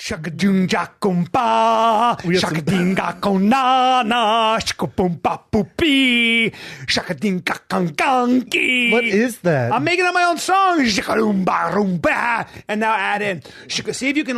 Shakadun jakumba, shakadin gakonana, shakabumba poopi, shakadin gakangangi. What is that? I'm making up my own song. Shakadumba rumba, and now add in. See if you can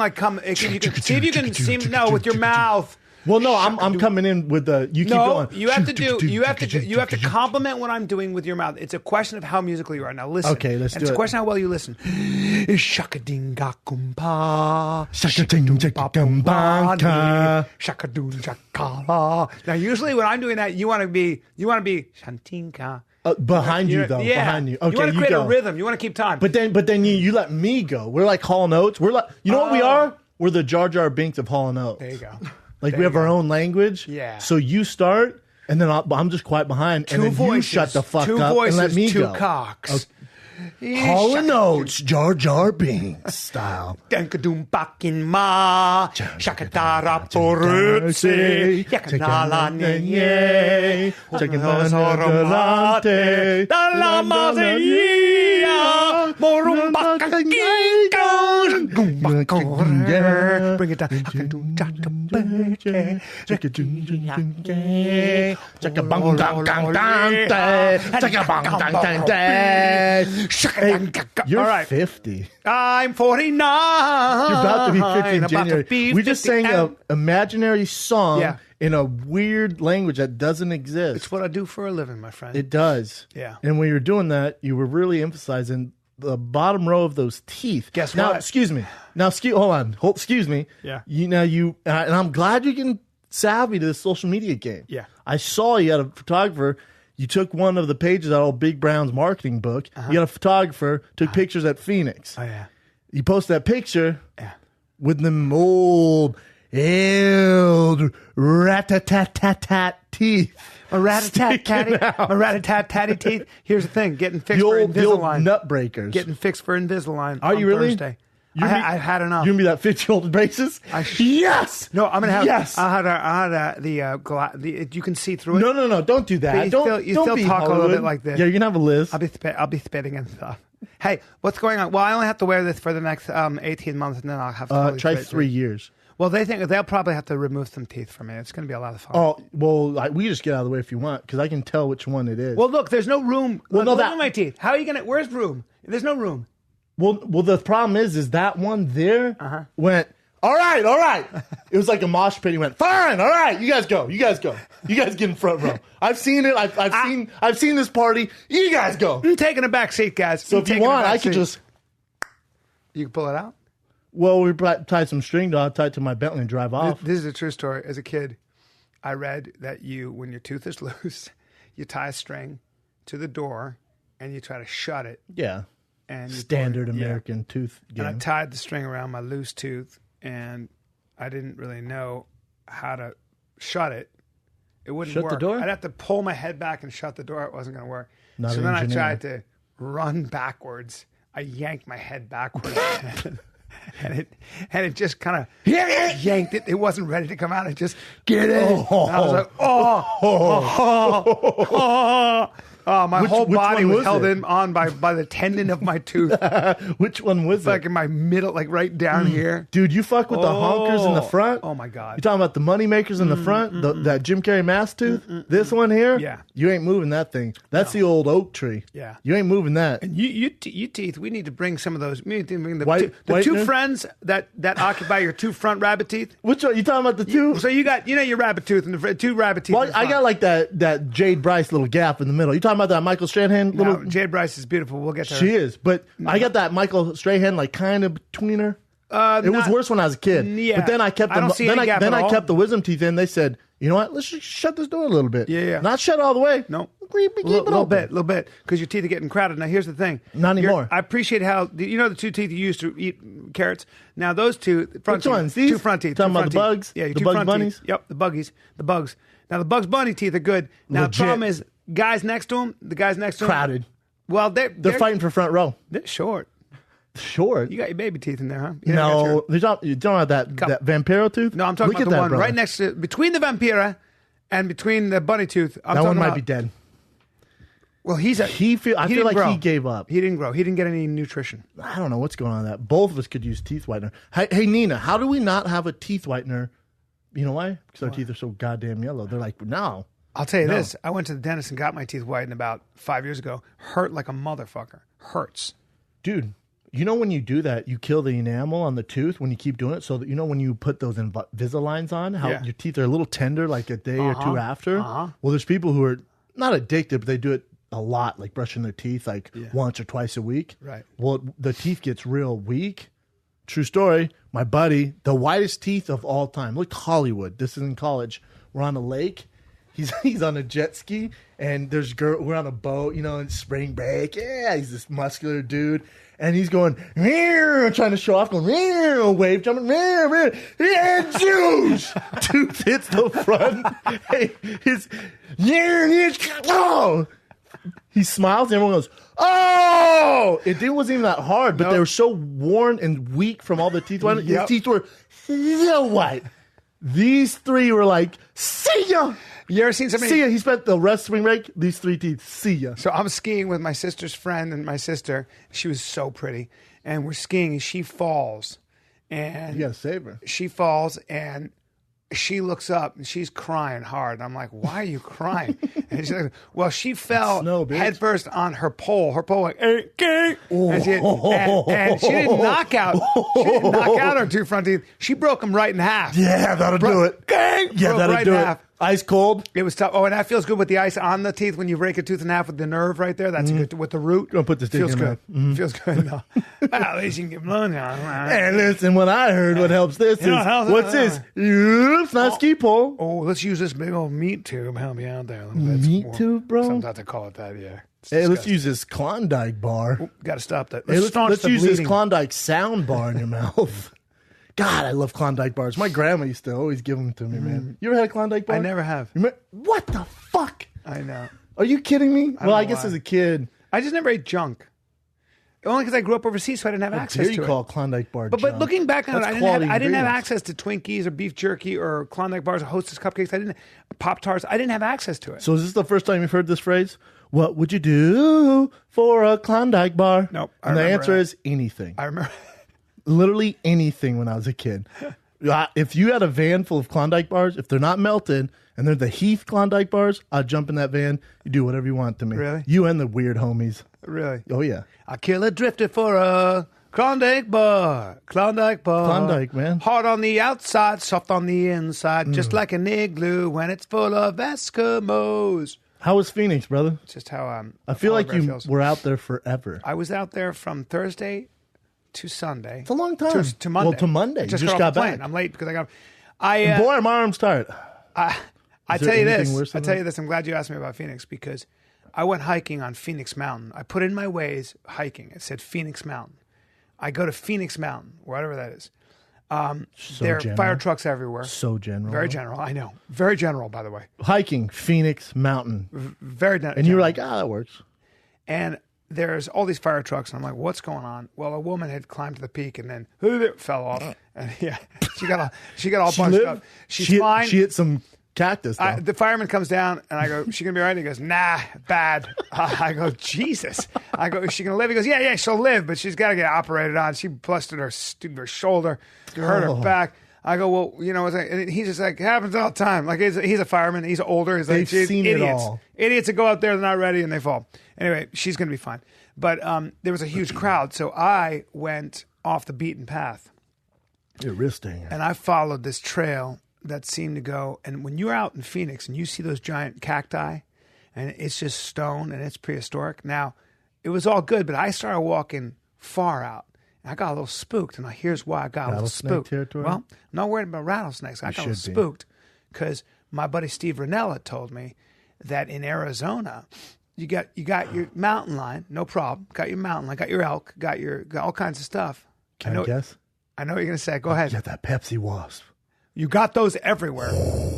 see if you can sing with your mouth. Well, no, I'm coming in with the. You keep going. You have to compliment what I'm doing with your mouth. It's a question of how musical you are. Now listen. Okay, let's do it. It's a question of how well you listen. Shakadingakumpa, Shakadingakumba, shakadunjakala. Now, usually when I'm doing that, you want to be shantinka. Behind you, though. Yeah. Behind you. Okay, you want to create a rhythm. You want to keep time. But then you let me go. We're like Hall & Oates. We're like, you know what we are? We're the Jar Jar Binks of Hall & Oates. There you go. Like we have our own language. Yeah. So you start, and then I'm just quiet behind, and then you shut the fuck up and let me go. Two cocks. Hall & Oates, Jar Jar Binks style. Dankadum bakin ma, shakadara porutsi, yakanala nye, Chakalante, dalamazia, morumba kakinga, bring it down. Hakadum chakabete, Chakabang dang dang dang, chakabang dang dang dang. Hey, you're all right. 50. I'm 49. You're about to be 50 in January. We just sang an imaginary song in a weird language that doesn't exist. It's what I do for a living, my friend. It does. Yeah. And when you're doing that, you were really emphasizing the bottom row of those teeth. Guess now, what? Excuse me. Now, hold on. Excuse me. Yeah. And I'm glad you're getting savvy to the social media game. Yeah. I saw you had a photographer. You took one of the pages out of Big Brown's marketing book. You got a photographer, took pictures at Phoenix. Oh, yeah. You post that picture with them old rat-a-tat-tat-tat teeth. A rat-a-tat-tatty teeth. Here's the thing. Getting fixed for Invisalign. The old nut breakers. Getting fixed for Invisalign Are you really? Thursday. I've had enough. You're going to be that 50-year-old braces? Yes! No, I'm going to have... Yes! I'll have you can see through it. No, don't do that. You don't still be talk Hollywood. a little bit like this. Yeah, you're going to have a list. I'll be spitting and stuff. Hey, what's going on? Well, I only have to wear this for the next 18 months, and then I'll have to... Try 3 years. Well, they'll probably have to remove some teeth from me. It's going to be a lot of fun. Oh, well, we just get out of the way if you want, because I can tell which one it is. Well, look, there's no room. Well, look at my teeth. How are you going to... Where's room? There's no room. Well, the problem is that one there went, all right. It was like a mosh pit. He went, fine, all right, you guys go. You guys get in front row. I've seen it. I've seen this party. You guys go. I'm taking a back seat, guys. So if you want, I could just... You can pull it out? Well, we tied some string to my Bentley and drive off. This is a true story. As a kid, I read that when your tooth is loose, you tie a string to the door and you try to shut it. Yeah. And standard American tooth game. And I tied the string around my loose tooth, and I didn't really know how to shut it. It wouldn't work. Shut the door? I'd have to pull my head back and shut the door. It wasn't going to work. Not so an then engineer. I tried to run backwards. I yanked my head backwards, and it just kind of yanked it. It wasn't ready to come out. It just get it. And I was like, my whole body was held on by the tendon of my tooth. Which one was it? Like in my middle, like right down here. Dude, you fuck with the honkers in the front? Oh, my God. You talking about the money makers in the front? That Jim Carrey mask tooth? This one here? Yeah. You ain't moving that thing. That's the old oak tree. Yeah. You ain't moving that. And you teeth, we need to bring some of those. We need to bring the two whitener? friends that occupy your two front rabbit teeth. Which one? You talking about the two? So you got, your rabbit tooth and the two rabbit teeth. Well, I got like that Jade Bryce little gap in the middle. You talking about that Michael Strahan little? No, Jade Bryce is beautiful. We'll get to her. She is, but I got that Michael Strahan like kind of between her. It was worse when I was a kid. Yeah, but then I kept I don't see any gap at all. kept the wisdom teeth in. They said, you know what? Let's just shut this door a little bit. Yeah. Not shut all the way. No. Keep it open. Little bit, because your teeth are getting crowded. Now, here's the thing. Not anymore. I appreciate how, the two teeth you used to eat carrots? Now, those two front Which teeth. ones? These? Two front teeth. Talking about the bugs? Yeah, your the two Bugs front Bunnies? teeth. Yep, the bugs. Now, the Bugs Bunny teeth are good. Now, Legit. the problem is, the guys next to them. Crowded. Well, they're fighting for front row. They're short. Short? You got your baby teeth in there, huh? No. You're talking about that Vampiro tooth? No, I'm talking Look about the at that, one brother. right next to, between the Vampira and between the bunny tooth. That one might be dead. Well, I feel like grow. he gave up. He didn't grow. He didn't get any nutrition. I don't know what's going on with that. Both of us could use teeth whitener. Hey, Nina, how do we not have a teeth whitener? You know why? Because our teeth are so goddamn yellow. They're like, no. I'll tell you this. I went to the dentist and got my teeth whitened about 5 years ago. Hurt like a motherfucker. Hurts. Dude, you know when you do that, you kill the enamel on the tooth when you keep doing it. So that you know when you put those Invisaligns on, how your teeth are a little tender like a day or two after? Well, there's people who are not addicted, but they do it a lot, like brushing their teeth like once or twice a week. Right. Well, the teeth gets real weak. True story. My buddy, the whitest teeth of all time. Look, Hollywood. This is in college. We're on a lake. He's on a jet ski, and there's girl. We're on a boat, you know, in spring break. Yeah, he's this muscular dude, and he's going trying to show off, going wave jumping, juice. Tooth hits the front. Hey, he smiles, and everyone goes, "Oh!" It wasn't even that hard, but they were so worn and weak from all the teeth whitening. His teeth were so white. These three were like, "See ya." You ever seen somebody? See ya. He spent the rest of spring break, these 3 teeth. See ya. So I'm skiing with my sister's friend and my sister. She was so pretty. And we're skiing and she falls. And you gotta save her. She falls and she looks up and she's crying hard. And I'm like, why are you crying? And she's like, well, she fell headfirst on her pole. Her pole like, and she didn't knock out. She didn't knock out her 2 front teeth. She broke them right in half. Yeah, that'll do it. Yeah, that'll do it. Ice cold. It was tough. Oh, and that feels good with the ice on the teeth when you break a tooth in half with the nerve right there. That's good with the root. Gonna put this feels in good. Feels good. No. Well, at least you can get blown on. And listen, what I heard, what helps this is what's this? Oops, not ski pole. Oh, let's use this big old meat tube. Help me out there. Meat tube, bro. Sometimes they call it that. Yeah. Hey, let's use this Klondike bar. Got to stop that. Let's use this Klondike sound bar in your mouth. God, I love Klondike bars. My grandma used to always give them to me, man. You ever had a Klondike bar? I never have. What the fuck? I know. Are you kidding me? Well, I guess as a kid. I just never ate junk. Only because I grew up overseas, so I didn't have access to it. You call Klondike bar junk. But looking back on it, I didn't have access to Twinkies or beef jerky or Klondike bars or Hostess cupcakes. Pop-Tarts. I didn't have access to it. So is this the first time you've heard this phrase? What would you do for a Klondike bar? Nope. And the answer is anything. I remember. Literally anything when I was a kid. If you had a van full of Klondike bars, if they're not melted and they're the Heath Klondike bars, I'd jump in that van. You do whatever you want to me. Really? You and the weird homies. Really? Oh, yeah. I'll kill a drifter for a Klondike bar. Klondike bar. Klondike, man. Hard on the outside, soft on the inside, just like an igloo when it's full of Eskimos. How was Phoenix, brother? It's just how I feel like you were out there forever. I was out there from Thursday to Sunday. It's a long time. To Monday. Well, to Monday. Just got back. I'm late because I got. Boy, my arm's tired. I tell you this. I'm glad you asked me about Phoenix because I went hiking on Phoenix Mountain. I put in my Waze hiking. It said Phoenix Mountain. I go to Phoenix Mountain, whatever that is. There are fire trucks everywhere. So general. Very general. I know. Very general, by the way. Hiking Phoenix Mountain. Very general. And you were like, that works. And there's all these fire trucks, and I'm like, what's going on? Well, a woman had climbed to the peak and then fell off. And she got all bunched up. She's fine. She hit some cactus. The fireman comes down, and I go, she going to be all right? And he goes, nah, bad. I go, Jesus. I go, is she going to live? He goes, yeah, she'll live, but she's got to get operated on. She busted her shoulder, hurt her back. I go, well, you know, and he's just like, it happens all the time. Like, he's a fireman. He's older. He's like, they've seen idiots. It all. Idiots that go out there, they're not ready, and they fall. Anyway, she's going to be fine. But there was a huge crowd, so I went off the beaten path. Your wrist hanger. And I followed this trail that seemed to go, and when you're out in Phoenix and you see those giant cacti, and it's just stone and it's prehistoric. Now, it was all good, but I started walking far out. I got a little spooked, and here's why I got a little spooked. Territory? Well, I'm not worried about rattlesnakes. I got a little spooked because my buddy Steve Ranella told me that in Arizona, you got your mountain lion, no problem. Got your mountain lion, got your elk, got all kinds of stuff. Can I guess? I know what you're gonna say. Go ahead. You got that Pepsi wasp. You got those everywhere.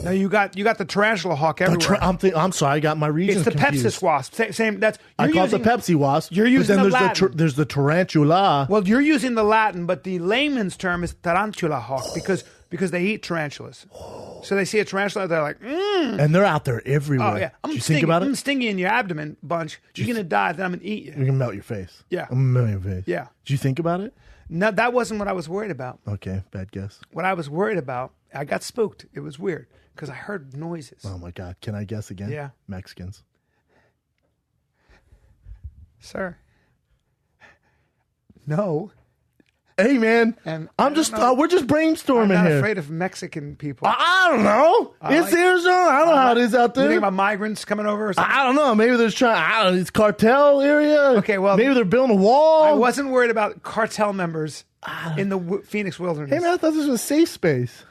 No, you got the tarantula hawk everywhere. I'm sorry, I got my regions confused. It's the confused. Pepsis wasp. Same. I call it the Pepsi wasp. You're using the Latin. There's the tarantula. Well, you're using the Latin, but the layman's term is tarantula hawk because they eat tarantulas. So they see a tarantula, they're like, And they're out there everywhere. Oh, yeah. Did you think about it? I'm sting you in your abdomen a bunch. You're going to die, then I'm going to eat you. You're going to melt your face. Yeah. I'm going to melt your face. Yeah. Did you think about it? No, that wasn't what I was worried about. Okay, bad guess. What I was worried about, I got spooked. It was weird because I heard noises. Oh, my God. Can I guess again? Yeah. Mexicans. Sir. No. Hey, man. And we're just brainstorming I'm not here. afraid of Mexican people. I don't know. It's Arizona. I don't know how it is out there. You think about migrants coming over or something? I don't know. Maybe it's cartel area. Okay, well, maybe they're building a wall. I wasn't worried about cartel members in the Phoenix wilderness. Hey, man, I thought this was a safe space.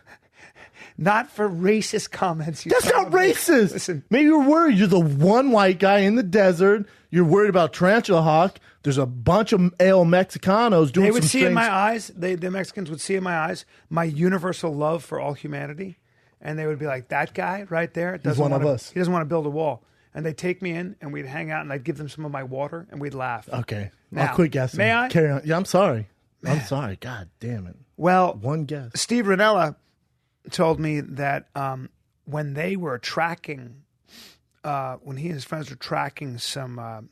Not for racist comments. That's not racist. Listen. Maybe you're worried. You're the one white guy in the desert. You're worried about tarantula hawk. There's a bunch of El Mexicanos doing They would some see in strange... my eyes, the Mexicans would see in my eyes my universal love for all humanity. And they would be like, that guy right there doesn't one want of to, us. He doesn't want to build a wall. And they'd take me in and we'd hang out and I'd give them some of my water and we'd laugh. Okay. Now, I'll quit guessing. may I? Carry on. Yeah, I'm sorry. I'm sorry. God damn it. Well, One guess. Steve Ranella told me that when they were tracking, when he and his friends were tracking some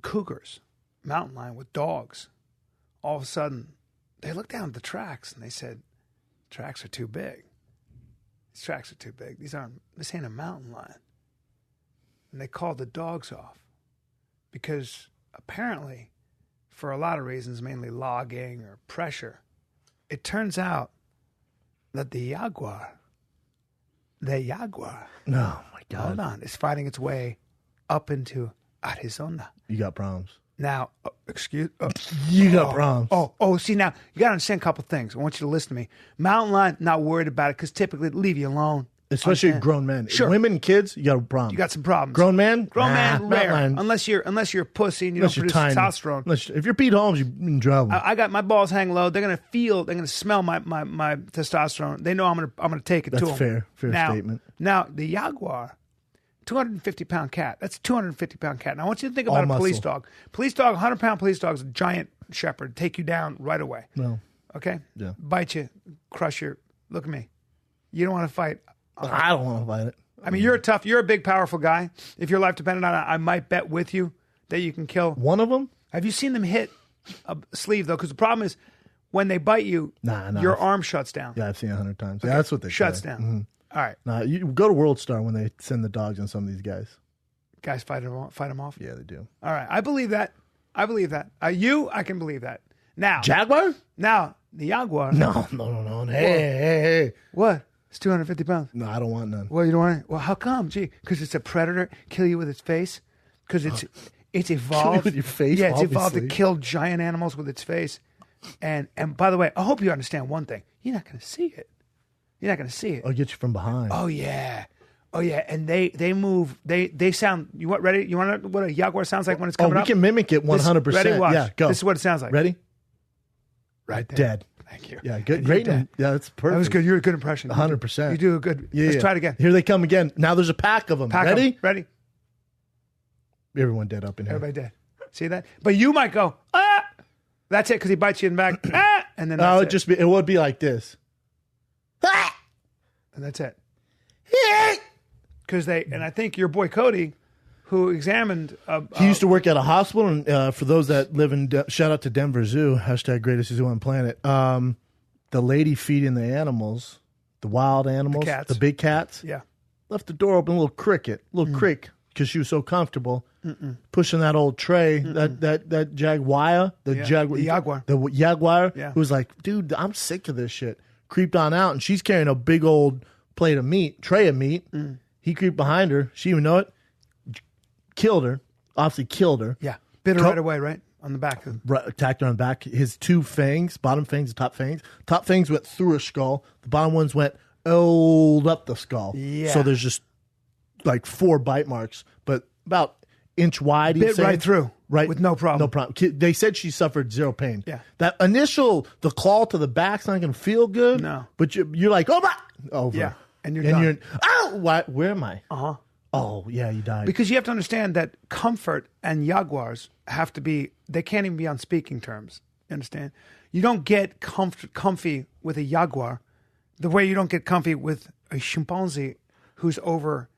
cougars, mountain lion with dogs, all of a sudden they looked down at the tracks and they said, tracks are too big. These tracks are too big. This ain't a mountain lion. And they called the dogs off because apparently, for a lot of reasons, mainly logging or pressure, it turns out that the jaguar, Oh, my God. hold on, is fighting its way up into Arizona. You got problems. Now, You got problems. See, now, you got to understand a couple things. I want you to listen to me. Mountain lion, not worried about it because typically they leave you alone. Especially grown men. Sure. Women and kids, you got a problem. You got some problems. Grown man? Man, rare. Lion. Unless you're a pussy and you don't produce testosterone. If you're Pete Holmes, you're in trouble. I got my balls hang low. They're gonna smell my testosterone. They know I'm gonna take it to them. That's fair statement. Now the jaguar, 250-pound cat. That's a 250-pound cat. Now I want you to think about All a police muscle. dog. Police dog, 100-pound police dog is a giant shepherd. Take you down right away. No. Okay. Yeah. Bite you, crush your. Look at me. You don't want to fight. I don't want to fight it. I mean, you're a big, powerful guy. If your life depended on it, I might bet with you that you can kill. One of them? Have you seen them hit a sleeve, though? Because the problem is when they bite you, your arm shuts down. Yeah, I've seen it 100 times. Yeah, that's what they Shuts say. down. Mm-hmm. All right. Nah, you go to World Star when they send the dogs on some of these guys. Guys fight them off? Yeah, they do. All right. I believe that. I can believe that. Now. Jaguar? Now, the jaguar. No. Hey. What? It's 250 pounds. No, I don't want none. Well, you don't want it? Well, how come? Gee, because it's a predator. Kill you with its face. Because it's evolved. Kill you with your face, Yeah, it's evolved to obviously. kill giant animals with its face. And by the way, I hope you understand one thing. You're not going to see it. You're not going to see it. I'll get you from behind. Oh yeah. And they move. They sound. You want ready? You want to know what a jaguar sounds like when it's coming we up? can mimic it 100%. Ready? Watch. Yeah, go. This is what it sounds like. Ready? Right there. Dead. Thank you. Yeah, good. And Great. you're dead. Yeah, that's perfect. That was good. You're a good impression. 100%. You do a good. Yeah, Let's try it again. Here they come again. Now there's a pack of them. Pack 'em. Ready? Ready. Everyone dead up in here. Everybody dead. See that? But you might go, ah! That's it, because he bites you in the back. Ah! And then No, that's it would be like this. and that's it. Because and I think your boy Cody, who examined. He used to work at a hospital, and for those that live in, shout out to Denver Zoo, hashtag greatest zoo on planet. The lady feeding the animals, the wild animals, cats. the big cats, Yeah. left the door open, a little crick, because she was so comfortable pushing that old tray, that jaguar, the jaguar, Yeah. who was like, dude, I'm sick of this shit. Creeped on out, and she's carrying a big old tray of meat. He creeped behind her. She didn't even know it. Killed her. Obviously killed her. Yeah. Bit her right away, right? On the back. Attacked her on the back. His two fangs, bottom fangs, top fangs went through her skull. The bottom ones went up the skull. Yeah. So there's just like 4 bite marks, but about inch wide. Bit right through. Right. With no problem. No problem. They said she suffered 0 pain. Yeah. That the claw to the back's not going to feel good. No. But you're like, oh my. Over. Yeah. And you're done. Where am I? Uh-huh. Oh, yeah, you died. Because you have to understand that comfort and jaguars have to be, they can't even be on speaking terms. You understand? You don't get comfy with a jaguar the way you don't get comfy with a chimpanzee who's over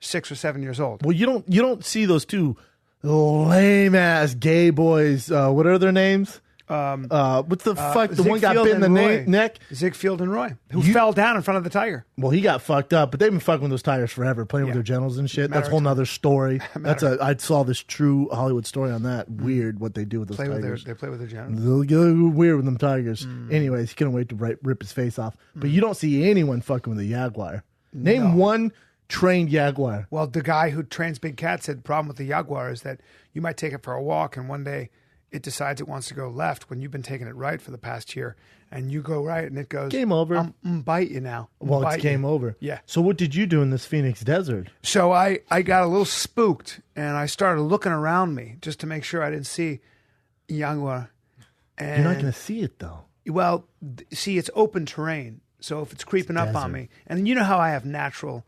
6 or 7 years old. Well, you don't see those two lame ass gay boys. What are their names? What the fuck? The one got bit in the neck. Ziegfeld and Roy, who fell down in front of the tiger. Well, he got fucked up, but they've been fucking with those tigers forever, playing with their genitals and shit. That's a whole nother story. I saw this true Hollywood story on that. Weird what they do with those tigers. They play with their genitals. They'll get weird with them tigers. Anyways, he couldn't wait to rip his face off. But you don't see anyone fucking with a jaguar. Name one trained jaguar. Well, the guy who trains big cats said the problem with the jaguar is that you might take it for a walk and one day it decides it wants to go left when you've been taking it right for the past year, and you go right, and it goes, game over. I'm bite you now. Well, it's game over. Yeah. So what did you do in this Phoenix desert? So I got a little spooked, and I started looking around me just to make sure I didn't see jaguar. And, you're not going to see it, though. Well, see, it's open terrain, so if it's creeping up on me, and you know how I have natural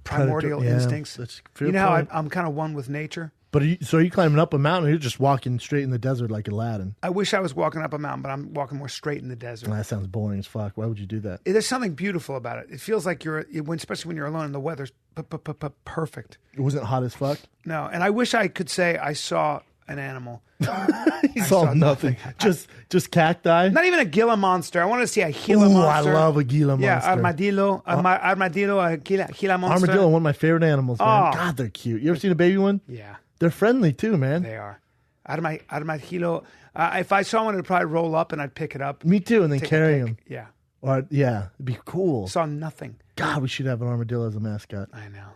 primordial instincts. You know how I'm kind of one with nature. But are you climbing up a mountain, or you're just walking straight in the desert like Aladdin? I wish I was walking up a mountain, but I'm walking more straight in the desert. That sounds boring as fuck. Why would you do that? There's something beautiful about it. It feels like especially when you're alone and the weather's perfect. It wasn't hot as fuck? No, and I wish I could say I saw an animal. You saw nothing. Just cacti? Not even a Gila monster. I want to see a Gila monster. I love a Gila monster. Yeah, armadillo, a Gila monster. Armadillo, one of my favorite animals, man. God, they're cute. You ever seen a baby one? Yeah. They're friendly too, man. They are. Armadillo. If I saw one, it'd probably roll up and I'd pick it up. Me too, and then carry him. Yeah. Or it'd be cool. Saw nothing. God, we should have an armadillo as a mascot. I know.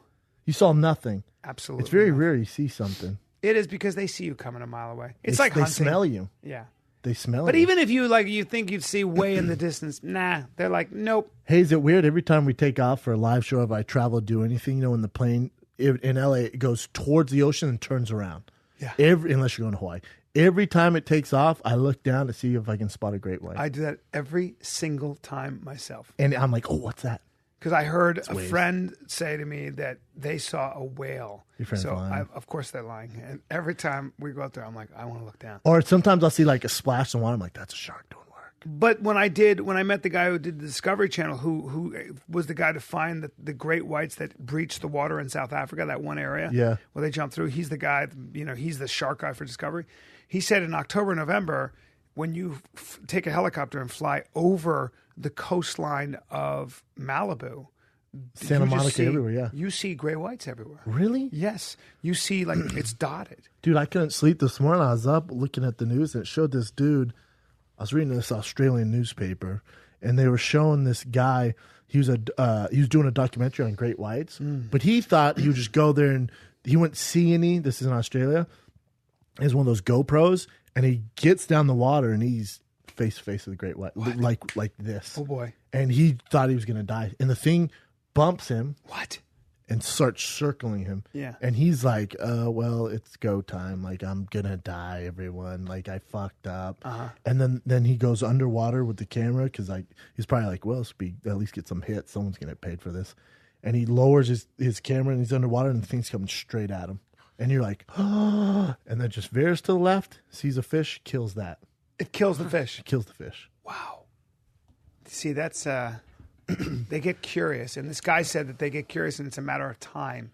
You saw nothing. Absolutely. It's very rare you see something. It is because they see you coming a mile away. It's like hunting. They smell you. Yeah. They smell But you. even if you think you'd see way in the distance, nah. They're like, nope. Hey, is it weird? Every time we take off for a live show, if I travel, do anything, in the plane in LA, it goes towards the ocean and turns around. Yeah. Unless you're going to Hawaii. Every time it takes off, I look down to see if I can spot a great white. I do that every single time myself. And I'm like, oh, what's that? Because I heard a friend say to me that they saw a whale. Your friend's lying. Of course they're lying. And every time we go out there, I'm like, I want to look down. Or sometimes I'll see like a splash in water. I'm like, that's a shark doing work. But when I met the guy who did the Discovery Channel, who was the guy to find the great whites that breached the water in South Africa, that one area where they jumped through. He's the guy, he's the shark guy for Discovery. He said in October, November, when you take a helicopter and fly over the coastline of Malibu, Santa Monica everywhere, you see gray whites everywhere. Really? Yes. You see, like, it's dotted. Dude, I couldn't sleep this morning. I was up looking at the news, and it showed this dude. I was reading this Australian newspaper, and they were showing this guy. He was doing a documentary on great whites, but he thought he would just go there and he wouldn't see any. This is in Australia. He has one of those GoPros, and he gets down the water, and he's face to face with the great white, like this. Oh boy! And he thought he was going to die, and the thing bumps him. What? And starts circling him. Yeah. And he's like, well, it's go time. Like, I'm going to die, everyone. Like, I fucked up. Uh-huh. And then he goes underwater with the camera because he's probably like, well, at least get some hits. Someone's going to get paid for this. And he lowers his camera and he's underwater and the thing's coming straight at him. And you're like, oh, and then just veers to the left, sees a fish, kills that. It kills the fish. It kills the fish. Wow. See, that's... they get curious, and this guy said that they get curious, and it's a matter of time.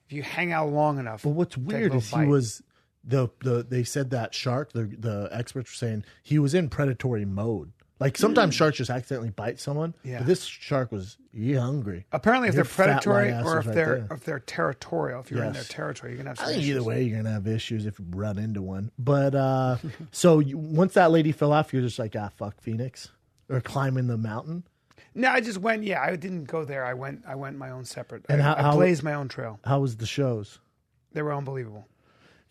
If you hang out long enough. But what's weird is he was they said that shark. The experts were saying he was in predatory mode. Like sometimes sharks just accidentally bite someone. Yeah. But this shark was hungry. Apparently, if they're predatory or if they're territorial, if you're in their territory, you're gonna have some issues. Either way, you're gonna have issues if you run into one. But so once that lady fell off, you're just like, fuck Phoenix, or climbing the mountain. No, I just went. Yeah, I didn't go there. I went my own separate. And I blazed my own trail. How was the shows? They were unbelievable.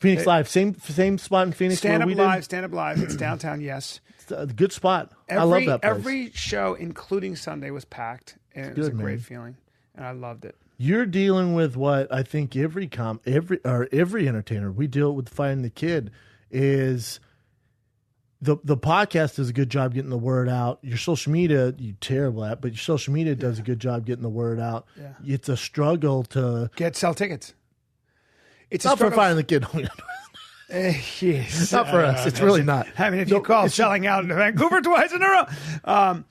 Phoenix Live, same spot in Phoenix. Stand Up Live. It's downtown. Yes, it's a good spot. I love that place. Every show, including Sunday, was packed, and it was a great feeling, and I loved it. You're dealing with what I think every entertainer we deal with. Finding the kid is. The podcast does a good job getting the word out. Your social media, you're terrible at, but your social media does a good job getting the word out. Yeah. It's a struggle to sell tickets. It's not for finding the kid. Yes. Not for us. It's really not. I mean, if you call selling out in Vancouver twice in a row.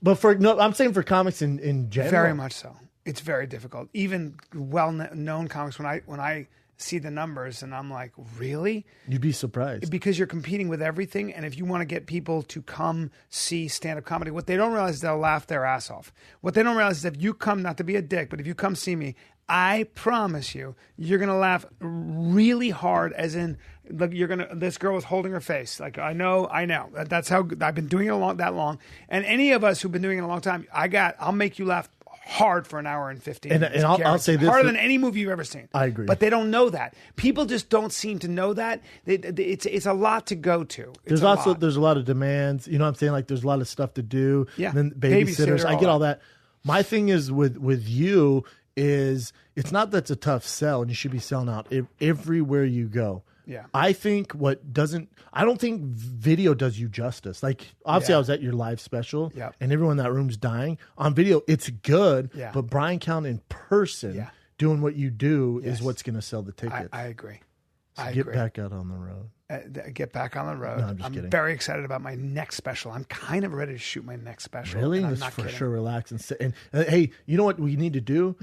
But I'm saying for comics in general. Very much so. It's very difficult. Even well-known comics, when I see the numbers and I'm like, really? You'd be surprised. Because you're competing with everything. And if you want to get people to come see stand-up comedy, what they don't realize is they'll laugh their ass off. What they don't realize is if you come, not to be a dick, but if you come see me, I promise you're going to laugh really hard, as in, look, this girl was holding her face. Like, I know. That's how I've been doing it that long. And any of us who've been doing it a long time, I'll make you laugh hard for an hour and 15 minutes. And I'll say this. Harder than any movie you've ever seen. I agree. But they don't know that. People just don't seem to know that. It's a lot to go to. There's a lot of demands. You know what I'm saying? Like, there's a lot of stuff to do. Yeah. And then babysitters. I get all that. My thing is with you is it's not that it's a tough sell, and you should be selling out everywhere you go. Yeah. I think I don't think video does you justice. Like, obviously I was at your live special and everyone in that room's dying. On video, it's good, but Bryan Callen in person doing what you do is what's going to sell the tickets. I agree. Get back out on the road. Get back on the road. No, I'm kidding. Very excited about my next special. I'm kind of ready to shoot my next special. Really? I'm Just not for kidding. sure relax and sit. And hey, you know what we need to do?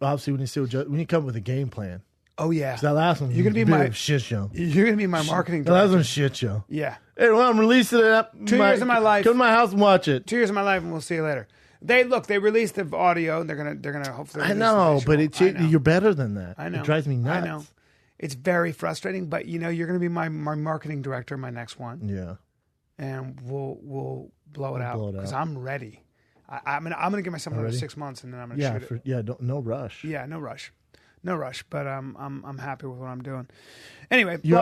Obviously, we need to come up with a game plan. Oh yeah, that last one. You're gonna be my shit show. You're gonna be my marketing director. The last one's shit show. Yeah. Hey, well, I'm releasing it up. 2 years of my life. Come to my house and watch it. 2 years of my life, and we'll see you later. They released the audio. And they're gonna hopefully. I know, but you're better than that. I know. It drives me nuts. I know. It's very frustrating, but you're gonna be my marketing director, my next one. Yeah. And we'll blow it out because I'm ready. I'm gonna give myself another 6 months, and then I'm gonna shoot it. No rush. Yeah, no rush. But I'm happy with what I'm doing. Anyway, you're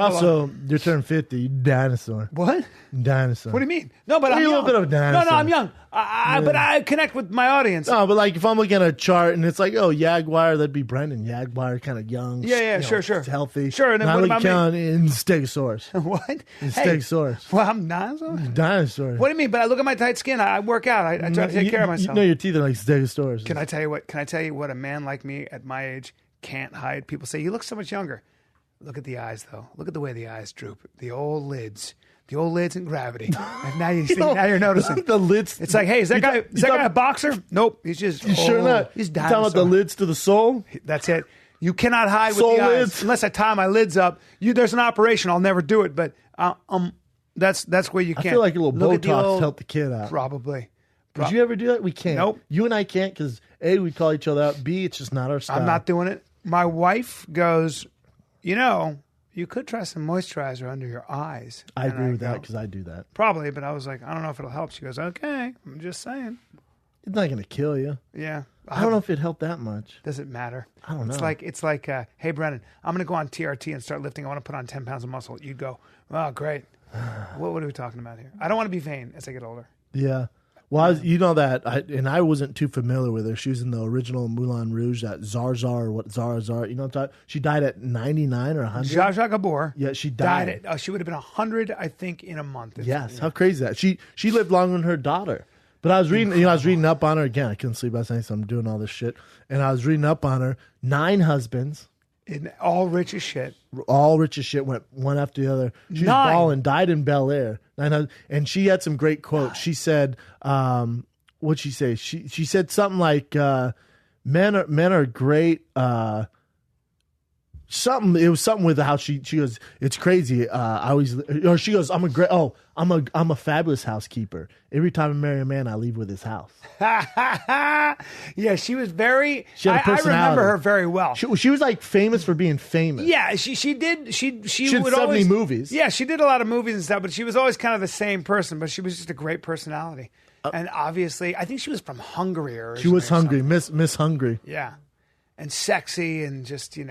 turning 50. You dinosaur. What? Dinosaur. What do you mean? No, but I'm young. A little bit of a dinosaur. No, I'm young. But I connect with my audience. No, but like if I'm looking at a chart and it's like, oh, Jaguar, that'd be Brendan. Jaguar, kind of young. Sure. Healthy. Sure. And then what about me? In Stegosaurus. What? Stegosaurus. Well, I'm dinosaur. Dinosaur. What do you mean? But I look at my tight skin. I work out. I try to take care of myself. Your teeth are like Stegosaurus. Can I tell you what a man like me at my age can't hide? People say you look so much younger. Look at the eyes, though. Look at the way the eyes droop. The old lids and gravity. And now now you're noticing the lids. It's like, hey, is that guy a boxer? Nope, he's just. You sure not? He's you talking about the lids to the soul. That's it. You cannot hide soul with the lids. eyes unless I tie my lids up. There's an operation. I'll never do it, but that's where you can't. I feel like a little Botox helped the kid out. Probably. Did you ever do that? We can't. Nope. You and I can't because A, we call each other out. B, it's just not our style. I'm not doing it. My wife goes, you could try some moisturizer under your eyes. I agree with that because I do that. Probably, but I was like, I don't know if it'll help. She goes, okay, I'm just saying. It's not going to kill you. Yeah. I don't know if it helped that much. Does it matter? I don't know. It's like, hey, Brennan, I'm going to go on TRT and start lifting. I want to put on 10 pounds of muscle. You'd go, oh, great. What are we talking about here? I don't want to be vain as I get older. Yeah. Well, I wasn't too familiar with her. She was in the original Moulin Rouge, that Zar. You know what I'm talking about? She died at 99 or 100. Zsa Zsa Gabor. Yeah, she died. She would have been 100, I think, in a month. Yes. How crazy is that? She lived longer than her daughter. But I was reading, up on her again. I couldn't sleep last night, so I'm doing all this shit. And I was reading up on her. 9 husbands. All rich as shit. All rich as shit, went one after the other. She was balling, died in Bel Air. And she had some great quotes. She said, what'd she say? She said something like, men are great. It was something with how she goes, it's crazy. She goes, I'm a fabulous housekeeper. Every time I marry a man, I leave with his house. Yeah, she was very. I remember her very well. She was like famous for being famous. Yeah, she did. She had would 70 always, movies. Yeah, she did a lot of movies and stuff, but she was always kind of the same person. But she was just a great personality, and obviously, I think she was from Hungary she was hungry, Miss Hungry. Yeah. And sexy and just, Dude,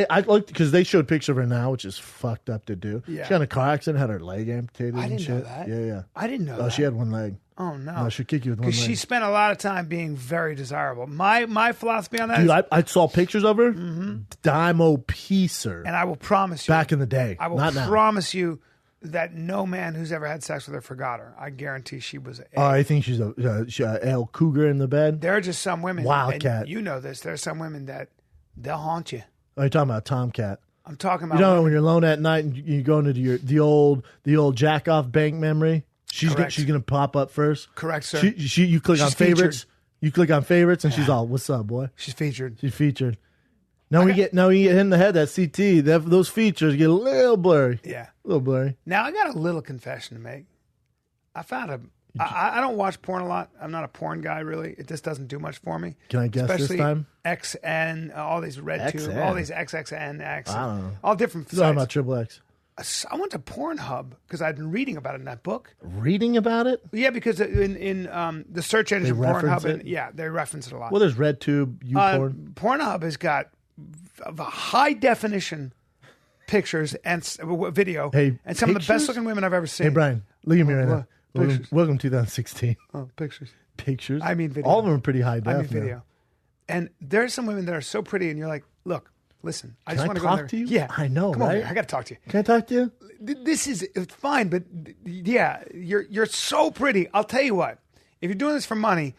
I liked because they showed a picture of her now, which is fucked up to do. Yeah. She got in a car accident, had her leg amputated and shit. I didn't know that. Yeah. I didn't know that. She had one leg. Oh, no. No, she'll kick you with one leg. Because she spent a lot of time being very desirable. My philosophy on that Dude, is... I saw pictures of her. Mm-hmm. Dimo piecer. And I will promise you... Back in the day. I will promise you that no man who's ever had sex with her forgot her. I guarantee she was I think she's a El Cougar in the bed. There are just some women... Wildcat. You know this. There are some women that... They'll haunt you. Are you talking about Tomcat? I'm talking about... when you're alone at night and you go into the old jack-off bank memory? She's gonna pop up first. Correct, sir. You click on favorites. You click on favorites, and she's all, "What's up, boy?" She's featured. She's featured. Now we get hit in the head. That CT, those features get a little blurry. Yeah, a little blurry. Now I got a little confession to make. I found I don't watch porn a lot. I'm not a porn guy, really. It just doesn't do much for me. Can I guess Especially this time? XN, all these RedTube, all these XXNX, I don't know. all different sites. Talking about Triple X. I went to Pornhub because I'd been reading about it in that book. Reading about it? Yeah, because in the search engine They reference Pornhub, it? they reference it a lot. Well, there's RedTube, YouPorn. Pornhub has got high definition pictures and video, and some of the best looking women I've ever seen. Hey, Bryan, look at me right now. Pictures. Welcome 2016. Oh, pictures. Pictures? I mean video. All of them are pretty high def. I mean video. And there's some women that are so pretty, and you're like, look, listen, I just want to go in there. To you? Yeah. I know, Come right? over here. I got to talk to you. Can I talk to you? This is fine, but yeah, you're so pretty. I'll tell you what. If you're doing this for money,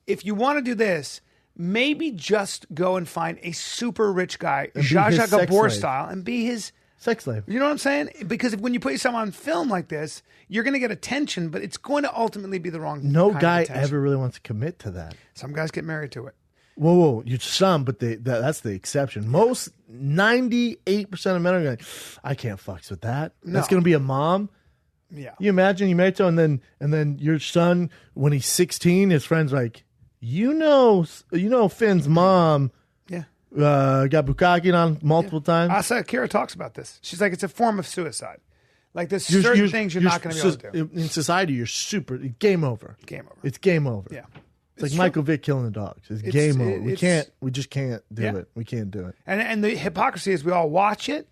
if you want to do this, maybe just go and find a super rich guy, Zsa Zsa Gabor style, and be his sex slave. You know what I'm saying? Because when you put yourself on film like this, you're going to get attention, but it's going to ultimately be the wrong No kind guy of attention. ever really wants to commit to that. Some guys get married to it. Whoa, you're some, but that's the exception. Most 98% of men are going, I can't fucks with that. No. That's going to be a mom. Yeah. You imagine you married to, and then your son, when he's 16, his friend's like, you know, Finn's mom. Yeah. Got bukkake on multiple times. Kira talks about this. She's like, it's a form of suicide. Like there's certain things you're not going to be able to do. In society, you're game over. Game over. It's game over. Yeah. It's like Michael Vick killing the dogs. It's game over. We just can't do it. We can't do it. And the hypocrisy is we all watch it,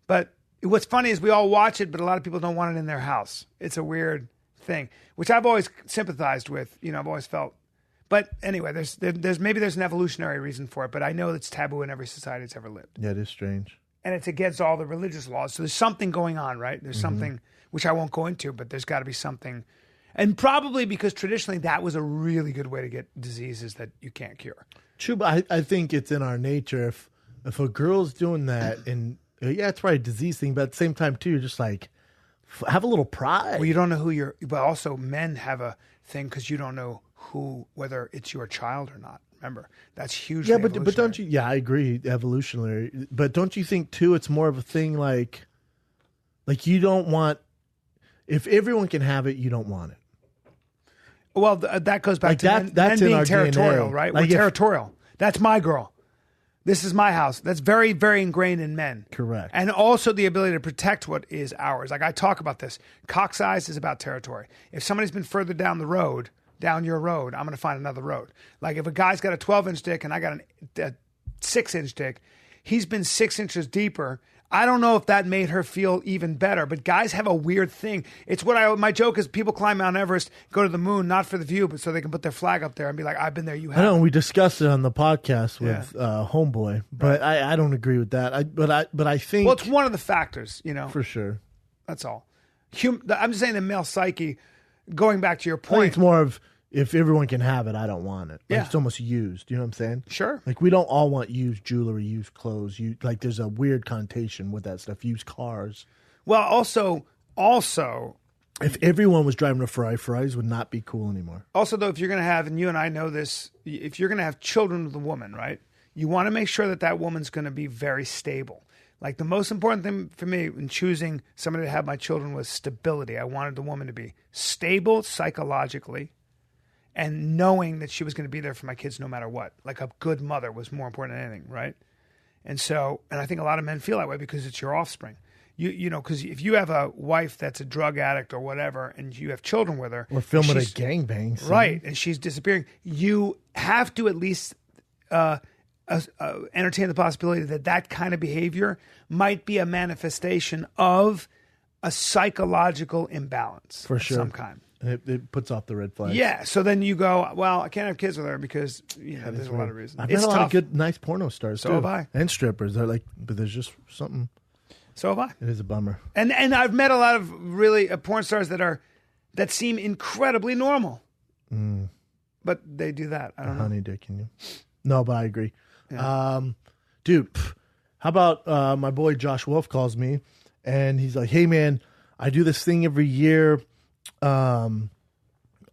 but what's funny is we all watch it, but a lot of people don't want it in their house. It's a weird thing, which I've always sympathized with. You know, I've always felt. But anyway, there's an evolutionary reason for it, but I know it's taboo in every society that's ever lived. Yeah, it is strange. And it's against all the religious laws. So there's something going on, right? There's something, which I won't go into, but there's got to be something. And probably because traditionally that was a really good way to get diseases that you can't cure. True, but I think it's in our nature. If a girl's doing that, and yeah, it's probably a disease thing, but at the same time, too, you're just like, have a little pride. Well, you don't know who you're, but also men have a thing because you don't know whether it's your child or not. Remember, that's huge. Yeah, but don't you? Yeah, I agree, evolutionary. But don't you think too? It's more of a thing like you don't want. If everyone can have it, you don't want it. Well, that goes back to men that's being in our territorial, DNA. right? Like We're territorial. That's my girl. This is my house. That's very, very ingrained in men. Correct. And also the ability to protect what is ours. Like I talk about this. Cock size is about territory. If somebody's been further down the road, down your road, I'm going to find another road. Like if a guy's got a 12-inch dick and I got a 6-inch dick, he's been 6 inches deeper. I don't know if that made her feel even better, but guys have a weird thing. It's my joke is people climb Mount Everest, go to the moon, not for the view, but so they can put their flag up there and be like, I've been there, you haven't. I know, we discussed it on the podcast with Homeboy, but right. I don't agree with that. But I think... Well, it's one of the factors, you know. For sure. That's all. I'm just saying the male psyche, going back to your point. I think it's more of, if everyone can have it, I don't want it. Like, yeah. It's almost used. You know what I'm saying? Sure. Like, we don't all want used jewelry, used clothes. Like, there's a weird connotation with that stuff. Used cars. Well, also, if everyone was driving a Ferrari, Ferraris would not be cool anymore. Also, though, if you're going to have, and you and I know this, if you're going to have children with a woman, right, you want to make sure that woman's going to be very stable. Like, the most important thing for me in choosing somebody to have my children was stability. I wanted the woman to be stable psychologically, and knowing that she was going to be there for my kids no matter what. Like a good mother was more important than anything, right? And I think a lot of men feel that way because it's your offspring. You know, because if you have a wife that's a drug addict or whatever, and you have children with her. Or filming a gangbang. Right, and she's disappearing. You have to at least entertain the possibility that kind of behavior might be a manifestation of a psychological imbalance for sure. Of some kind. And it puts off the red flag. Yeah, so then you go, well, I can't have kids with her because there's a lot of reasons. I've met a lot of good, nice porno stars too. So have I. And strippers. They're like, but there's just something. So have I. It is a bummer. And I've met a lot of really porn stars that seem incredibly normal. But they do that. I don't know. Honey dicking you. No, but I agree. Yeah. Dude, how about my boy Josh Wolf calls me and he's like, hey man, I do this thing every year.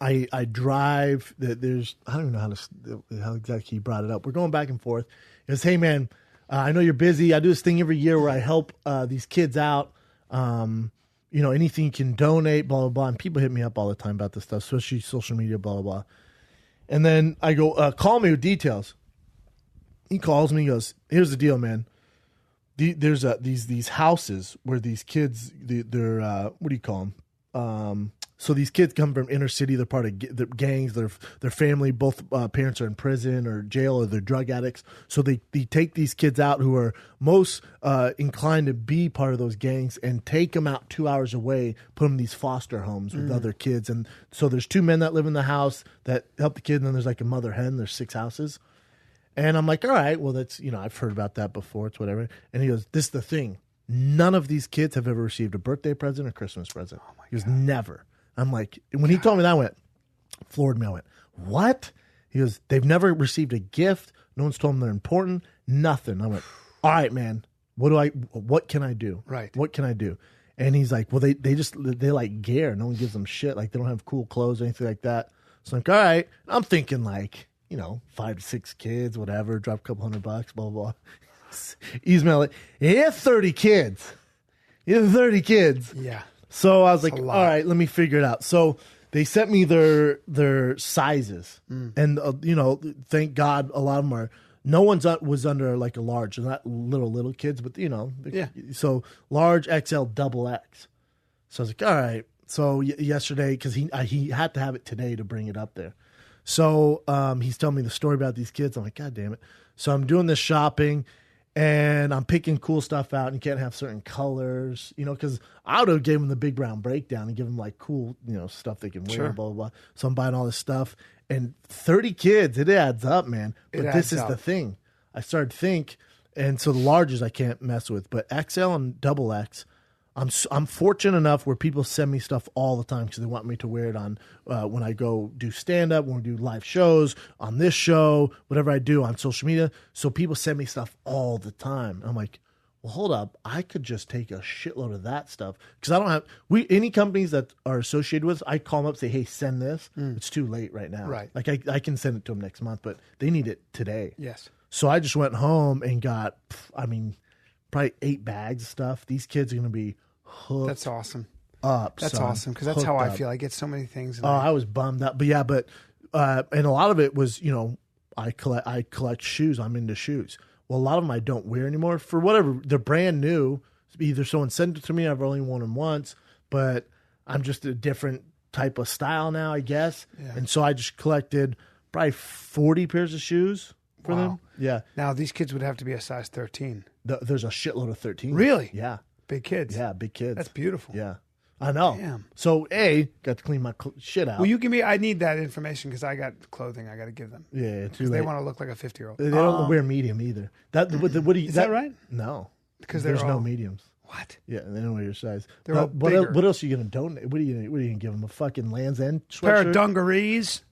I drive. There's I don't even know how exactly he brought it up. We're going back and forth. He goes, hey man, I know you're busy. I do this thing every year where I help these kids out. Anything you can donate, blah blah blah. And people hit me up all the time about this stuff, especially social media, blah blah blah. And then I go, call me with details. He calls me. He goes, here's the deal, man. There's these houses where these kids, they're what do you call them? So these kids come from inner city. They're part of the gangs. Their family, both parents are in prison or jail, or they're drug addicts. So they take these kids out who are most inclined to be part of those gangs and take them out 2 hours away, put them in these foster homes with other kids. And so there's 2 men that live in the house that help the kid, and then there's like a mother hen. There's 6 houses. And I'm like, all right, well, that's, I've heard about that before. It's whatever. And he goes, this is the thing. None of these kids have ever received a birthday present or Christmas present. Oh my God. He goes, never. I'm like, when he told me that, I went, floored me. I went, what? He goes, they've never received a gift. No one's told them they're important. Nothing. I went, all right, man, what can I do? Right. What can I do? And he's like, well, they like gear. No one gives them shit. Like they don't have cool clothes or anything like that. So I'm like, all right. I'm thinking like, 5 to 6 kids, whatever, drop a couple $100, blah, blah, blah. Ismail, yeah, 30 kids. Yeah, 30 kids. Yeah. So I was like, all right, let me figure it out. So they sent me their sizes. And, thank God a lot of them are, no one's was under like a large. They're not little kids, but, yeah. So large, XL, double X. So I was like, all right. So yesterday, because he had to have it today to bring it up there. So he's telling me the story about these kids. I'm like, God damn it. So I'm doing this shopping, and I'm picking cool stuff out, and you can't have certain colors, because I would have gave them the big brown breakdown and give them like cool, stuff they can wear, Sure. blah, blah, blah. So I'm buying all this stuff, and 30 kids, it adds up, man. But this is the thing. I started to think, and so the larges I can't mess with, but XL and double X, I'm fortunate enough where people send me stuff all the time because they want me to wear it on when I go do stand-up, when we do live shows, on this show, whatever I do on social media. So people send me stuff all the time. I'm like, well, hold up. I could just take a shitload of that stuff because I don't have any companies that are associated with. I call them up and say, hey, send this. It's too late right now. Right. Like I can send it to them next month, but they need it today. Yes. So I just went home and got, probably 8 bags of stuff. These kids are going to be hooked. That's awesome. That's awesome because that's how I feel. I get so many things. I was bummed out, but and a lot of it was, I collect shoes. I'm into shoes. Well, a lot of them I don't wear anymore for whatever. They're brand new. Either someone sent it to me, I've only worn them once, but I'm just a different type of style now, I guess. Yeah. And so I just collected probably 40 pairs of shoes for them. Yeah. Now these kids would have to be a size 13. There's a shitload of 13. Really? Yeah. Big kids. Yeah, big kids. That's beautiful. Yeah. I know. Damn. So, got to clean my shit out. Will you give me? I need that information because I got clothing I got to give them. Yeah, because they want to look like a 50-year-old. They don't wear medium either. Is that right? No, because there's no mediums. What? Yeah, they don't wear your size. They're all bigger. What else are you gonna donate? What are you gonna give them? A fucking Land's End sweatshirt? Pair of dungarees.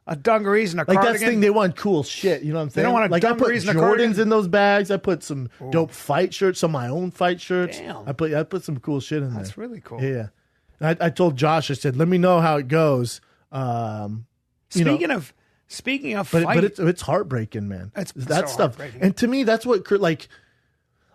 A dungarees and a like cardigan. That's the thing. They want cool shit. You know what I'm saying? They don't want a dungarees and a cardigan. I put Jordans in those bags. I put some dope fight shirts, some of my own fight shirts. Damn. I put some cool shit in there. That's really cool. Yeah. I told Josh, I said, let me know how it goes. Speaking of fight, but it's heartbreaking, man. That stuff. Heartbreaking. And to me, that's what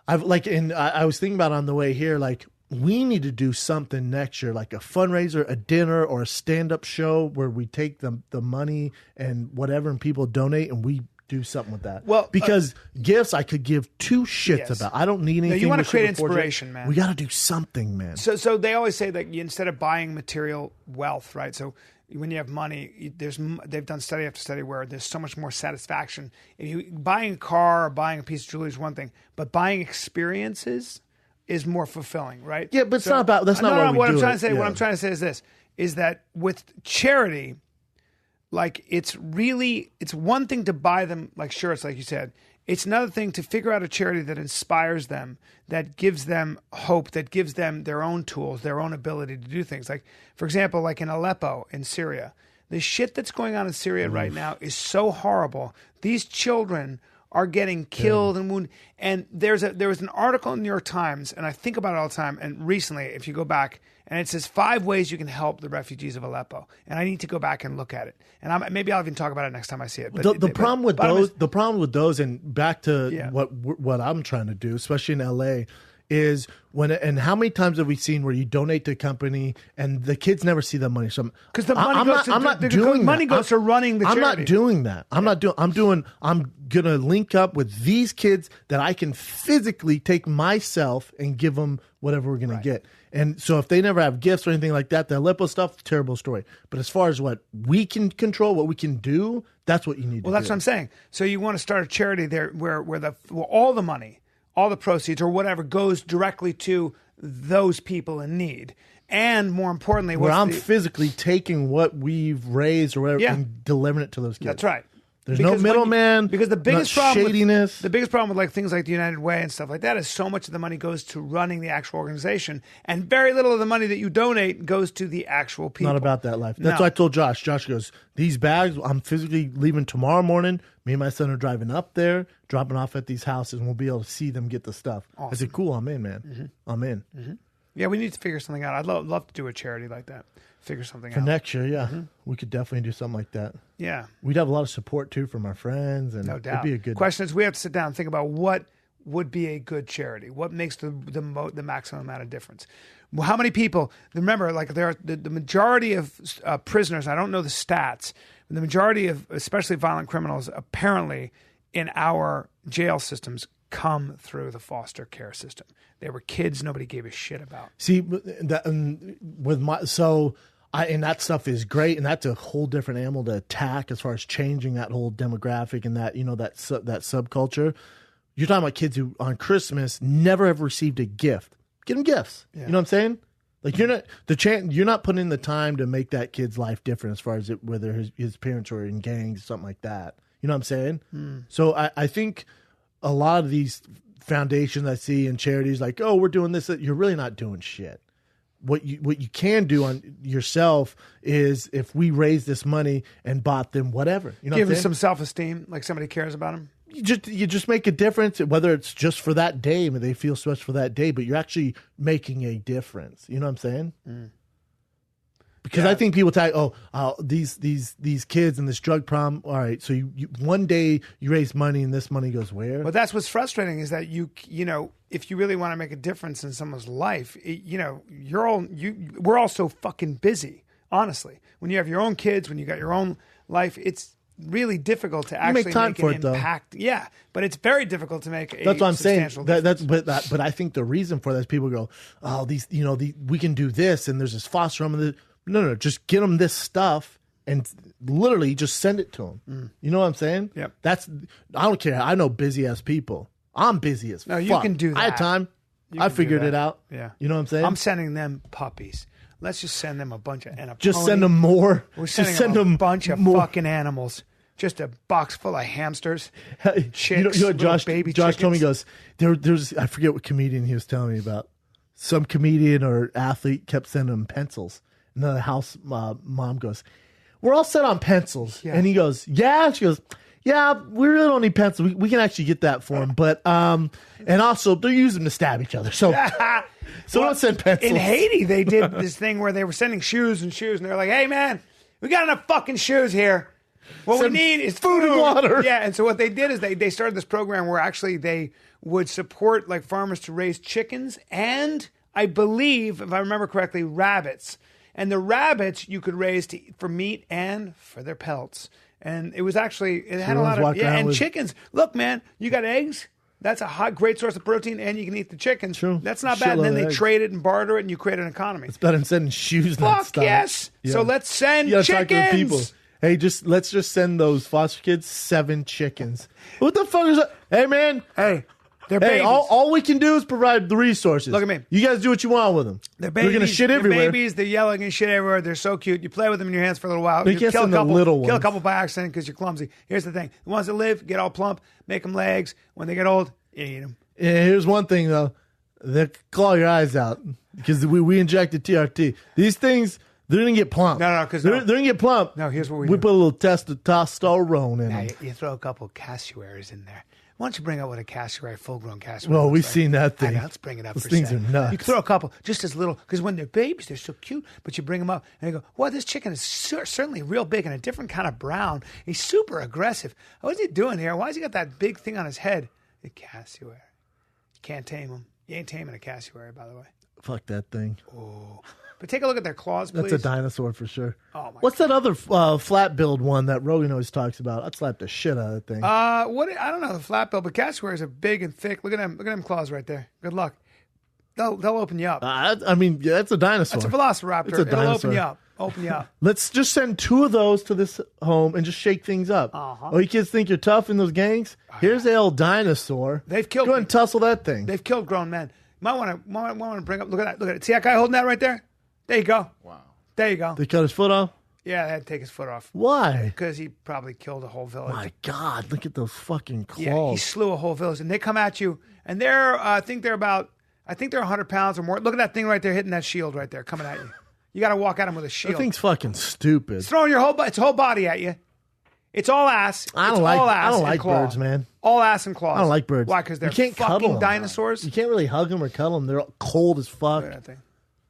I was thinking about on the way here, like, we need to do something next year, like a fundraiser, a dinner, or a stand-up show where we take the money and whatever and people donate and we do something with that. Well, because gifts I could give 2 shits about. I don't need anything. No, you want to create inspiration, man. We got to do something, man. So they always say that instead of buying material wealth, right? So when you have money, they've done study after study where there's so much more satisfaction. If you buying a car or buying a piece of jewelry is one thing, but buying experiences is more fulfilling, right? Yeah, but it's not about. That's not what I'm trying to say. Yeah. What I'm trying to say is this: is that with charity, like it's one thing to buy them like shirts, like you said. It's another thing to figure out a charity that inspires them, that gives them hope, that gives them their own tools, their own ability to do things. Like, for example, like in Aleppo in Syria, the shit that's going on in Syria right now is so horrible. These children are getting killed and wounded. And there was an article in the New York Times, and I think about it all the time. And recently, if you go back, and it says 5 ways you can help the refugees of Aleppo. And I need to go back and look at it. And maybe I'll even talk about it next time I see it. But the problem with those, and back to what I'm trying to do, especially in LA, is and how many times have we seen where you donate to a company and the kids never see the money? So because the money goes to running the charity. I'm not doing that. I'm gonna link up with these kids that I can physically take myself and give them whatever we're gonna get. And so if they never have gifts or anything like that, the Aleppo stuff, terrible story. But as far as what we can control, what we can do, that's what you need to do. Well, that's what I'm saying. So you want to start a charity there where all the money, all the proceeds or whatever goes directly to those people in need. And more importantly, where I'm physically taking what we've raised or whatever and delivering it to those kids. That's right. There's no middleman. Because the biggest problem shadiness. The biggest problem with like things like the United Way and stuff like that is so much of the money goes to running the actual organization, and very little of the money that you donate goes to the actual people. Not about that life. That's what I told Josh. Josh goes, these bags, I'm physically leaving tomorrow morning. Me and my son are driving up there, dropping off at these houses, and we'll be able to see them get the stuff. Awesome. I said, cool, I'm in, man. Mm-hmm. I'm in. Mm-hmm. Yeah, we need to figure something out. I'd love to do a charity like that. Figure something out. For next year, yeah. Mm-hmm. We could definitely do something like that. Yeah. We'd have a lot of support, too, from our friends. And no doubt. It'd be a good question is we have to sit down and think about what would be a good charity. What makes the maximum amount of difference? Well, how many people, remember, like there are the majority of prisoners, I don't know the stats, but the majority of especially violent criminals apparently in our jail systems come through the foster care system. They were kids nobody gave a shit about. See, and that stuff is great, and that's a whole different animal to attack as far as changing that whole demographic and that that subculture. You're talking about kids who on Christmas never have received a gift. Get them gifts. Yeah. You know what I'm saying? Like you're not putting in the time to make that kid's life different as far as whether his parents are in gangs, something like that. You know what I'm saying? So I think a lot of these foundations I see in charities like, oh, we're doing this, you're really not doing shit. What you can do on yourself is if we raise this money and bought them whatever, give them some self-esteem, like somebody cares about them. You just make a difference, whether it's just for that day, they feel special for that day, but you're actually making a difference. You know what I'm saying? Because I think people tell these kids and this drug problem. All right, so you one day you raise money and this money goes where? Well, that's what's frustrating is that you if you really want to make a difference in someone's life, we're all so fucking busy. Honestly, when you have your own kids, when you got your own life, it's really difficult to actually make an impact. Though. Yeah, but it's very difficult to make a substantial difference. But I think the reason for that is people go, oh, we can do this, and there's this foster home. No, just get them this stuff and literally just send it to them. You know what I'm saying? Yep. I don't care. I know busy ass people. I'm busy as fuck. No, you can do that. I had time. I figured it out. Yeah. You know what I'm saying? I'm sending them puppies. Let's just send them a bunch of send them more. We're sending them a bunch of fucking animals. Just a box full of hamsters, chicks, baby Josh chickens. told me, he goes, there's I forget what comedian he was telling me about. Some comedian or athlete kept sending him pencils. And then the house mom goes, we're all set on pencils. Yeah. And he goes, yeah. She goes, yeah, we really don't need pencils. We can actually get that for them. But, and also they're using them to stab each other. So don't send pencils. In Haiti, they did this thing where they were sending shoes. And they're like, hey, man, we got enough fucking shoes here. What we need is food and water. Yeah, and so what they did is they started this program where actually they would support like farmers to raise chickens and I believe, if I remember correctly, rabbits. And the rabbits you could raise for meat and for their pelts. And it was actually, it had a lot of, and chickens. Look, man, you got eggs. That's a great source of protein, and you can eat the chickens. True. That's not bad. And then they trade it and barter it, and you create an economy. It's better than sending shoes. Fuck yes. Yeah. So let's send chickens. Talk to the people. Hey, let's just send those foster kids 7 chickens. What the fuck is that? Hey, man. Hey. They're babies. All we can do is provide the resources. Look at me. You guys do what you want with them. They're babies. They're going to shit everywhere. They're babies. They're yelling and shit everywhere. They're so cute. You play with them in your hands for a little while. You kill a couple by accident because you're clumsy. Here's the thing. The ones that live, get all plump, make them legs. When they get old, you eat them. Yeah, here's one thing, though. They claw your eyes out because we injected TRT. These things, They're going to get plump. No, because they're going to get plump. No, here's what we do. do. Put a little testosterone in them. You throw a couple cassowaries in there. Why don't you bring up what a cassowary, full-grown cassowary? Well, we've like? seen that thing. I know, let's bring it up. Those for things a second. are nuts. You can throw a couple, just as little, because when they're babies, they're so cute. But you bring them up, and you go, "Well, this chicken is certainly real big and a different kind of brown. He's super aggressive. What's he doing here? Why has he got that big thing on his head?" A cassowary. You can't tame him. You ain't taming a cassowary, by the way. Fuck that thing. Oh. But take a look at their claws, please. That's a dinosaur for sure. Oh my What's that other flat-billed one that Rogan always talks about? I'd slap the shit out of that thing. What? I don't know the flat bill, but cassowaries are big and thick. Look at them. Look at them claws right there. Good luck. They'll open you up. I mean, yeah, it's a dinosaur. That's a velociraptor. It's a It'll dinosaur. open you up. Open you up. Let's just send 2 of those to this home and just shake things up. Oh, you kids think you're tough in those gangs? Here's the old dinosaur. They've killed. Go ahead and tussle that thing. They've killed grown men. Might want to bring up. Look at that. Look at it. See that guy holding that right there? There you go. Wow. There you go. They cut his foot off? Yeah, they had to take his foot off Why? because he probably killed a whole village. My God, look at those fucking claws. Yeah, he slew a whole village, and they come at you, and they're I think they're 100 pounds or more. Look at that thing right there, hitting that shield right there, coming at you. You got to walk at him with a shield. That thing's fucking stupid. It's throwing its whole body at you. It's all ass. I It's don't like. all ass I don't and like claw. birds, man. All ass and claws. I don't like birds. Why? Because they're you can't cuddle fucking 'em. dinosaurs. You can't really hug them or cuddle them. They're cold as fuck. Look at that thing.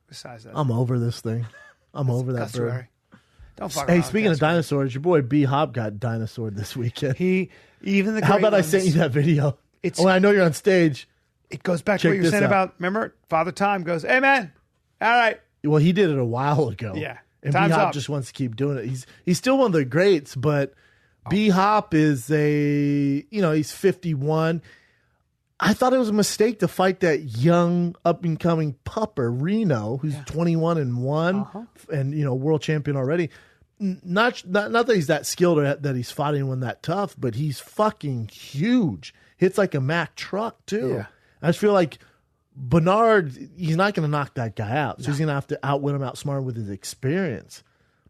Besides that, I'm over this thing. I'm over that bird. cassowary. Don't fuck Hey, around speaking of with cassowary. dinosaurs, your boy B Hop got dinosaured this weekend. Even the How great about I ones, sent you that video? It's- I know you're on stage. It goes back to Check what you were this saying out. about. Remember, Father Time goes, "Hey man, all right, Well, he did it a while ago. Yeah. And Time's B Hop up. just wants to keep doing it. He's still one of the greats, but B Hop is he's 51. I thought it was a mistake to fight that young up and coming pupper Reno, who's 21-1 and world champion already. Not that he's that skilled or that he's fighting anyone that tough, but he's fucking huge. Hits like a Mack truck too. Yeah. I just feel like Bernard, he's not going to knock that guy out. So he's going to have to outwit him, outsmart him with his experience.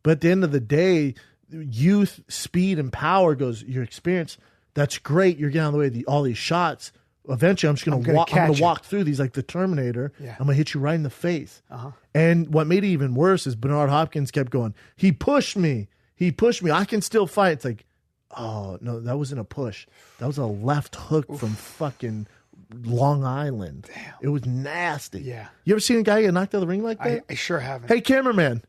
But at the end of the day, youth, speed, and power goes, your experience, that's great. You're getting out of the way of all these shots. Eventually, I'm just going to walk through these like the Terminator. Yeah. I'm going to hit you right in the face. And what made it even worse is Bernard Hopkins kept going, he pushed me. I can still fight. It's like, oh, no, that wasn't a push. That was a left hook from fucking Long Island. Damn. It was nasty. Yeah. You ever seen a guy get knocked out of the ring like that? I sure haven't." Hey, cameraman,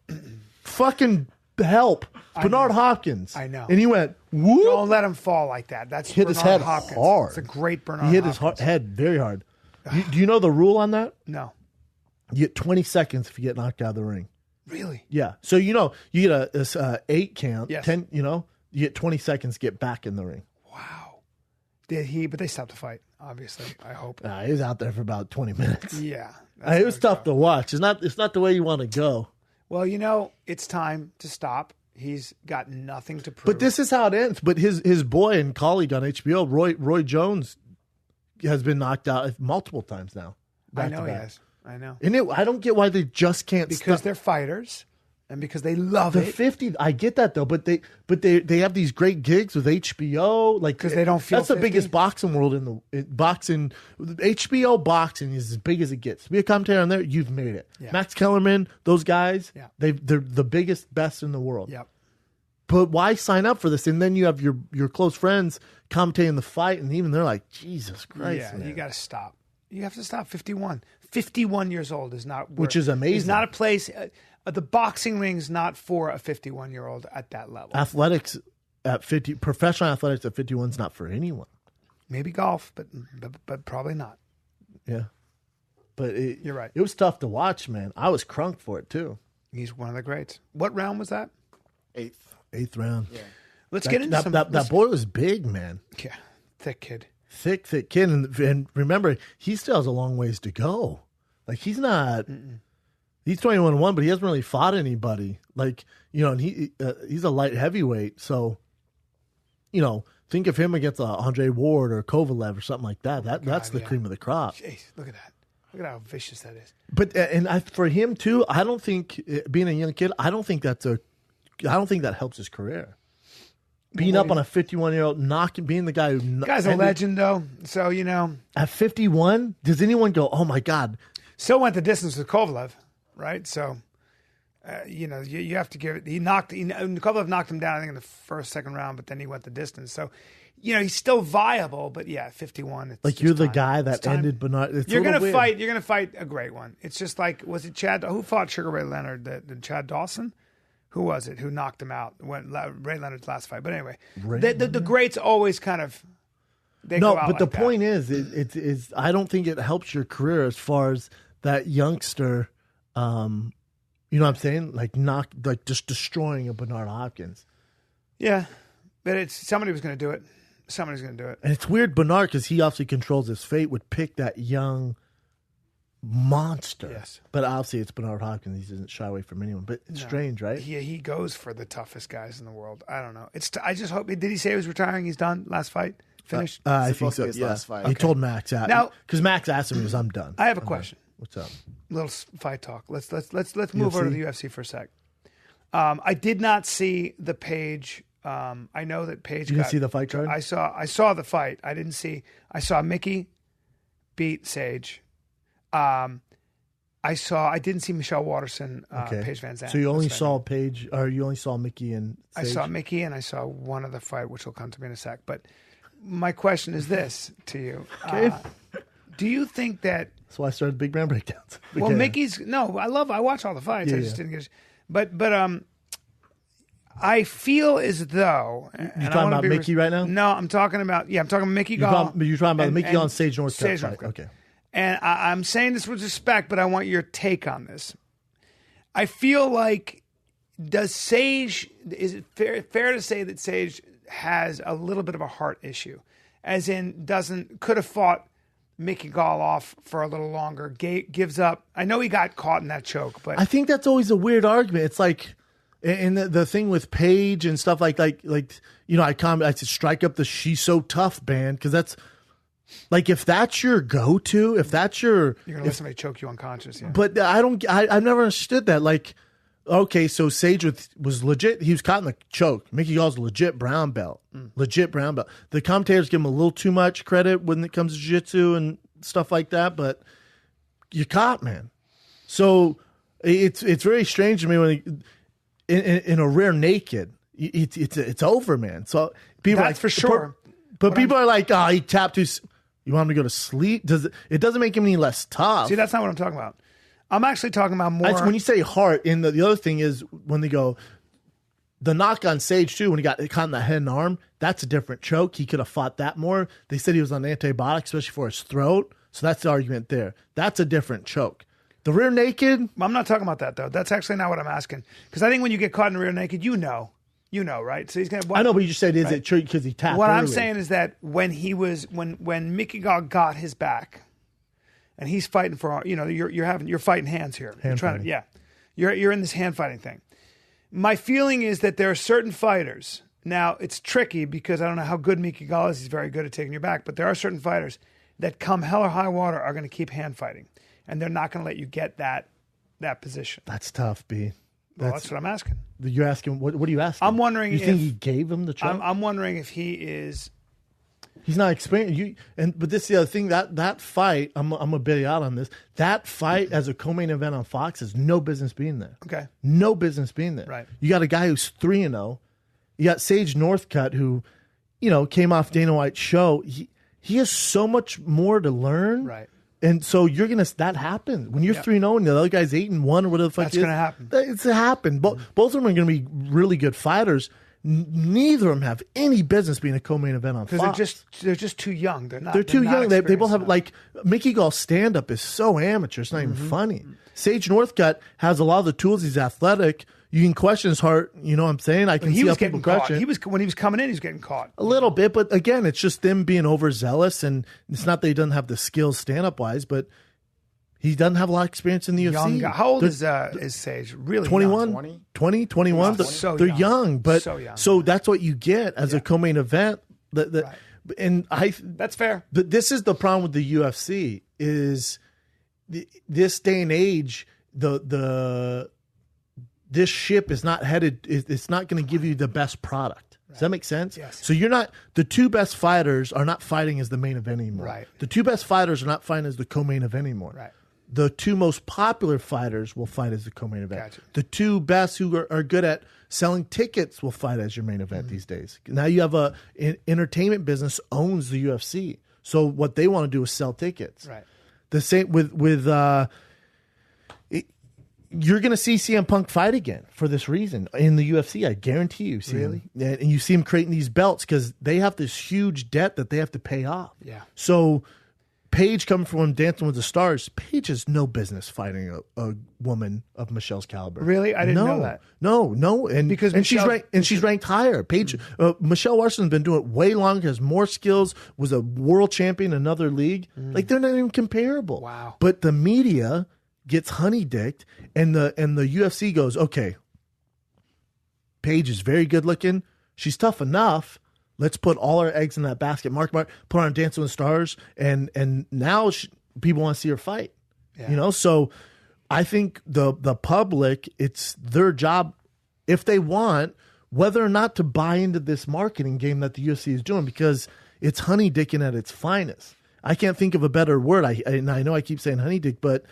fucking help. Bernard Hopkins. I know. And he went, whoop. Don't let him fall like that. That's Hit Bernard his head Hopkins. hard. It's a great Bernard. He hit Hopkins. his head very hard. Do you know the rule on that? No, You get 20 seconds if you get knocked out of the ring. really. Yeah. So, you get a 8 count. Yes. 10, you get 20 seconds to get back in the ring. Wow. Did he? But they stopped the fight. Obviously, I hope. He was out there for about 20 minutes. Yeah. It was tough to watch. It's not the way you want to go. Well, it's time to stop. He's got nothing to prove. But this is how it ends. But his boy and colleague on HBO, Roy Jones, has been knocked out multiple times now. I know he back-to-back. has. I know. And I don't get why they just can't Because stop. they're fighters and because they love The it. 50, I get that though, but they have these great gigs with HBO, like 'Cause they don't feel that's the 50? biggest boxing world in the boxing. HBO boxing is as big as it gets. To be a commentator on there, you've made it. Yeah. Max Kellerman, those guys, Yeah. they're the biggest, best in the world. Yep. But why sign up for this? And then you have your close friends commentating the fight, and even they're like, Jesus Christ, Yeah, man. you got to stop. You have to stop. 51. 51 years old is not. Which is amazing. It's not a place. The boxing ring's not for a 51-year-old at that level. Athletics at 50, professional athletics at 51 is not for anyone. Maybe golf, but probably not. Yeah. But You're right. It was tough to watch, man. I was crunk for it too. He's one of the greats. What round was that? Eighth round. Yeah. Let's get into some. That boy was big, man. Yeah, thick kid. Thick kid. And remember, he still has a long ways to go. Like, he's not. He's 21-1, but he hasn't really fought anybody. Like, and he's a light heavyweight. So, think of him against Andre Ward or Kovalev or something like that. That's the cream of the crop. Jeez, look at that. Look at how vicious that is. But for him too, I don't think being a young kid, I don't think that helps his career. Being up on a 51-year-old, being the guy who Guy's a legend, though. So at 51, does anyone go, oh my God? Still went the distance with Kovalev, right? So You have to give it. Kovalev knocked him down, I think, in the first, second round, but then he went the distance. So, he's still viable, but 51. It's like you're the guy that ended Bernard. You're gonna fight. You're gonna fight a great one. It's just like, was it Chad? Who fought Sugar Ray Leonard? The Chad Dawson? Who was it? Who knocked him out? Ray Leonard's last fight. But anyway, the greats always kind of. They go out but like the that. point is, I don't think it helps your career as far as that youngster. You know what I'm saying? Like just destroying a Bernard Hopkins. Yeah, but somebody was going to do it. Somebody's going to do it. And it's weird, Bernard, because he obviously controls his fate, would pick that young monster. Yes. But obviously it's Bernard Hopkins. He doesn't shy away from anyone. But it's strange, right? He goes for the toughest guys in the world. I don't know. I just hope. Did he say he was retiring? He's done? Last fight? Finished? I think so. His Yeah. last fight. He told Max out. Now, because Max asked him, he was, I'm done. I have a question. What's up? Little fight talk. Let's move over to the UFC for a sec. I did not see the Page. I know that Page. You didn't see the fight card? I saw the fight. I didn't see. I saw Mickey beat Sage. I didn't see Michelle Watterson. Paige Van Zandt. So you only saw Paige, or you only saw Mickey and Sage? I saw Mickey, and I saw one other fight, which will come to me in a sec. But my question is this to you: do you think that? That's why I started Big Man Breakdowns. Well, Mickey's I watch all the fights. I just didn't get. But I feel as though you're talking about Mickey right now. No, I'm talking about Mickey Gall. You're talking about the Mickey Gall and Sage Northcutt fight. Okay. And I'm saying this with respect, but I want your take on this. I feel like, is it fair to say that Sage has a little bit of a heart issue, as in could have fought Mickey Gall off for a little longer, gives up. I know he got caught in that choke, but I think that's always a weird argument. It's like, and the thing with Paige and stuff like I said strike up the She's So Tough band, because that's like, if that's your go-to, if that's you're gonna let somebody choke you unconscious. Yeah. But I've never understood that. Like, okay, so Sage was legit. He was caught in the choke. Mickey Gall's a legit brown belt. Legit brown belt. The commentators give him a little too much credit when it comes to jiu-jitsu and stuff like that, but you're caught, man. So it's very strange to me when in a rear naked, it's over, man. So people that's for sure. But people are like, he tapped his. You want him to go to sleep? It doesn't make him any less tough. See, that's not what I'm talking about. I'm actually talking about more. When you say heart, and the other thing is when they go, the knock on Sage too, when he got caught in the head and arm, that's a different choke. He could have fought that more. They said he was on antibiotics, especially for his throat. So that's the argument there. That's a different choke. The rear naked. I'm not talking about that though. That's actually not what I'm asking. Because I think when you get caught in the rear naked, you know, right? So he's gonna. I know, but you just said, is it true because he tapped? What early. I'm saying is that when Mickey Gall got his back, and he's fighting for, you're fighting hands here. You're in this hand fighting thing. My feeling is that there are certain fighters. Now it's tricky because I don't know how good Mickey Gall is. He's very good at taking your back, but there are certain fighters that come hell or high water are going to keep hand fighting, and they're not going to let you get that position. That's tough, B. That's what I'm asking. You're asking, what are you asking? I'm wondering you think he gave him the choke? I'm wondering if he is. He's not experienced. But this is the other thing, that fight, I'm a bit out on this. That fight as a co-main event on Fox has no business being there. Okay. No business being there. Right. You got a guy who's 3-0. You got Sage Northcutt, who, came off Dana White's show. He has so much more to learn. Right. And so that happens. When you're 3-0 and the other guy's 8-1 or whatever the fuck that's going to happen. It's happened. Both of them are going to be really good fighters. Neither of them have any business being a co-main event on Fox. Because they're just too young. They're too young. They both have, enough. like, Mickey Gall's stand-up is so amateur. It's not even funny. Sage Northcutt has a lot of the tools. He's athletic. You can question his heart. You know what I'm saying? I can see how people question it. When he was coming in, he was getting caught. A little bit, but again, it's just them being overzealous, and it's not that he doesn't have the skills stand-up-wise, but he doesn't have a lot of experience in the UFC. Young guy. How old is Sage? Really 21, young. 20, 21. They're young, but so that's what you get as a co-main event. Right. And that's fair. But this is the problem with the UFC is this day and age, this ship is not headed. It's not going to give you the best product. Does that make sense? Yes. So the two best fighters are not fighting as the main event anymore. Right. The two best fighters are not fighting as the co-main event anymore. Right. the two most popular fighters will fight as the co-main event. Gotcha. The two best who are good at selling tickets will fight as your main event these days. Now you have an entertainment business owns the UFC. So what they want to do is sell tickets. Right. The same with you're going to see CM Punk fight again for this reason in the UFC. I guarantee you. See Really? him. And you see him creating these belts because they have this huge debt that they have to pay off. Yeah. So Paige coming from Dancing with the Stars, Paige has no business fighting a woman of Michelle's caliber. Really? I didn't know that. No, and Because she's ranked higher. Paige, Michelle Waterson's been doing it way longer, has more skills, was a world champion in another league. Like they're not even comparable. Wow. But the media gets honey-dicked, and the UFC goes, okay, Paige is very good looking. She's tough enough. Let's put all our eggs in that basket. Mark, put her on Dancing with the Stars, and now people want to see her fight. Yeah. So I think the public, it's their job, if they want, whether or not to buy into this marketing game that the UFC is doing, because it's honey dicking at its finest. I can't think of a better word. I know I keep saying honey dick, but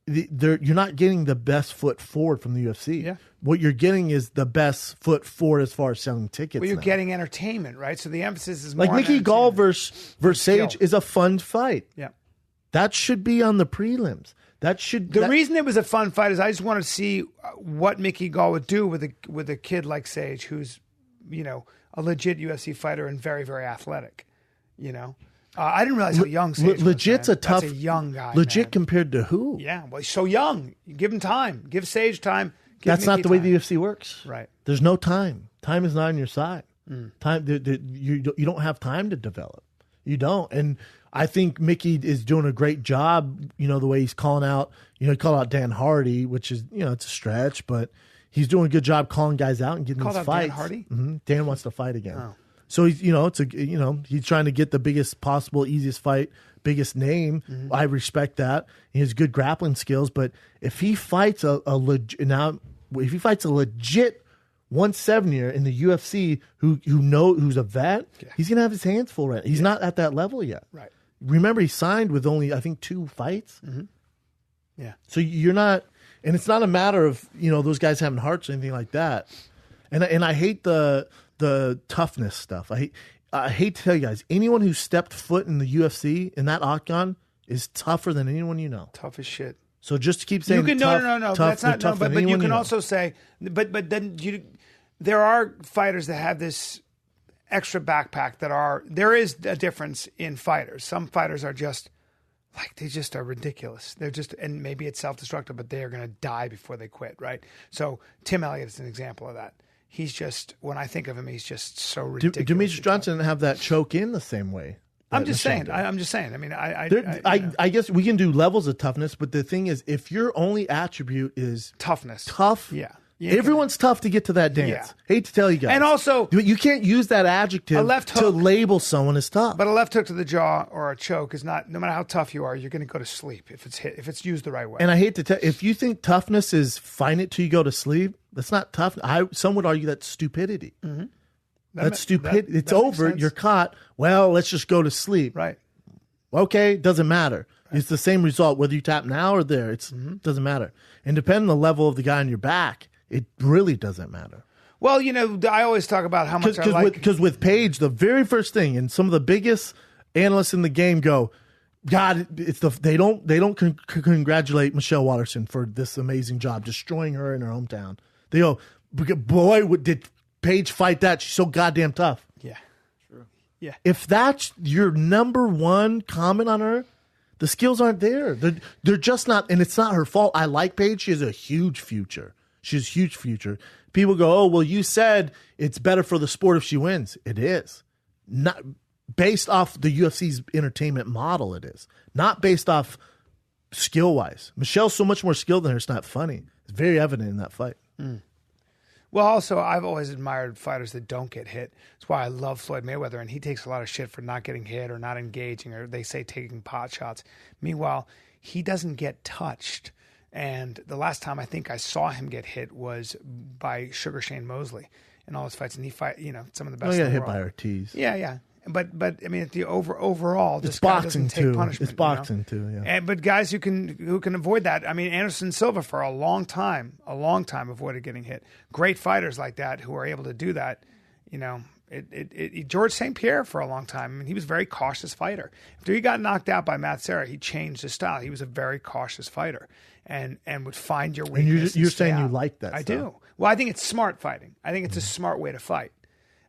you're not getting the best foot forward from the UFC. Yeah. What you're getting is the best foot forward as far as selling tickets. Well, you're now. getting entertainment, right? So the emphasis is more Like on Mickey Gall entertainment. versus Sage is a fun fight. Yeah. That should be on the prelims. The reason it was a fun fight is I just wanted to see what Mickey Gall would do with a kid like Sage, who's, a legit UFC fighter and very, very athletic. I didn't realize how young Sage was. Legit's Man. a tough, That's a young guy. Legit man. compared to who? Yeah, well, he's so young. You give him time. Give Sage time. That's not the way the UFC works. Right. There's no time. Time is not on your side. Time. You don't have time to develop. You don't. And I think Mickey is doing a great job. The way he's calling out. He called out Dan Hardy, which is it's a stretch, but he's doing a good job calling guys out and getting these fights. Dan Hardy? Mm-hmm. Dan wants to fight again. Oh. So he's he's trying to get the biggest possible, easiest fight, biggest name. Mm-hmm. I respect that. He has good grappling skills, but if he fights a legit 170er in the UFC who's a vet, he's gonna have his hands full. Right, he's not at that level yet. Right. Remember, he signed with only 2 fights. Mm-hmm. Yeah. So you're not, and it's not a matter of those guys having hearts or anything like that. And I hate the toughness stuff. I hate to tell you guys, anyone who stepped foot in the UFC in that octagon is tougher than anyone you know. Tough as shit. So just to keep saying, you can tough, no. tough, That's not no. But you can know. also say, but then there are fighters that have this extra backpack there is a difference in fighters. Some fighters are just they just are ridiculous. They're just, and maybe it's self-destructive, but they are going to die before they quit. Right. So Tim Elliott is an example of that. He's just, when I think of him, he's just so ridiculous. Demetrius Johnson didn't have that choke in the same way. I'm just saying. I mean, I guess we can do levels of toughness, but the thing is, if your only attribute is toughness, tough, yeah. Everyone's tough to get to that dance. Yeah. Hate to tell you guys. And also, you can't use that adjective to label someone as tough. But a left hook to the jaw or a choke is not, no matter how tough you are, you're going to go to sleep if it's used the right way. And I hate to tell, if you think toughness is find it till you go to sleep, that's not tough. Some would argue that's stupidity. Mm-hmm. That's stupid. It's over. You're caught. Well, let's just go to sleep. Right. Okay, doesn't matter. Right. It's the same result whether you tap now or there. It doesn't matter. And depending on the level of the guy on your back, it really doesn't matter. Well, I always talk about how much because with Paige, the very first thing, and some of the biggest analysts in the game go, God, they don't congratulate Michelle Waterson for this amazing job destroying her in her hometown. They go, boy, did Paige fight that? She's so goddamn tough. Yeah, true. Yeah. If that's your number one comment on her, the skills aren't there. They're just not, and it's not her fault. I like Paige. She has a huge future. She has a huge future. People go, oh, well, you said it's better for the sport if she wins. It is. Not based off the UFC's entertainment model, it is. Not based off skill-wise. Michelle's so much more skilled than her, it's not funny. It's very evident in that fight. Mm. Well, also, I've always admired fighters that don't get hit. That's why I love Floyd Mayweather, and he takes a lot of shit for not getting hit or not engaging, or they say taking pot shots. Meanwhile, he doesn't get touched. And the last time I think I saw him get hit was by Sugar Shane Mosley in all his fights. And he some of the best in the world. He got hit by Ortiz. Yeah. But I mean, at the overall, this It's guy boxing doesn't take too. punishment. It's boxing too. Yeah. But guys who can avoid that. I mean, Anderson Silva for a long time avoided getting hit. Great fighters like that who are able to do that. You know, George St. Pierre for a long time. I mean, he was a very cautious fighter. After he got knocked out by Matt Serra, he changed his style. He was a very cautious fighter and would find your weakness. And you're saying you like that? I do. Well, I think it's smart fighting. I think it's a smart way to fight.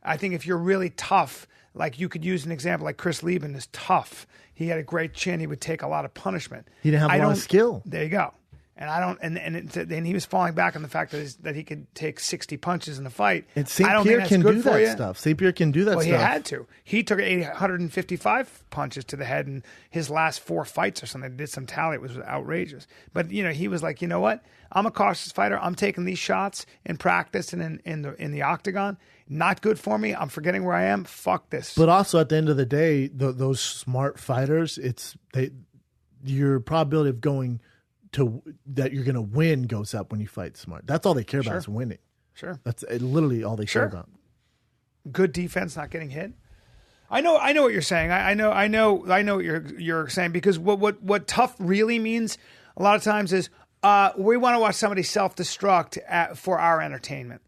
I think if you're really tough, like you could use an example like Chris Lieben is tough. He had a great chin. He would take a lot of punishment. He didn't have a lot of skill. There you go. And I don't. And he was falling back on the fact that he could take 60 punches in a fight. And St. Pierre can do that stuff. St. Pierre can do that stuff. Well, he had to. He took 855 punches to the head in his last 4 fights or something. They did some tally. It was outrageous. But he was like, you know what? I'm a cautious fighter. I'm taking these shots in practice and in the octagon. Not good for me. I'm forgetting where I am. Fuck this. But also at the end of the day, those smart fighters, your probability of going to that you're going to win goes up when you fight smart. That's all they care about is winning. Sure. That's literally all they care about. Good defense, not getting hit. I know what you're saying. I know what you're saying, because what tough really means a lot of times is we want to watch somebody self-destruct for our entertainment.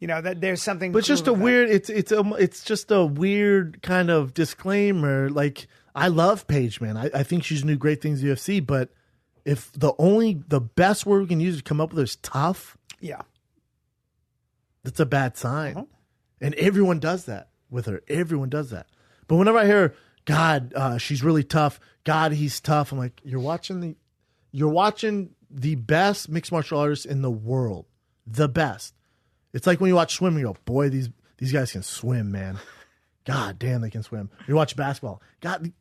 That there's something. But just a weird. It's just a weird kind of disclaimer. Like, I love Paige, man. I think she's doing great things in the UFC. But if the best word we can use to come up with is tough, yeah, that's a bad sign. Uh-huh. And everyone does that with her. Everyone does that. But whenever I hear, God, she's really tough. God, he's tough. I'm like, you're watching the best mixed martial artists in the world, the best. It's like when you watch swimming, you go, boy, these guys can swim, man. God damn, they can swim. You watch basketball. God,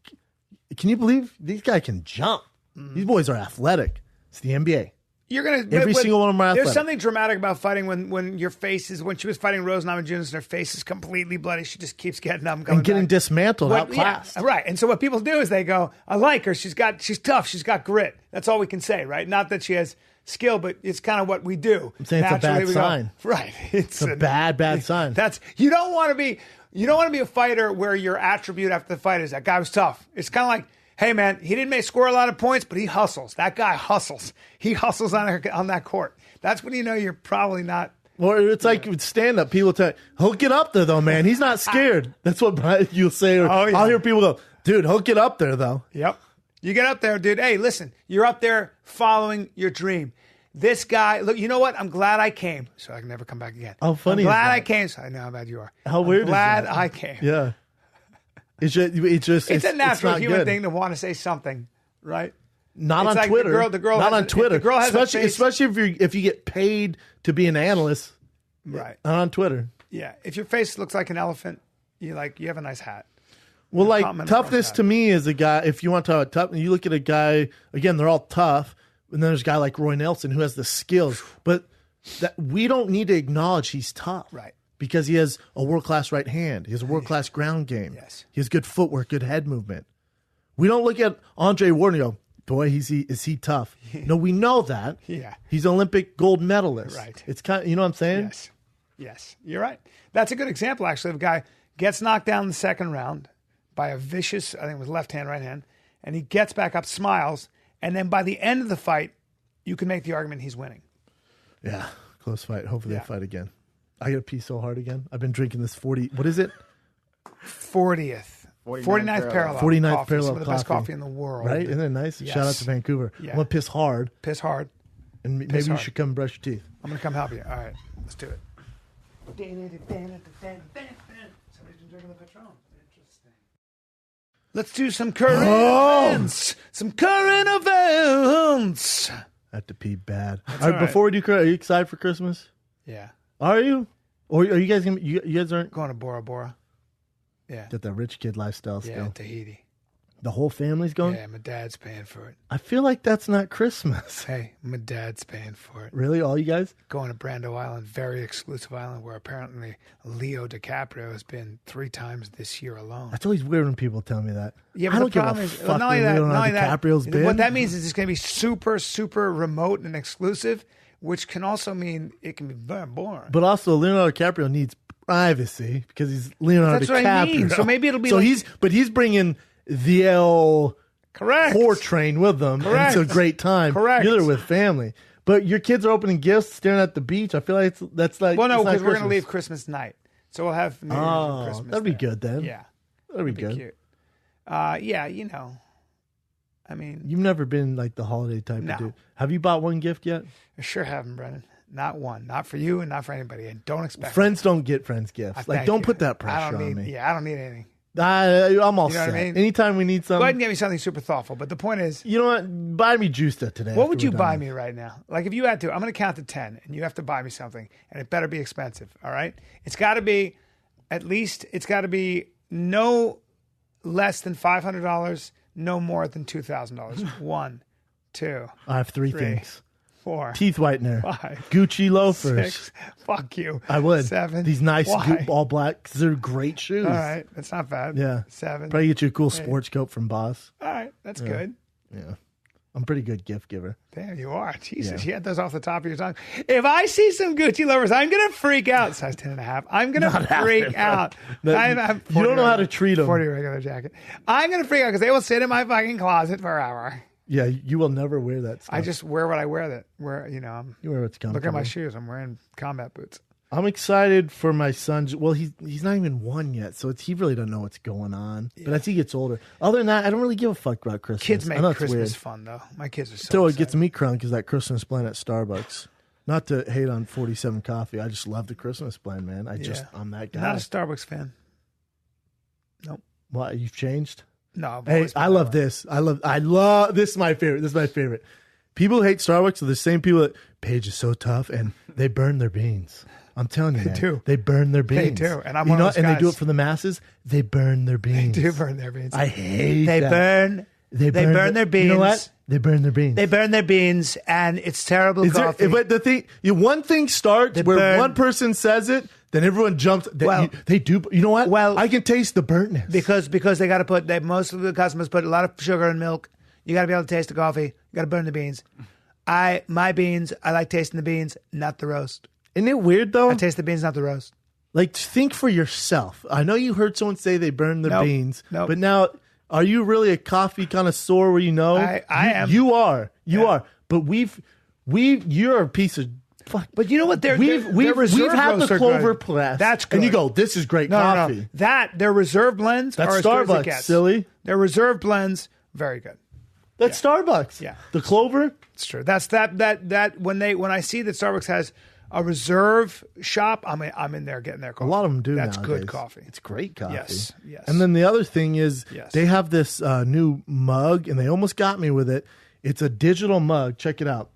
can you believe these guys can jump? Mm-hmm. These boys are athletic. It's the NBA. Every single one of them are athletic. There's something dramatic about fighting when your face is, when she was fighting Rose Namajunas and her face is completely bloody. She just keeps getting up and getting dismantled, outclassed. Yeah, right. And so what people do is they go, I like her. She's tough. She's got grit. That's all we can say, right? Not that she has skill, but it's kind of what we do. I'm saying it's a bad sign. Right. It's a bad sign. You don't want to be a fighter where your attribute after the fight is that guy was tough. It's kind of like, hey man, he didn't score a lot of points, but he hustles. That guy hustles. He hustles on that court. That's when you know you're probably not. Or it's like with stand-up, people tell you, he'll get up there though, man. He's not scared. That's what Bryan, you'll say. Or I'll hear people go, dude, he'll get up there though. Yep. You get up there, dude. Hey, listen, you're up there following your dream. This guy, look, you know what? I'm glad I came, so I can never come back again. How funny I'm glad is that? I came, so I know how bad you are. How weird is that? Glad I came. Yeah. It's a natural human thing to want to say something, right? Not on Twitter. The girl not has on Twitter. The girl has especially if you get paid to be an analyst. Right. Not on Twitter. Yeah. If your face looks like an elephant, you have a nice hat. Well, like toughness to me is a guy. If you want to talk about tough, you look at a guy. Again, they're all tough, and then there's a guy like Roy Nelson who has the skills, but that we don't need to acknowledge he's tough, right? Because he has a world-class right hand. He has a world-class ground game. Yes. He has good footwork, good head movement. We don't look at Andre Ward and go, boy, is he tough? No, we know that. Yeah. He's an Olympic gold medalist. Right. It's kind of, you know what I'm saying? Yes. You're right. That's a good example, actually, of a guy gets knocked down in the second round by a vicious, I think it was left hand, right hand, and he gets back up, smiles, and then by the end of the fight, you can make the argument he's winning. Yeah. Close fight. Hopefully they fight again. I gotta pee so hard again. I've been drinking this 40. What is it? 49th parallel. 49th coffee, parallel. Some of the best coffee in the world. Right? Isn't it nice? Yes. Shout out to Vancouver. Yeah. I'm gonna piss hard. Piss hard. And maybe you should come brush your teeth. I'm gonna come help you. All right, let's do it. Somebody's been drinking the Patron. Interesting. Let's do some current events. Some current events. I have to pee bad. That's all right, before we do, are you excited for Christmas? Yeah. Are you? Or are you guys gonna? You guys aren't going to Bora Bora? Yeah. Get that rich kid lifestyle still. Yeah, Tahiti. The whole family's going? Yeah, my dad's paying for it. I feel like that's not Christmas. Hey, my dad's paying for it. Really? All you guys? Going to Brando Island, very exclusive island where apparently Leo DiCaprio has been 3 times this year alone. That's always weird when people tell me that. Yeah, but I don't give a fuck where Leonardo DiCaprio's been. What that means is it's going to be super, super remote and exclusive, which can also mean it can be very boring. But also, Leonardo DiCaprio needs privacy because he's Leonardo That's what DiCaprio. I mean. So maybe it'll be he's bringing the L correct 4 train with them. Correct. And it's a great time. Correct. You're there with family. But your kids are opening gifts, staring at the beach. I feel like that's like Well, no, because because we're going to leave Christmas night, so we'll have New Year's and Christmas. That'd be there. good then. Yeah, that'd be good. cute. Yeah, you know, I mean, You've never been like the holiday type No. of dude. Have you bought one gift yet? I sure haven't, Brennan. Not one. Not for you and not for anybody. And don't expect Friends don't get friends gifts. Like, Thank don't you. put that I pressure don't on need, me. Yeah, I don't need anything. I'm all You know set. what I mean? Anytime we need Go ahead something, and get me something super thoughtful. But the point is, you know what? Buy me Justa today. what after would you we're buy done. me right now? Like if you had to, I'm going to count to 10 and you have to buy me something and it better be expensive. All right. It's got to be at least, it's got to be no less than $500, no more than $2,000. 1, 2, I have 3 3, things: 4, teeth whitener, 5, Gucci loafers. 6. Fuck you. I would 7. these nice Why? all black because they're great shoes. All right. That's not bad. Yeah. 7. Probably get you a cool sports coat from Boss. All right. That's good. Yeah, I'm a pretty good gift giver. There you are. Jesus, Yeah. you had those off the top of your tongue. If I see some Gucci lovers, I'm going to freak out. Size 10.5. I'm going to freak out. No, I'm you don't know how to treat them. 40 regular jacket. I'm going to freak out because they will sit in my fucking closet forever. Yeah, you will never wear that stuff. I just wear what I wear. You wear what's comfortable. Look at my shoes. I'm wearing combat boots. I'm excited for my son. Well, he's not even 1 yet, so he really doesn't know what's going on. But as he gets older, other than that, I don't really give a fuck about Christmas. Kids make I know it's Christmas weird. fun, though. My kids are so Still, it excited. gets me crunk because that Christmas blend at Starbucks. Not to hate on 47 Coffee, I just love the Christmas blend, man. I'm that guy. Not a Starbucks fan. Nope. What, you've changed? No. I've Hey, always been I that love way. this. I love this. Is my favorite. This is my favorite. People who hate Starbucks are the same people that Paige is so tough and they burn their beans. I'm telling you, man. do. They burn their They beans. do, and I'm you one know, of those and they do guys. it for the masses. They burn their beans. They do burn their beans. I hate They that. burn. They burn their beans. You know what? They burn their beans. They burn their beans, and it's terrible Is there- coffee. but the thing, one thing starts They where burn- one person says it, then everyone jumps. They do. You know what? Well- I can taste the burntness. because they got to put. Most of the customers put a lot of sugar and milk. You got to be able to taste the coffee. You got to burn the beans. My beans. I like tasting the beans, not the roast. Isn't it weird though? I taste the beans, not the roast. Like, think for yourself. I know you heard someone say they burn their Nope. beans, Nope. but now, are you really a coffee connoisseur where you know? I am. You are. You Yeah. are. But you're a piece of fuck. But you know what? We've had the Clover Press. That's good. And you go, this is great No, coffee. no. Their reserve blends That's are as good as it Starbucks, gets. silly. Their reserve blends, very good. That's Starbucks. Yeah. The Clover. It's true. That's that when I see that Starbucks has a reserve shop, I'm in there getting their coffee. A lot of them do. That's nowadays. good coffee. It's great coffee. Yes, yes. And then the other thing is, Yes. they have this new mug, and they almost got me with it. It's a digital mug. Check it out.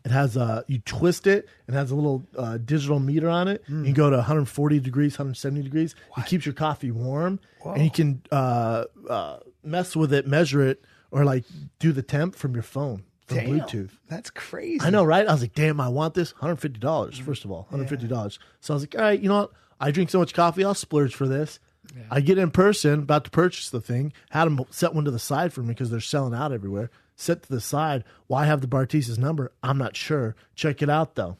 It has you twist it, and it has a little digital meter on it. You can go to 140 degrees, 170 degrees. It keeps your coffee warm, and you can mess with it, measure it, or like do the temp from your phone. From Damn, Bluetooth. That's crazy. I know, right? I was like, damn, I want this. $150, first of all. $150. So I was like, all right, you know what? I drink so much coffee, I'll splurge for this. Yeah. I get in person, about to purchase the thing, had them set one to the side for me because they're selling out everywhere. Set to the side. Why have the Bartista's number? I'm not sure. Check it out, though.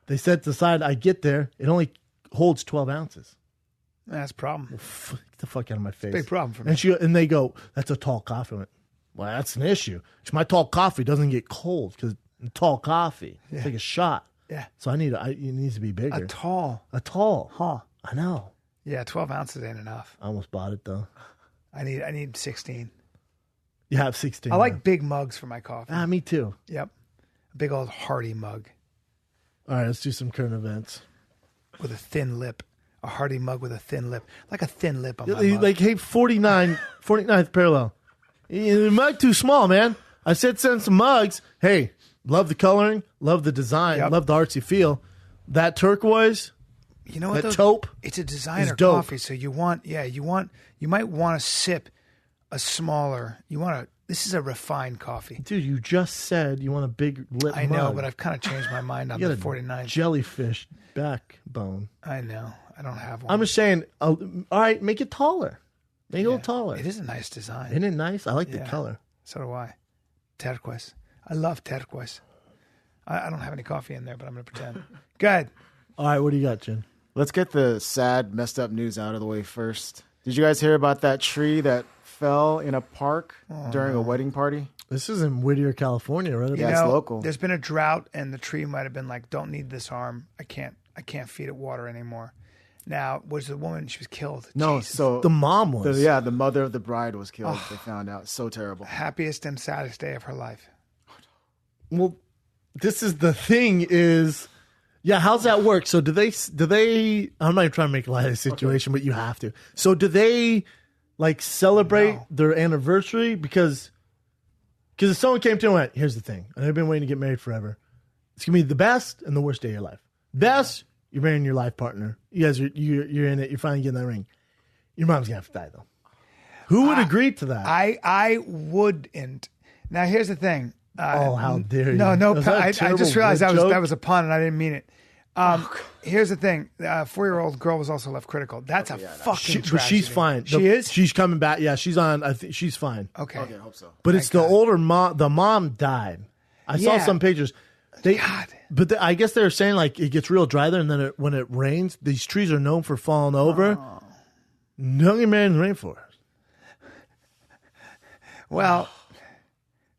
They set to the side. I get there. It only holds 12 ounces. That's a problem. Get the fuck out of my face. Big problem for me. And they go, that's a tall coffee. I went, well, that's an issue. My tall coffee doesn't get cold because tall coffee. It's like a shot. Yeah. So it needs to be bigger. A tall. Huh. I know. Yeah, 12 ounces ain't enough. I almost bought it though. I need 16. You have 16. I like big mugs for my coffee. Me too. Yep. A big old hearty mug All right, let's do some current events. with a thin lip. A hearty mug with a thin lip. Like a thin lip on my mug. Like, hey, 49th parallel. The mug too small, man. I said send some mugs. Hey, love the coloring, love the design, Yep. love the artsy feel. That turquoise, You know what? that though? taupe It's a designer dope. coffee, so you might want to sip a smaller. This is a refined coffee. dude, you just said you want a big lip I know, mug. but I've kind of changed my mind on You the got a 49. jellyfish backbone. I know. I don't have one. I'm just saying, all right, make it taller. Make it a little taller. It is a nice design. Isn't it nice? I like the Yeah. color. So do I. Turquoise. I love turquoise. I don't have any coffee in there, but I'm going to pretend. Good. All right, what do you got, Jen? Let's get the sad, messed up news out of the way first. Did you guys hear about that tree that fell in a park during a wedding party? This is in Whittier, California, right? Yeah, it's local. There's been a drought, and the tree might have been like, "Don't need this arm. I can't feed it water anymore." Now, was the woman? She was killed. No, Jesus. so The mom was. the mother of the bride was killed. They found out. So terrible. Happiest and saddest day of her life. Well, this is the thing is, yeah, how's that work? So do they, I'm not even trying to make light of the situation, but you have to. So do they like celebrate their anniversary? Because if someone came to you and went, here's the thing, and I've been waiting to get married forever. It's going to be the best and the worst day of your life. Best, you're marrying your life partner. You guys are, you're in it. You're finally getting that ring. Your mom's going to have to die though. Who would agree to that? I wouldn't. Now, here's the thing. How dare you? No. I just realized that joke? was a pun, and I didn't mean it. Here's the thing. 4-year-old girl was also left critical. That's a fucking tragedy. But she's fine. She is? She's coming back. Yeah, she's on. I think she's fine. Okay. I hope so. But it's the older mom. The mom died. I saw some pictures. But I guess they're saying like it gets real dry there, and then when it rains, these trees are known for falling over. Don't get married in the rainforest. Well,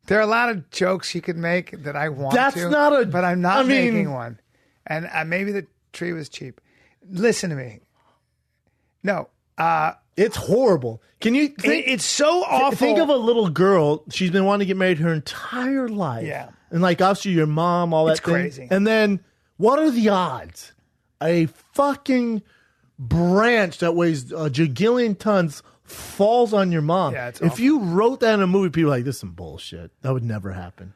there are a lot of jokes you could make that I want That's to. not a- But I'm not I mean- making one. And maybe the tree was cheap. Listen to me. No. It's horrible. Can you think? It's so awful. Think of a little girl. She's been wanting to get married her entire life. Yeah. And like obviously your mom, all that It's thing. crazy. And then what are the odds? A fucking branch that weighs a jagillion tons falls on your mom. Yeah, it's if awful. you wrote that in a movie, people are like, this is some bullshit. That would never happen.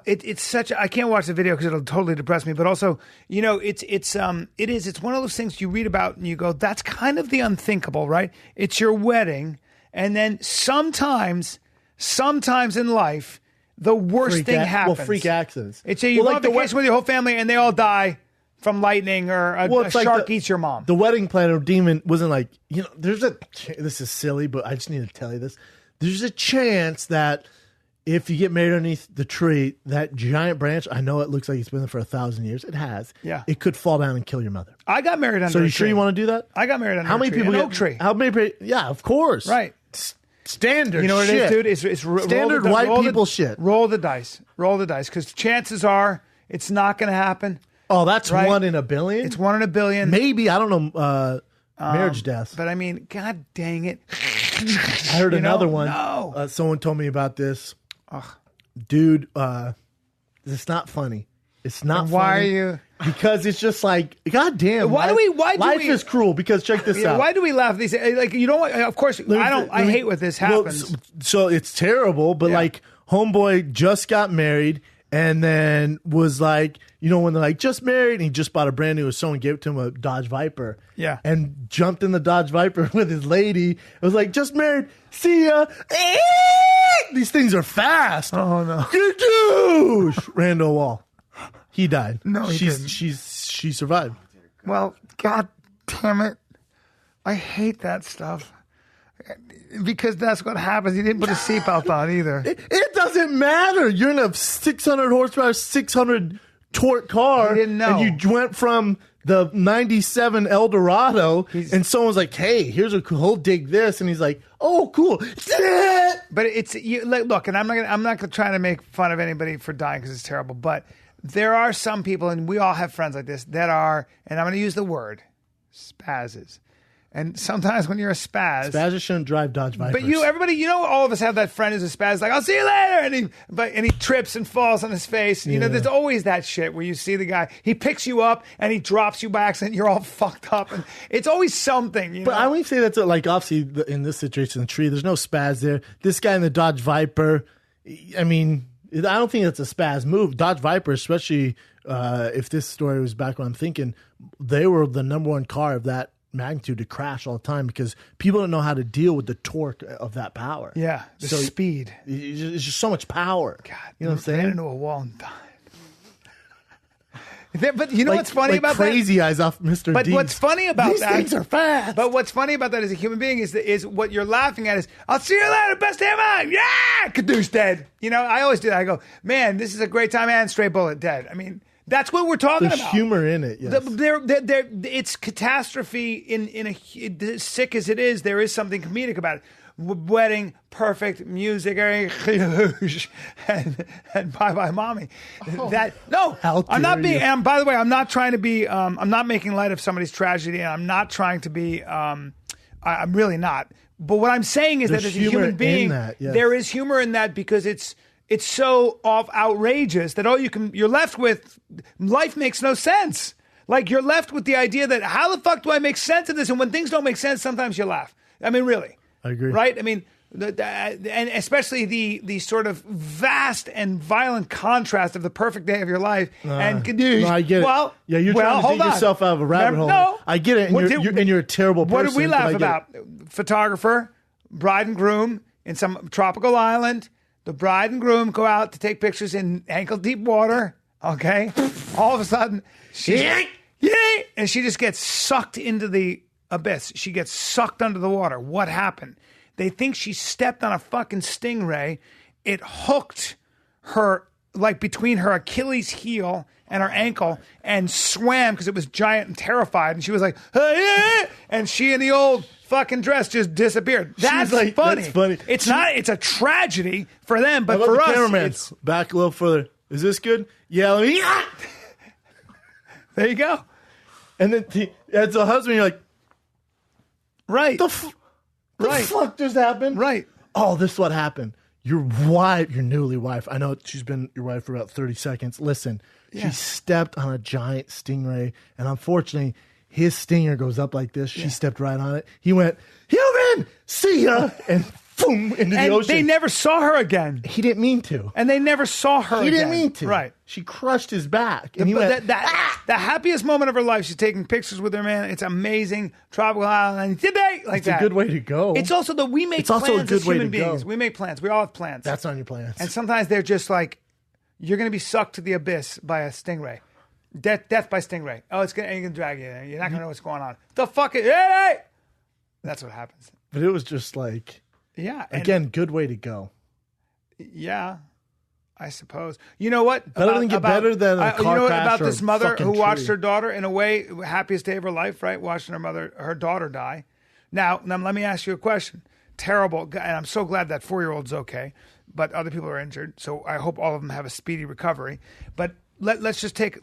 It's such I can't watch the video because it'll totally depress me. But also, it's one of those things you read about and you go, that's kind of the unthinkable, right? It's your wedding, and then sometimes in life, the worst thing happens. Well, freak accidents. It's you go on vacation with your whole family and they all die from lightning or a shark eats your mom. The wedding planner demon wasn't like, this is silly, but I just need to tell you this. There's a chance that if you get married underneath the tree, that giant branch, I know it looks like it's been there for 1,000 years. It has. Yeah. It could fall down and kill your mother. I got married under a tree. So you sure you want to do that? I got married under How many people an get oak tree. How many people? Yeah, of course. Right. Standard. You know what shit. it is, dude? It's standard white people shit. Roll the dice. Roll the dice because chances are it's not going to happen. Oh, that's right? 1 in a billion. It's 1 in a billion. Maybe, I don't know. Marriage deaths. But I mean, God dang it! I heard another one. No. Someone told me about this. Dude, it's not funny. It's not funny. Why are you? Because it's just like, God damn. Why do we? Life is cruel because check this out. Why do we laugh? These like you don't. Of course, I hate when this happens. So it's terrible, but like homeboy just got married and then was like, when they're like just married and he just bought a brand new, someone gave it to him a Dodge Viper. Yeah. And jumped in the Dodge Viper with his lady. It was like, just married. See ya. These things are fast. Oh no. Douche. Ran to a wall. He died. No, he didn't. She survived. Well, God damn it. I hate that stuff. Because that's what happens. He didn't put a seatbelt on either. It doesn't matter. You're in a 600 horsepower, 600 torque car. He didn't know. And you went from the 97 Eldorado and someone's like, hey, here's a cool, dig this. And he's like, oh, cool. But it's, look, and I'm not going to try to make fun of anybody for dying because it's terrible. But there are some people, and we all have friends like this, that are, and I'm going to use the word, spazzes. And sometimes when you're a spaz, spazzes shouldn't drive Dodge Vipers. But everybody, all of us have that friend who's a spaz. Like, I'll see you later, and he trips and falls on his face. There's always that shit where you see the guy, he picks you up and he drops you by accident. You're all fucked up, and it's always something. But I wouldn't say that's like obviously in this situation, the tree. There's no spaz there. This guy in the Dodge Viper. I mean, I don't think that's a spaz move. Dodge Viper, especially if this story was back when I'm thinking, they were the number one car of that magnitude to crash all the time because people don't know how to deal with the torque of that power. Yeah, the speed. It's just so much power. God, you know what I'm saying? Ran into a wall and died. But you know what's funny about crazy that? eyes off Mr. But Deeds. what's funny about These that? things are fast. But what's funny about that as a human being is what you're laughing at is, I'll see you later, best day of mine. Yeah, Kadoosh dead. I always do that. I go, man, this is a great time and straight bullet dead. I mean, That's what we're talking There's about. humor in it. Yes. It's catastrophe sick as it is. There is something comedic about it. Wedding, perfect music, and bye bye mommy. I'm not being. And by the way, I'm not trying to be. I'm not making light of somebody's tragedy, and I'm not trying to be. I'm really not. But what I'm saying is that as a human being, there is humor in that because it's so outrageous that you're left with. Life makes no sense. Like you're left with the idea that how the fuck do I make sense of this? And when things don't make sense, sometimes you laugh. I mean, really. I agree. Right? I mean, and especially the sort of vast and violent contrast of the perfect day of your life. No, I get it. Well, you're trying to dig yourself out of a rabbit hole. No, I get it. And you're a terrible person. What did we laugh about? Photographer, bride and groom in some tropical island. The bride and groom go out to take pictures in ankle deep water. Okay, all of a sudden, and she just gets sucked into the abyss. She gets sucked under the water. What happened? They think she stepped on a fucking stingray. It hooked her like between her Achilles heel and her ankle and swam because it was giant and terrified. And she was like, hey, and she in the old fucking dress just disappeared. That's like, funny. That's funny. It's not. It's a tragedy for them, but for us, it's back a little further. Is this good? Yeah. Let me. There you go. And then as a husband, you're like. Right. The fuck just happened? Right. Oh, this is what happened. Your wife, your newly wife, I know she's been your wife for about 30 seconds. Listen, she stepped on a giant stingray, and unfortunately, his stinger goes up like this. She stepped right on it. He went, human, see ya, and boom, into the ocean. They never saw her again. He didn't mean to. And they never saw her again. He didn't mean to. Right. She crushed his back. And he went, the happiest moment of her life, she's taking pictures with her man. It's amazing. Tropical island. Today, like that. It's a good way to go. It's also that we make plans as human beings. We make plans. We all have plans. That's on your plans. And sometimes they're just like, you're going to be sucked to the abyss by a stingray. Death by stingray. Oh, it's going to drag you there. You're not going to know what's going on. The fuck it. Hey! That's what happens. But it was just like, again, good way to go. Yeah. I suppose. You know what? Better than a car crash about this mother who watched tree. her daughter, in a way, happiest day of her life, right? Watching her daughter die. Now, let me ask you a question. Terrible, and I'm so glad that 4-year-old's okay, but other people are injured. So I hope all of them have a speedy recovery. But let's take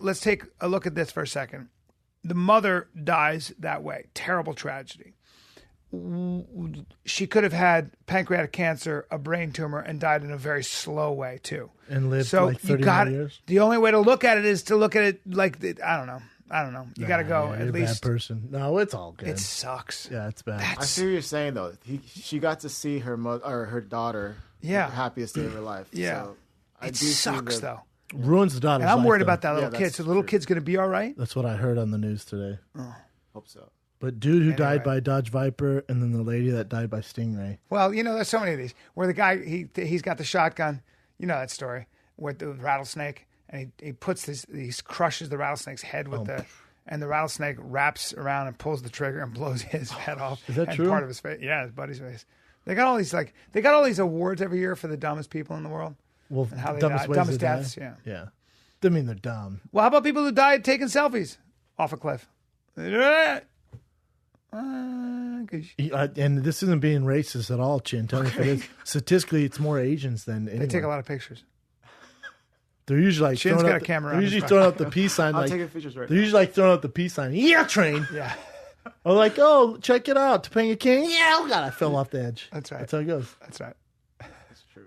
a look at this for a second. The mother dies that way. Terrible tragedy. She could have had pancreatic cancer, a brain tumor, and died in a very slow way too. And lived like 30 more years. The only way to look at it is to look at it like I don't know. You got to go at you're least. A bad person. No, it's all good. It sucks. Yeah, it's bad. I see what you're saying though. She got to see her mother or her daughter. Yeah, the happiest day of her life. Yeah, so it sucks though. Ruins the daughter's life. I'm worried though. about that little kid. So the little kid's going to be all right. That's what I heard on the news today. Oh. Hope so. But dude who died by Dodge Viper, and then the lady that died by Stingray. Well, there's so many of these where the guy he's got the shotgun. You know that story with the rattlesnake, and he crushes the rattlesnake's head with and the rattlesnake wraps around and pulls the trigger and blows his head off. Is that and true? Part of his face, his buddy's face. They got all these awards every year for the dumbest people in the world. Well, and how they dumbest deaths. Die. Yeah. I mean, they're dumb. Well, how about people who died taking selfies off a cliff? And this isn't being racist at all, Chin. Tell me if it is. Statistically, it's more Asians than anyone. They take a lot of pictures. They're usually like Chin's got a camera. They're usually throwing out the peace sign. I'm taking pictures right now. They're usually like throwing out the peace sign. Yeah, train. Yeah. Or like, oh, check it out. Topanga Canyon. Yeah, oh God, I fell off the edge. That's right. That's how it goes. That's right. That's true.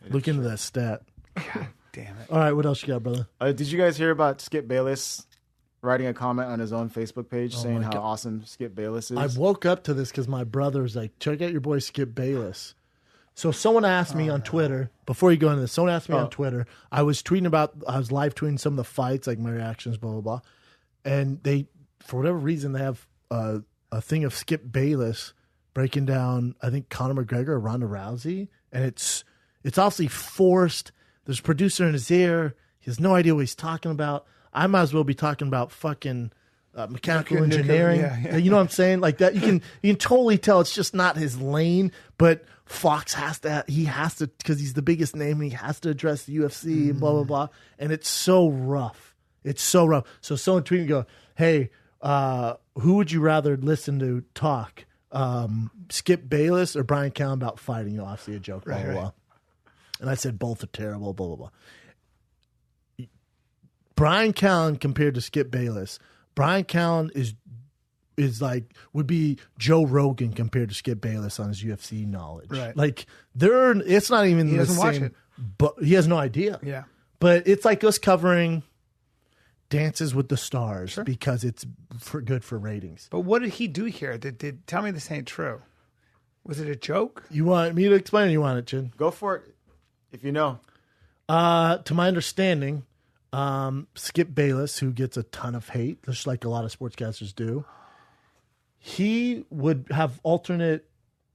Look into that stat. God damn it. All right, what else you got, brother? Did you guys hear about Skip Bayless writing a comment on his own Facebook page saying how awesome Skip Bayless is? I woke up to this because my brother was like, check out your boy Skip Bayless. So someone asked me on Twitter, before you go into this, someone asked me on Twitter, I was live tweeting some of the fights, like my reactions, blah, blah, blah. And they, for whatever reason, they have a thing of Skip Bayless breaking down, I think, Conor McGregor or Ronda Rousey. And it's obviously forced. There's a producer in his ear. He has no idea what he's talking about. I might as well be talking about fucking mechanical Nuclear, engineering. yeah. You know what I'm saying? Like that, you can totally tell it's just not his lane. But Fox has to because he's the biggest name and he has to address the UFC and blah blah blah. And it's so rough. It's so rough. So someone tweeted and go, "Hey, who would you rather listen to talk? Skip Bayless or Bryan Callen about fighting?" Obviously a joke, blah blah blah. And I said both are terrible, blah blah blah. Bryan Callen compared to Skip Bayless. Bryan Callen is like would be Joe Rogan compared to Skip Bayless on his UFC knowledge. Right. Like it's not even He the doesn't same. watch it. But he has no idea. Yeah. But it's like us covering Dances with the Stars because it's good for ratings. But what did he do here? Did tell me this ain't true? Was it a joke? You want me to explain or you want it, Chin? Go for it, if you know. To my understanding, Skip Bayless, who gets a ton of hate, just like a lot of sportscasters do, he would have alternate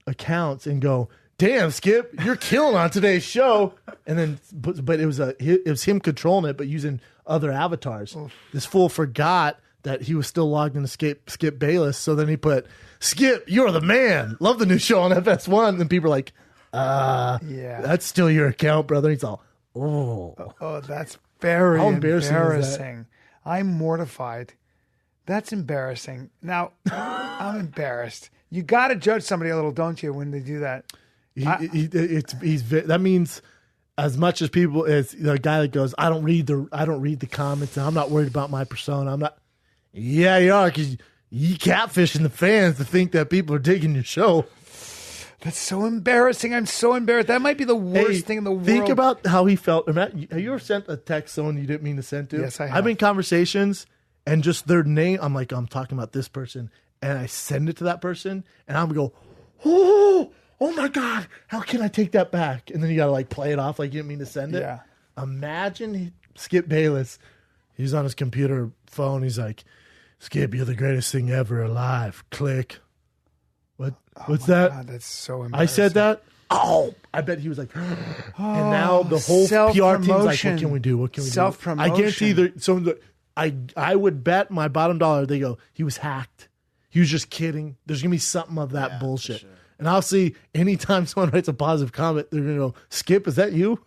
accounts and go, "Damn, Skip, you're killing on today's show." And then, but it was him controlling it, but using other avatars. Oof. This fool forgot that he was still logged into Skip Bayless. So then he put, "Skip, you're the man. Love the new show on FS1." And people are like, yeah, that's still your account, brother." He's all, oh, that's very embarrassing. I'm mortified. That's embarrassing. Now, I'm embarrassed. You got to judge somebody a little, don't you, when they do that? That means as much as people as the guy that goes, I don't read the comments, and I'm not worried about my persona. I'm not. Yeah, you are, because you catfishing the fans to think that people are digging your show. That's so embarrassing. I'm so embarrassed. That might be the worst thing in the world. Think about how he felt. Have you ever sent a text someone you didn't mean to send to? Yes, I have. I've been in conversations and just their name. I'm like, I'm talking about this person, and I send it to that person, and I'm going to go, oh my God, how can I take that back? And then you got to like play it off like you didn't mean to send it. Yeah. Imagine Skip Bayless. He's on his computer phone. He's like, "Skip, you're the greatest thing ever alive." Click. What's that? God, that's so embarrassing. I said that. Oh, I bet he was like, and now the whole PR team's like, what can we do? What can we do? Self-promotion. I guarantee I would bet my bottom dollar they go, he was hacked. He was just kidding. There's going to be something of that bullshit. Sure. And I'll see anytime someone writes a positive comment, they're going to go, "Skip, is that you?"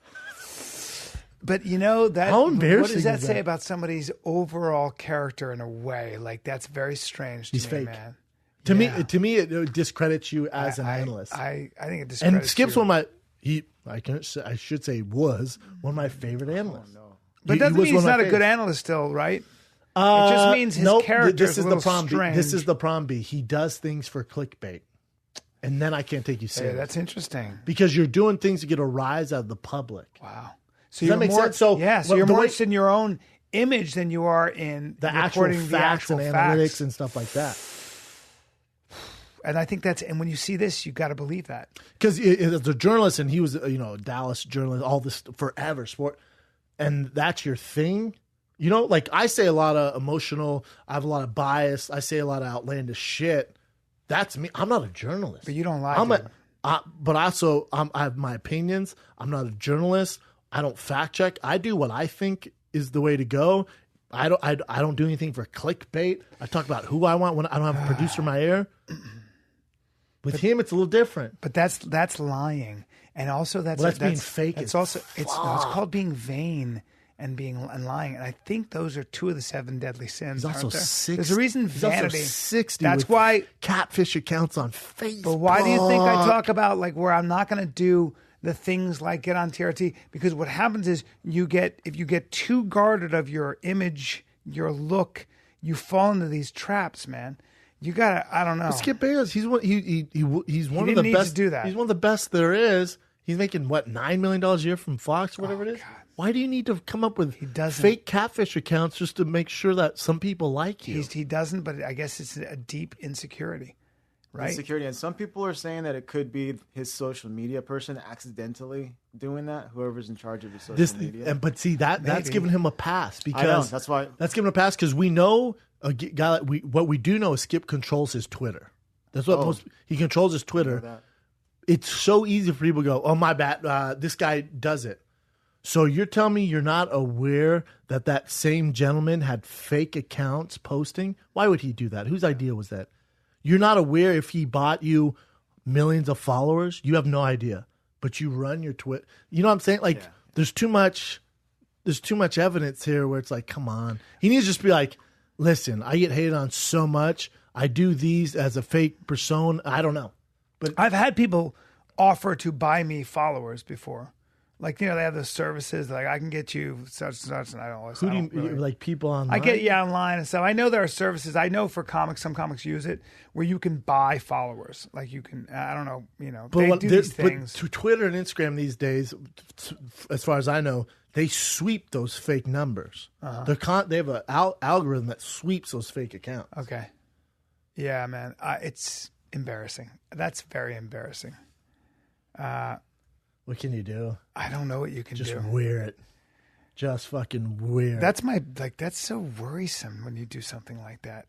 But you know that. How embarrassing What does that is say that? about somebody's overall character in a way? Like that's very strange to He's me, fake. man. To me, it discredits you as an analyst. I think it discredits and Skip's you. one of my I should say was one of my favorite analysts. Oh, no. But it doesn't mean he's not a good analyst still, right? It just means his character is a little strange. This is the problem, B. He does things for clickbait. And then I can't take you serious. Hey, that's interesting. Because you're doing things to get a rise out of the public. Wow. So Does that make sense? So you're more interested in your own image than you are in the actual facts and analytics and stuff like that. And I think and when you see this, you got to believe that. Because as a journalist, and he was, a Dallas journalist, all this forever sport, and that's your thing. Like I say a lot of emotional, I have a lot of bias, I say a lot of outlandish shit. That's me. I'm not a journalist. But you don't lie. But also, I have my opinions. I'm not a journalist. I don't fact check. I do what I think is the way to go. I don't do anything for clickbait. I talk about who I want when I don't have a producer in my ear. With him, it's a little different. But that's lying, and also that's being fake. It's also it's called being vain and lying. And I think those are two of the 7 deadly sins. He's also 60. There's a reason vanity. Also 60. That's why catfish accounts on Facebook. But why do you think I talk about like where I'm not going to do the things like get on TRT? Because what happens is if you get too guarded of your image, your look, you fall into these traps, man. You gotta, I don't know. But Skip Bayless, he's one of the best. To do that. He's one of the best there is. He's making $9 million a year from Fox, or whatever it is. God. Why do you need to come up with fake catfish accounts just to make sure that some people like you? He doesn't, but I guess it's a deep insecurity, right? Insecurity, and some people are saying that it could be his social media person accidentally doing that. Whoever's in charge of his social media. But see that's giving him a pass because I know, that's why that's giving him a pass because we know a guy. What we do know is Skip controls his Twitter. That's what he controls his Twitter. It's so easy for people to go, "Oh, my bad, this guy does it." So you're telling me you're not aware that same gentleman had fake accounts posting? Why would he do that? Whose idea was that? You're not aware if he bought you millions of followers? You have no idea. But you run your Twitter. You know what I'm saying? Like, there's too much evidence here where it's like, come on. He needs to just be like, listen, I get hated on so much. I do these as a fake persona. I don't know. But I've had people offer to buy me followers before. Like, they have those services, like, I can get you such and such, and I don't who do you, really, like people online? I get online and stuff. I know there are services. I know for comics, some comics use it, where you can buy followers. Like, you can, I don't know, they do these things. But to Twitter and Instagram these days, as far as I know, they sweep those fake numbers. They have an algorithm that sweeps those fake accounts. Okay. Yeah, man. It's embarrassing. That's very embarrassing. What can you do? I don't know what you can do. Just wear it. Just fucking wear it. That's so worrisome when you do something like that.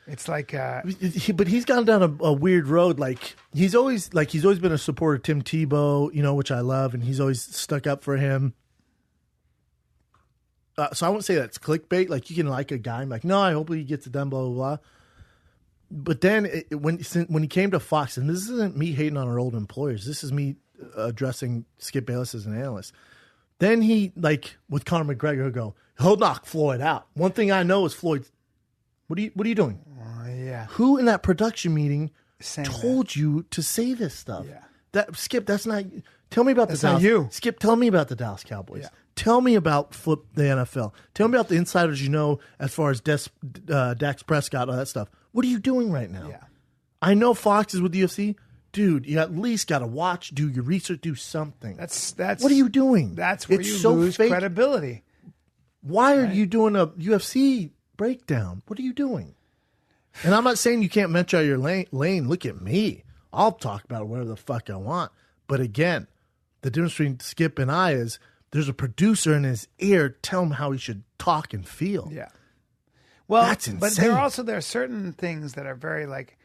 It's like, but he's gone down a weird road. Like he's always been a supporter of Tim Tebow, which I love, and he's always stuck up for him. So I won't say that's clickbait. Like you can like a guy, I'm like, no, I hope he gets it done, blah blah blah. But then when he came to Fox, and this isn't me hating on our old employers, this is me addressing Skip Bayless as an analyst. Then he, like with Conor McGregor, he'll go, he'll knock Floyd out. One thing I know is Floyd. What are you doing? Yeah. Who in that production meeting Saying told you to say this stuff? Yeah. Skip, that's not. Tell me about that's the Dallas. Not you. Skip, tell me about the Dallas Cowboys. Yeah. Tell me about the NFL. Tell me about the insiders you know as far as Dax Prescott, all that stuff. What are you doing right now? Yeah. I know Fox is with the UFC. Dude, you at least got to watch, do your research, do something. That's. What are you doing? That's where it's you so lose fake. credibility. Why are you doing a UFC breakdown? What are you doing? And I'm not saying you can't mention your lane. Look at me. I'll talk about it whatever the fuck I want. But again, the difference between Skip and I is there's a producer in his ear telling him how he should talk and feel. Yeah. Well, that's insane. But there are certain things that are very like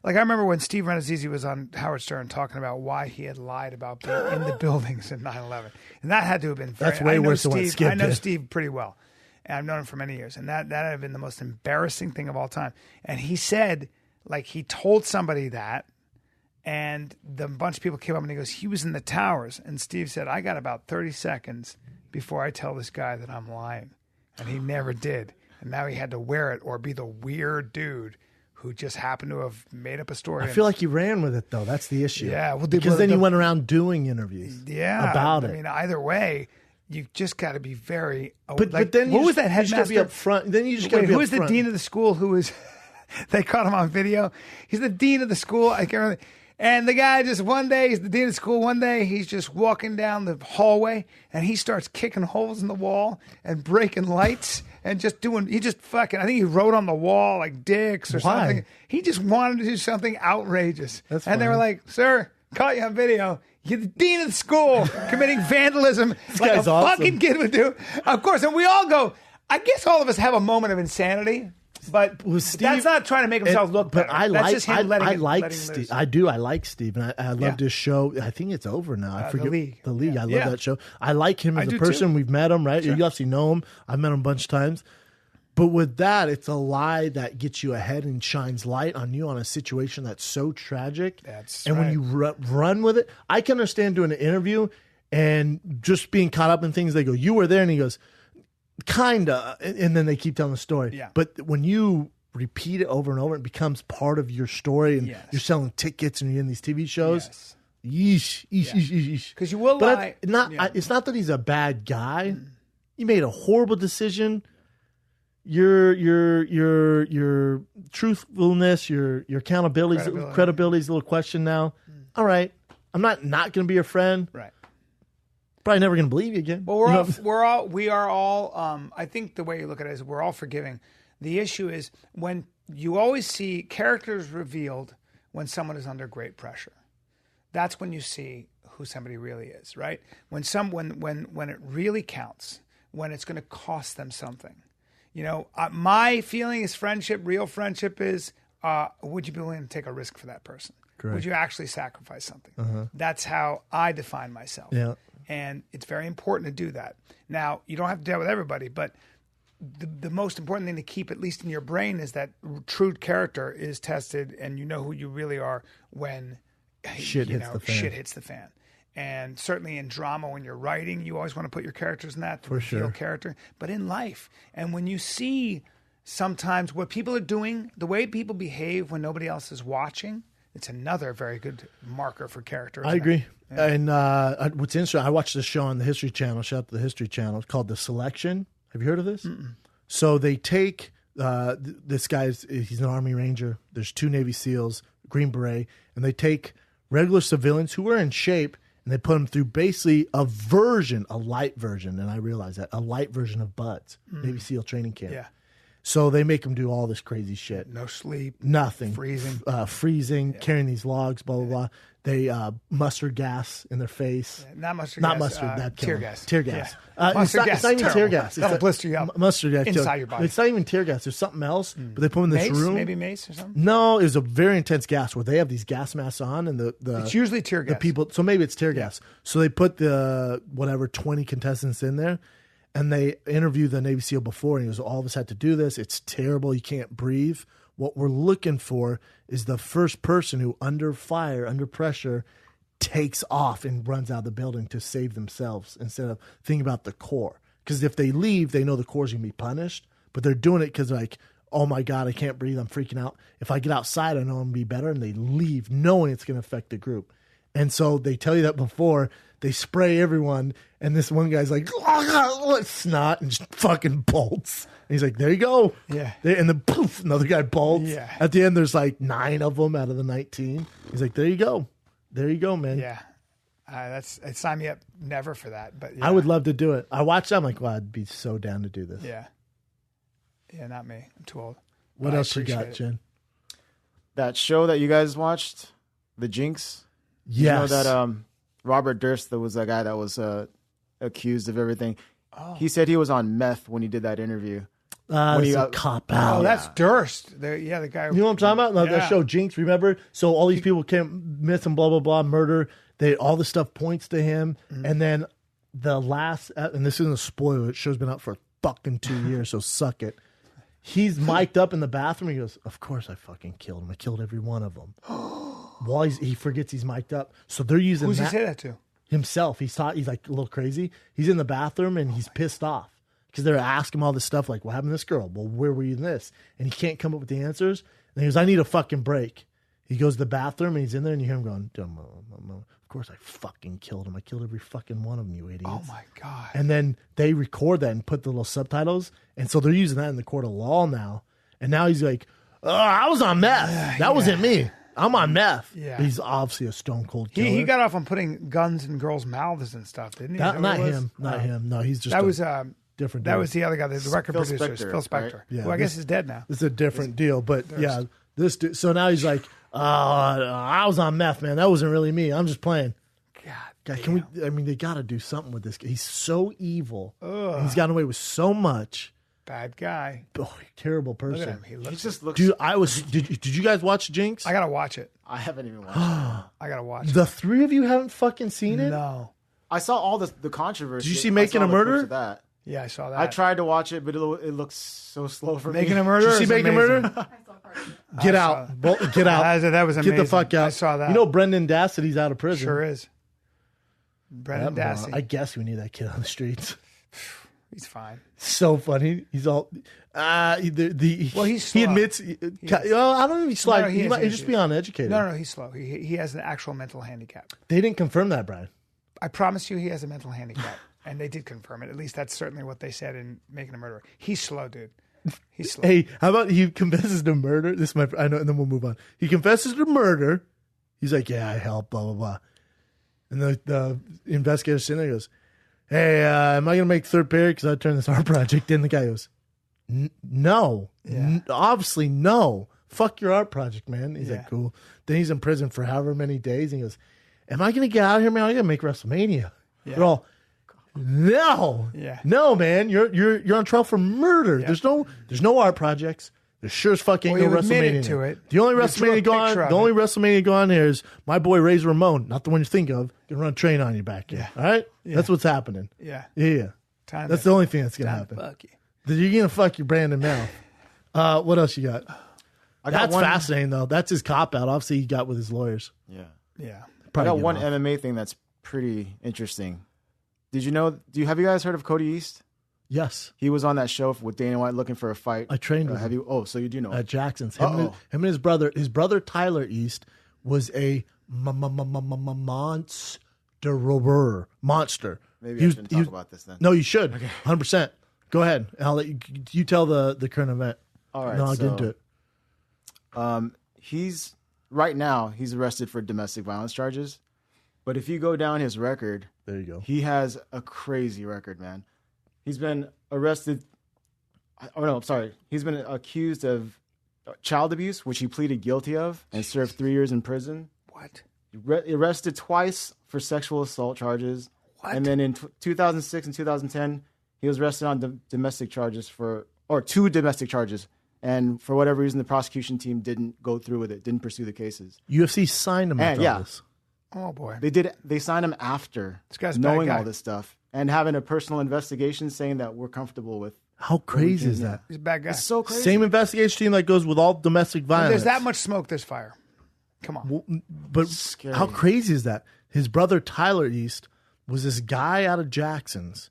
I remember when Steve Renazizi was on Howard Stern talking about why he had lied about being in the buildings in 9/11. And that had to have been very, that's way worse than what Skip I know did. Steve pretty well. And I've known him for many years. And that had been the most embarrassing thing of all time. And he said, like, he told somebody that, and the bunch of people came up and he goes, he was in the towers. And Steve said, I got about 30 seconds before I tell this guy that I'm lying. And he never did. And now he had to wear it or be the weird dude who just happened to have made up a story. I feel like he ran with it, though. That's the issue. Yeah. Well, because then he went around doing interviews about it. I mean, either way, you just got to be very. But then what was that headmaster? You just got to be up front. Then you just got to be who up was front. the dean of the school who was? They caught him on video. He's the dean of the school. I can't remember. And the guy just one day, he's the dean of school. One day, he's just walking down the hallway and he starts kicking holes in the wall and breaking lights and just doing. He just fucking. I think he wrote on the wall like dicks or something. He just wanted to do something outrageous. That's and they funny. were like, "Sir, caught you on video. You're the dean of the school committing vandalism like guy's a awesome. fucking kid would do." Of course, and we all go. I guess all of us have a moment of insanity. But Steve, that's not trying to make himself look better. But I that's like, just him letting Steve. loose. I do. I like Steve, and I loved his show. I think it's over now. I forget The League. I love Yeah. that show. I like him as a do person. too. We've met him, right? Sure. You obviously know him. I've met him a bunch of times. But with that, it's a lie that gets you ahead and shines light on you on a situation that's so tragic. When you run with it, I can understand doing an interview and just being caught up in things. They go, "You were there," and he goes, "Kinda," and then they keep telling the story. Yeah. But when you repeat it over and over, it becomes part of your story, and you're selling tickets and you're in these TV shows. Yes. Yeesh. Because you will But lie. it's not that he's a bad guy. You made a horrible decision. Your truthfulness, your accountability, credibility is a little question now. All right, I'm not going to be your friend. Right. Probably never going to believe you again. Well, we are all. I think the way you look at it is we're all forgiving. The issue is when you always see characters revealed when someone is under great pressure. That's when you see who somebody really is, right? When it really counts, when it's going to cost them something. My feeling is real friendship is, would you be willing to take a risk for that person? Correct. Would you actually sacrifice something? That's how I define myself. Yeah. And it's very important to do that. Now, you don't have to deal with everybody, but the most important thing to keep, at least in your brain, is that true character is tested and you know who you really are when shit hits the fan. And certainly in drama, when you're writing, you always want to put your characters in that to reveal character. But in life, and when you see sometimes what people are doing, the way people behave when nobody else is watching, it's another very good marker for character. I agree. Yeah. And what's interesting, I watched this show on the History Channel. Shout out to the History Channel. It's called The Selection. Have you heard of this? Mm-mm. So they take this guy's, he's an Army Ranger. There's 2 Navy SEALs, Green Beret, and they take regular civilians who are in shape and they put them through basically a light version, and I realize that, a light version of BUD/S, Navy SEAL training camp. Yeah. So they make them do all this crazy shit. No sleep. Nothing. Freezing. Carrying these logs, blah, blah, blah. They mustard gas in their face. Not mustard Not gas. mustard. Tear gas. Tear gas. Yeah. Mustard gas. It's not even tear gas. That'll blister you up. Mustard gas. Inside your body. It's not even tear gas. There's something else. But they put them in this room. Maybe mace or something? No, it was a very intense gas where they have these gas masks on. And it's usually tear gas. The people, so maybe it's tear gas. So they put the 20 contestants in there. And they interviewed the Navy SEAL before, and he goes, all of us had to do this. It's terrible. You can't breathe. What we're looking for is the first person who, under fire, under pressure, takes off and runs out of the building to save themselves instead of thinking about the Corps. Because if they leave, they know the Corps is going to be punished. But they're doing it because like, oh, my God, I can't breathe. I'm freaking out. If I get outside, I know I'm going to be better. And they leave knowing it's going to affect the group. And so they tell you that before. They spray everyone, and this one guy's like, snot, and just fucking bolts. And he's like, there you go. Yeah. And then poof, another guy bolts. Yeah. At the end, there's like 9 of them out of the 19. He's like, there you go. There you go, man. Yeah. Sign me up never for that. But yeah. I would love to do it. I watched that. I'm like, wow, I'd be so down to do this. Yeah. Yeah, not me. I'm too old. What else you got, Jen? That show that you guys watched, The Jinx? Yes. You know that Robert Durst, that was the guy that was accused of everything. Oh. He said he was on meth when he did that interview. When he got cop out. Oh, that's Durst. The guy. You know what I'm talking about? That show Jinx, remember? So all these people came, miss and blah, blah, blah, murder. All the stuff points to him. Mm-hmm. And then the last, and this isn't a spoiler, the show's been out for fucking 2 years, so suck it. He's mic'd up in the bathroom. He goes, of course I fucking killed him. I killed every one of them. While he forgets he's mic'd up. So they're using Who's he say that to? Himself. He's like a little crazy. He's in the bathroom and he's pissed off because they're asking him all this stuff like, what happened to this girl? Well, where were you in this? And he can't come up with the answers. And he goes, I need a fucking break. He goes to the bathroom and he's in there and you hear him going, of course I fucking killed him. I killed every fucking one of them, you idiots. Oh my God. And then they record that and put the little subtitles. And so they're using that in the court of law now. And now he's like, I was on meth. That wasn't me. I'm on meth. Yeah. But he's obviously a stone cold killer. He got off on putting guns in girls' mouths and stuff, didn't he? Not him. Not him. No, he's just different. That was the other guy, the record producer, Phil Spector. Right? Yeah, who I guess is dead now. It's a different deal. But yeah, this dude, so now he's like, I was on meth, man. That wasn't really me. I'm just playing. God, can we? I mean, they got to do something with this guy. He's so evil. He's gotten away with so much. Bad guy. Oh, terrible person. Look at him. He just looks. Dude, did you guys watch Jinx? I gotta watch it. I haven't even watched it. I gotta watch it. The 3 of you haven't fucking seen it? No. I saw all the controversy. Did you see Making a Murder? That. Yeah, I saw that. I tried to watch it, but it looks so slow for Making me. a Murder. Did you see Making a Murder? Get out. Get out. That was amazing. Get the fuck out. I saw that. You know Brendan Dassidy's out of prison. Sure is. Brendan Dassey. I guess we need that kid on the streets. He's fine. So funny. He's all. He's slow. He admits. I don't know if he's slow. No, he might just be uneducated. No, he's slow. He has an actual mental handicap. They didn't confirm that, Brian. I promise you, he has a mental handicap, and they did confirm it. At least that's certainly what they said in Making a Murderer. He's slow, dude. He's slow. Hey, how about he confesses to murder? I know, and then we'll move on. He confesses to murder. He's like, yeah, I helped, blah blah blah. And the investigator sitting there goes, hey, am I going to make third period because I turned this art project in? The guy goes, no. Yeah. Obviously, no. Fuck your art project, man. He's like, cool. Then he's in prison for however many days. And he goes, am I going to get out of here, man? I got to make WrestleMania. Yeah. They're all, no. Yeah. No, man. You're on trial for murder. Yeah. There's no art projects. There sure as fuck ain't Well, no you admitted WrestleMania. to it. The only You drew a WrestleMania going picture on, of the only it. WrestleMania going on here is my boy Razor Ramon, not the one you think of, gonna run a train on you back here. Yeah. All right, Yeah. that's what's happening. Yeah. Yeah. Time That's to- the only thing that's gonna time happen. to fuck you. You're gonna fuck your Brandon mouth. What else you got? That's one, fascinating though. That's his cop out. Obviously, he got with his lawyers. Yeah. Yeah. I Probably got get one off. MMA thing that's pretty interesting. Did you know? Have you guys heard of Cody East? Yes, He was on that show with Dana White looking for a fight. I trained with Have him you? Oh, so you do know? at Jackson's. Him Uh-oh. and his brother. His brother Tyler East was a monster. Maybe I shouldn't talk about this then. No, you should. 100%. Go ahead. I'll let you tell the current event. All right. No, I'll get so, into it. He's right now. He's arrested for domestic violence charges. But if you go down his record, There you go. he has a crazy record, man. He's been arrested. Oh no, I'm sorry. He's been accused of child abuse, which he pleaded guilty of and served 3 years in prison. What? Arrested twice for sexual assault charges. What? And then in 2006 and 2010, he was arrested on domestic charges two domestic charges. And for whatever reason, the prosecution team didn't go through with it, didn't pursue the cases. UFC signed him after all this. Oh boy. They signed him after This guy's a bad knowing guy. all this stuff and having a personal investigation saying that we're comfortable with. How crazy is that? He's a bad guy. It's so crazy. Same investigation team that goes with all domestic When violence. there's that much smoke, there's fire. Come on. But Scary. how crazy is that? His brother Tyler East was this guy out of Jackson's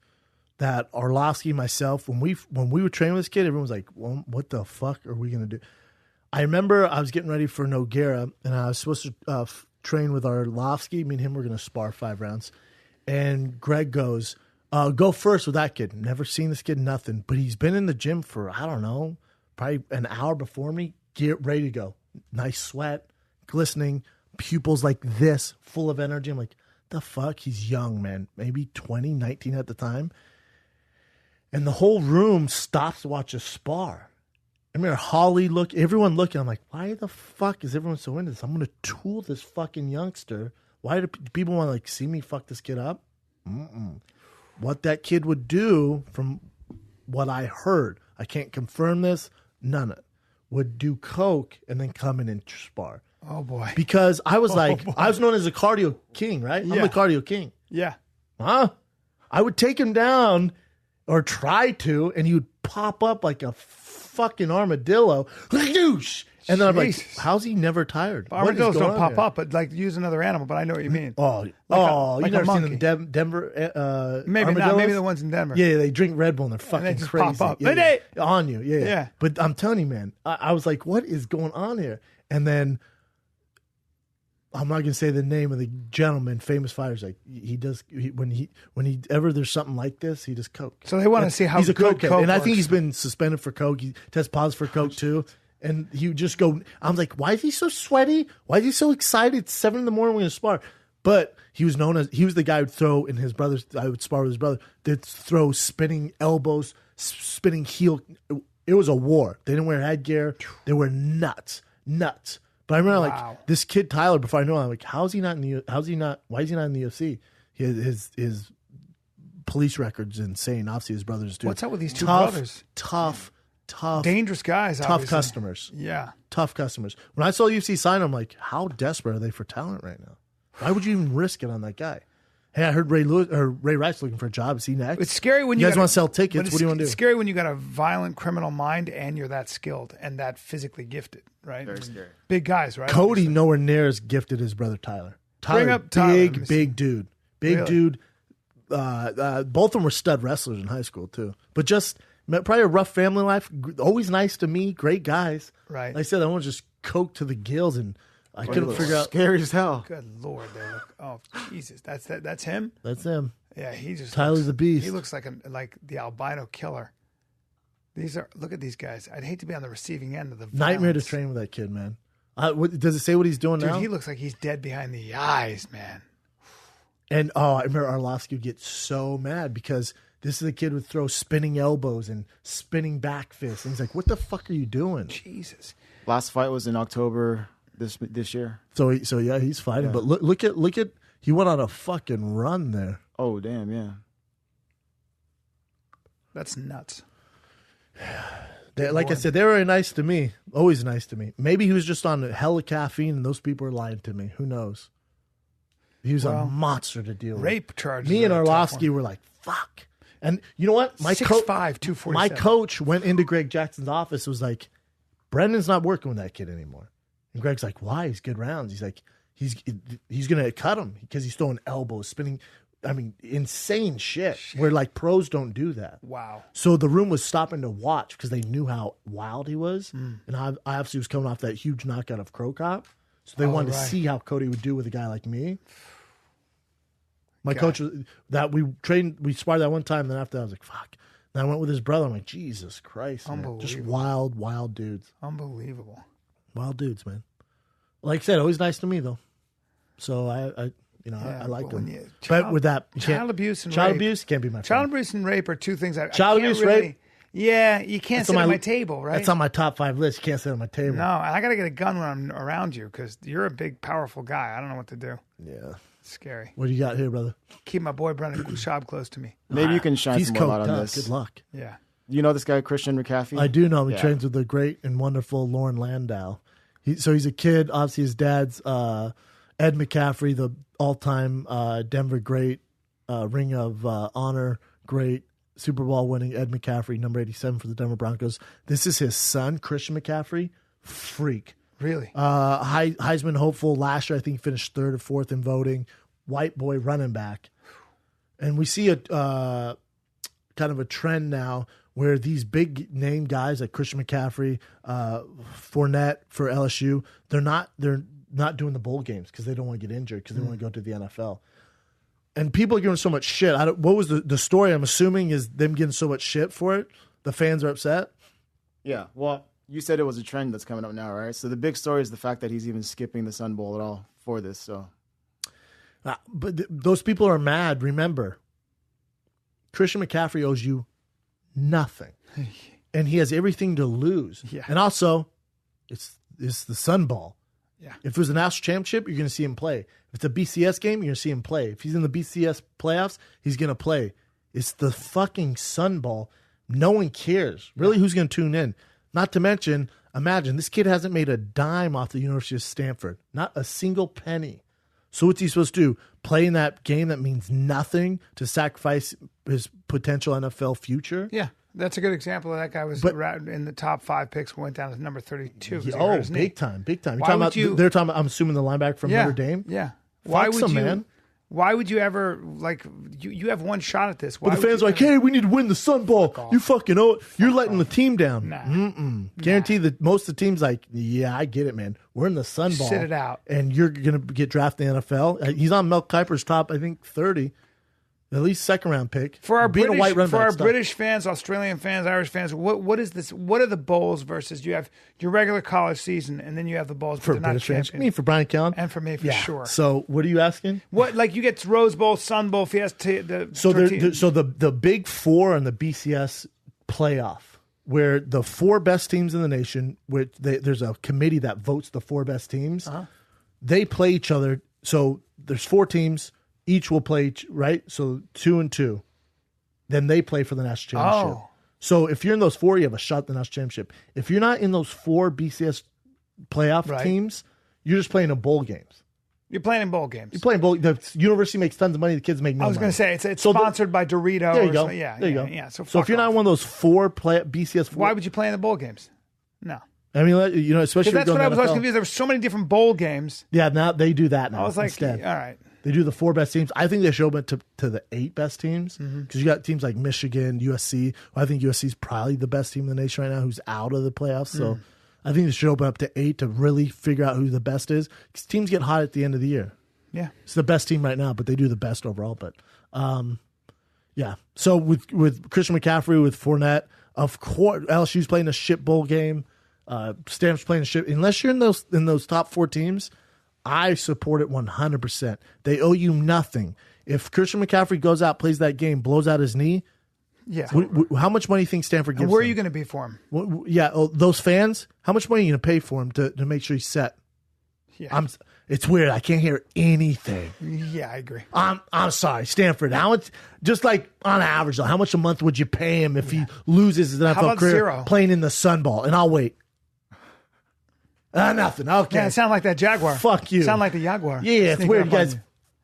that Arlovsky, myself, when we were training with this kid, everyone was like, well, what the fuck are we going to do? I remember I was getting ready for Noguera, and I was supposed to train with Arlovsky. Me and him were going to spar 5 rounds. And Greg goes, go first with that kid. Never seen this kid, nothing. But he's been in the gym for, I don't know, probably an hour before me. Get ready to go. Nice sweat, glistening, pupils like this, full of energy. I'm like, the fuck? He's young, man. Maybe 20, 19 at the time. And the whole room stops to watch us spar. I remember Holly everyone looking. I'm like, why the fuck is everyone so into this? I'm going to tool this fucking youngster. Why do people want to like see me fuck this kid up? What that kid would do, from what I heard, I can't confirm this, none of it, would do coke and then come in and spar. Oh boy. Because I was boy. I was known as a cardio king, right? I'm Yeah. the cardio king. Yeah. Huh? I would take him down or try to, and he would pop up like a fucking armadillo. Douche! And then I'm like, Jesus. how's he never tired? What is Armadillos going don't on pop here? up, but like use another animal. But I know what you mean. Oh, like you never a seen monkey. them Denver Maybe not. armadillos? Maybe the ones in Denver. Yeah, they drink Red Bull and they're fucking they just crazy. pop up. Yeah, Hey, yeah. On you. Yeah, yeah. Yeah. But I'm telling you, man, I was like, what is going on here? And then I'm not gonna say the name of the gentleman, famous fighter. Like when he ever there's something like this, he does coke. So they want to see how He's a good cokehead, coke and I think works. he's been suspended for coke. He tests positive for coke too. And he would just go. I'm like, why is he so sweaty? Why is he so excited? It's 7 a.m. We're gonna spar. But he was the guy who would throw in his brother's. I would spar with his brother. They'd throw spinning elbows, spinning heel. It was a war. They didn't wear headgear. They were nuts. But I remember like this kid Tyler. Before I know him, I'm like, why is he not in the UFC? His police record's insane. Obviously, his brothers do. What's up with these two brothers? Tough, Dangerous guys. tough Obviously. customers. Yeah. Tough customers. When I saw UFC sign, I'm like, how desperate are they for talent right now? Why would you even risk it on that guy? Hey, I heard Ray Wright's looking for a job. Is he next? It's scary when you guys got want to sell tickets. What do you want to do? It's scary when you got a violent criminal mind and you're that skilled and that physically gifted, right? Very scary. Big guys, right? Cody nowhere near as gifted as brother Tyler. Bring up Tyler. Let me see. Big dude. Big dude. Both of them were stud wrestlers in high school too. But just probably a rough family life. Always nice to me. Great guys. Right. Like I said, I want to just coke to the gills, and I couldn't figure out. Scary as hell. Good Lord, they look. Oh Jesus, that's him. That's him. Yeah, he just Tyler looks, the Beast. He looks like the albino killer. Look at these guys. I'd hate to be on the receiving end of the Nightmare to violence. train with that kid, man. Does it say what he's doing Dude, now? he looks like he's dead behind the eyes, man. And I remember Arlovsky would get so mad because this is the kid who would throw spinning elbows and spinning back fists. And he's like, what the fuck are you doing? Jesus. Last fight was in October this year. So yeah, he's fighting. But look at he went on a fucking run there. Oh damn, yeah. That's nuts. Like I said, they were very nice to me. Always nice to me. Maybe he was just on hella caffeine and those people were lying to me. Who knows? He was a monster to deal with. Rape charges. Me and Arlovsky were like, fuck. And you know what? My 6'5", 247. My coach went into Greg Jackson's office, was like, Brendan's not working with that kid anymore. And Greg's like, why? He's good rounds. He's like, he's going to cut him because he's throwing elbows, spinning. I mean, insane shit where like pros don't do that. Wow. So the room was stopping to watch because they knew how wild he was. And I obviously was coming off that huge knockout of Crow Cop. So they wanted to see how Cody would do with a guy like me. My coach, that we sparred that one time. And then after that, I was like, fuck. Then I went with his brother. I'm like, Jesus Christ. Man. Just wild, wild dudes. Unbelievable. Wild dudes, man. Like I said, always nice to me, though. So I like them. But with that, child abuse and child rape. abuse can't be my friend. Child abuse and rape are two things I child can't abuse, really, rape. Yeah, you can't sit at my table, right? That's on my top 5 list. You can't sit at my table. No, and I got to get a gun when I'm around you because you're a big, powerful guy. I don't know what to do. Yeah, it's scary. What do you got here, brother? Keep my boy Brendan Schaub close to me. Maybe you can shine some more light on this. Good luck. Yeah. You know this guy Christian McCaffrey? I do know him. He trains with the great and wonderful Lauren Landau. He's a kid. Obviously, his dad's Ed McCaffrey, the all-time Denver great, Ring of Honor great, Super Bowl winning Ed McCaffrey, number 87 for the Denver Broncos. This is his son, Christian McCaffrey. Freak. Really? Heisman hopeful. Last year, I think, finished 3rd or 4th in voting. White boy running back. And we see a kind of a trend now where these big name guys like Christian McCaffrey, Fournette for LSU, they're not doing the bowl games because they don't want to get injured because they want to go to the NFL. And people are giving so much shit. What was the story? I'm assuming is them getting so much shit for it. The fans are upset. Yeah. Well, you said it was a trend that's coming up now, right? So the big story is the fact that he's even skipping the Sun Bowl at all for this. So, but those people are mad. Remember, Christian McCaffrey owes you nothing, and he has everything to lose. Yeah. And also, it's the Sun Bowl. Yeah. If it was a national championship, you're going to see him play. If it's a BCS game, you're going to see him play. If he's in the BCS playoffs, he's going to play. It's the fucking Sun Bowl. No one cares. Really, who's going to tune in? Not to mention, imagine, this kid hasn't made a dime off the University of Stanford. Not a single penny. So what's he supposed to do? Play in that game that means nothing to sacrifice his potential NFL future? Yeah. That's a good example of that guy was in the top 5 picks, went down to number 32. Oh, big time. Big time. They're talking about, I'm assuming the linebacker from Notre Dame? Yeah. Why would you ever, like, you have one shot at this. But the fans are like, hey, we need to win the Sun Bowl. You fucking know it. You're letting the team down. Nah. Guarantee that most of the teams like, yeah, I get it, man. We're in the Sun Bowl. Sit it out. And you're going to get drafted in the NFL. He's on Mel Kiper's top, I think, 30. At least 2nd round pick. For our British fans, Australian fans, Irish fans, what is this? What are the bowls versus you have your regular college season and then you have the bowls for British fans? You mean for Bryan Callen? And for me, for sure. So what are you asking? What, like, you get Rose Bowl, Sun Bowl, Fiesta. The Big Four and the BCS playoff, where the 4 best teams in the nation, there's a committee that votes the 4 best teams. They play each other. So there's 4 teams. Each will play, right? So 2 and 2. Then they play for the national championship. Oh. So if you're in those 4, you have a shot at the national championship. If you're not in those 4 BCS playoff teams, you're just playing in bowl games. You're playing in bowl games. You're playing bowl. The university makes tons of money. The kids make no money. I was going to say, it's sponsored by Doritos. There you go. Yeah, there you go. Yeah. So if you're not in one of those 4 BCS 4, why would you play in the bowl games? No. I mean, especially that's what I was confused. There were so many different bowl games. Yeah, now they do that now. I was like, instead. All right. They do the 4 best teams. I think they should open to the 8 best teams because you got teams like Michigan, USC. Well, I think USC is probably the best team in the nation right now who's out of the playoffs. So I think they should open up to 8 to really figure out who the best is because teams get hot at the end of the year. Yeah. It's the best team right now, but they do the best overall. But, yeah. So with Christian McCaffrey, with Fournette, of course, LSU's playing a shit bowl game. Stanford's playing a shit. Unless you're in those top 4 teams, I support it 100%. They owe you nothing. If Christian McCaffrey goes out, plays that game, blows out his knee, how much money do you think Stanford gives him? Where are you going to be for him? Those fans, how much money are you going to pay for him to make sure he's set? Yeah. It's weird. I can't hear anything. Yeah, I agree. I'm sorry, Stanford. How much? Just like on average, though, how much a month would you pay him if he loses his NFL about career 0? playing in the Sun Bowl? And I'll wait. Nothing. Okay. Yeah, it sounded like that Jaguar. Fuck you. Sound like the Jaguar. Yeah, it's Sneaking weird. up You on guys me.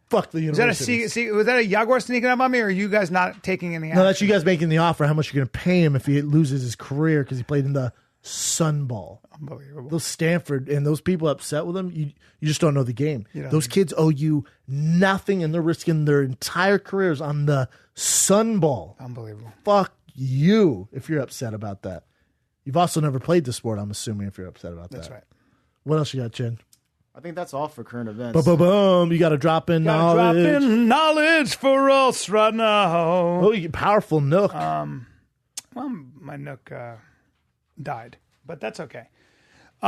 fuck the Was that university. was that a Jaguar sneaking up on me, or are you guys not taking any action? No, that's you guys making the offer. How much you're going to pay him if he loses his career because he played in the Sun Bowl? Unbelievable. Those Stanford and those people upset with him, you just don't know the game. don't. Those kids owe you nothing, and they're risking their entire careers on the Sun Bowl. Unbelievable. Fuck you if you're upset about that. You've also never played the sport, I'm assuming, if you're upset about that. That's right. What else you got, Chin? I think that's all for current events. Boom. You got to drop in Gotta drop knowledge. in knowledge for us right now. Oh, you get powerful Nook. Well, my Nook died, but that's okay. There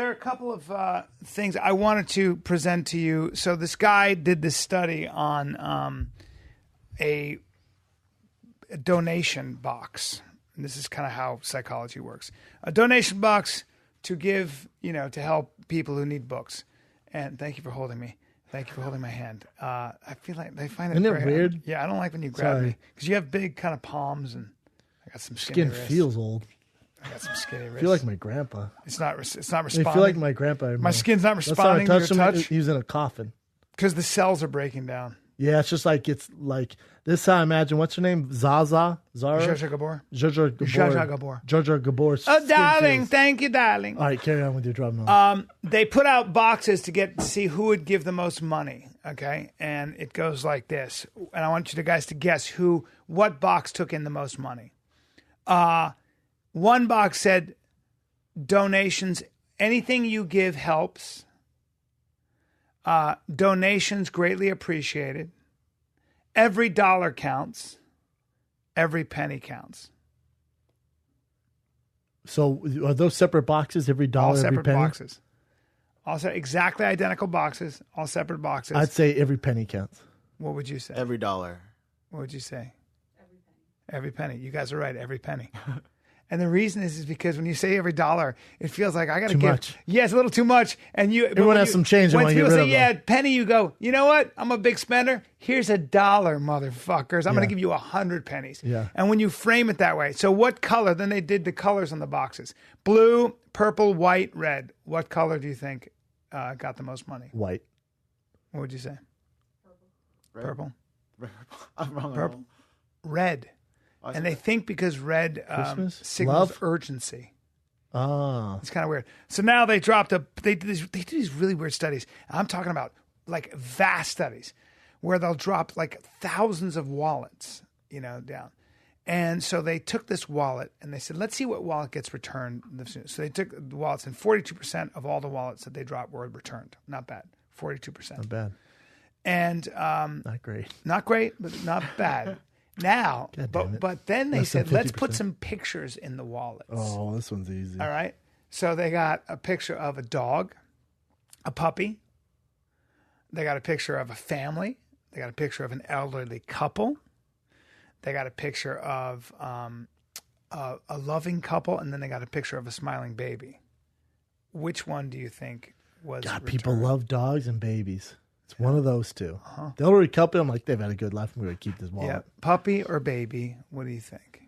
are a couple of things I wanted to present to you. So this guy did this study on a donation box. And this is kind of how psychology works. A donation box to give, to help people who need books. And thank you for holding me. Thank you for holding my hand. I feel like they find it Isn't it very weird? Yeah, I don't like when you grab Sorry. me because you have big kind of palms and I got some skinny Skin wrists. feels old. I got some skinny wrists. I feel like my grandpa. It's not I responding. feel like my grandpa. My skin's not Last time responding to your him, touch he was in a coffin. because the cells are breaking down. Yeah, it's just like this. Is how I imagine. What's her name? Zara. Zsa Gabor. Zsa Gabor. Zsa Gabor. Zsa Gabor. Oh, darling, thank you, darling. All right, carry on with your drum. They put out boxes to see who would give the most money. Okay, and it goes like this. And I want you guys to guess what box took in the most money. One box said donations. Anything you give helps. Donations greatly appreciated. Every dollar counts. Every penny counts. So are those separate boxes? Every dollar, All every separate penny? boxes. Also exactly identical boxes. All separate boxes. I'd say every penny counts. What would you say? Every dollar. What would you say? Every penny. You guys are right. Every penny. And the reason is because when you say every dollar, it feels like I got to give. Much. Yeah, it's a little too much. And Everyone has some change. When When people get rid say, of them. penny, you go, you know what? I'm a big spender. Here's $1, motherfuckers. I'm going to give you 100 pennies. Yeah. And when you frame it that way, so what color? Then they did the colors on the boxes: blue, purple, white, red. What color do you think got the most money? White. What would you say? Red. Purple. I'm wrong. Purple. Red. And they think because red Christmas? signals Love? urgency. Ah. It's kind of weird. So now they dropped they do these really weird studies. I'm talking about like vast studies where they'll drop like thousands of wallets, down. And so they took this wallet and they said, let's see what wallet gets returned. So they took the wallets and 42% of all the wallets that they dropped were returned. Not bad. 42%. Not bad. And Not great. not great, but not bad. Now, God damn it. but then they Less than said, let's 50%. put some pictures in the wallets. Oh, this one's easy. All right. So they got a picture of a dog, a puppy. They got a picture of a family. They got a picture of an elderly couple. They got a picture of a loving couple. And then they got a picture of a smiling baby. Which one do you think was God, returned? people love dogs and babies. It's one of those two. The elderly couple, I'm like, they've had a good life. I'm going to keep this wallet. Yeah. Puppy or baby? What do you think?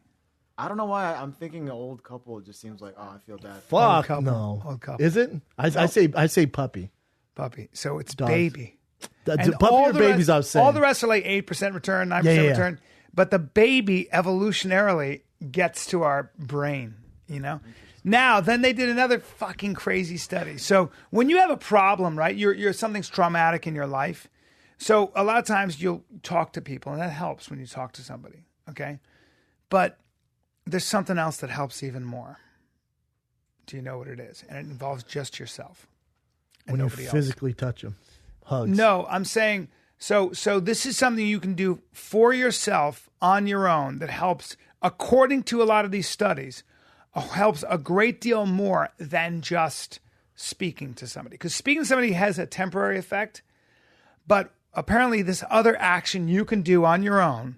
I don't know why I'm thinking an old couple. It just seems like, I feel bad. Fuck couple. no. Old couple. Is it? I say puppy. Puppy. So it's Dogs. baby. Puppy or babies, I was saying. All the rest are like 8% return, 9% Yeah. return. But the baby evolutionarily gets to our brain, Now, then they did another fucking crazy study. So when you have a problem, right, you're something's traumatic in your life. So a lot of times you'll talk to people, and that helps when you talk to somebody, okay? But there's something else that helps even more. Do you know what it is? And it involves just yourself and When you nobody else. physically touch them. Hugs. No, I'm saying, so this is something you can do for yourself on your own that helps, according to a lot of these studies, helps a great deal more than just speaking to somebody. Because speaking to somebody has a temporary effect, but apparently this other action you can do on your own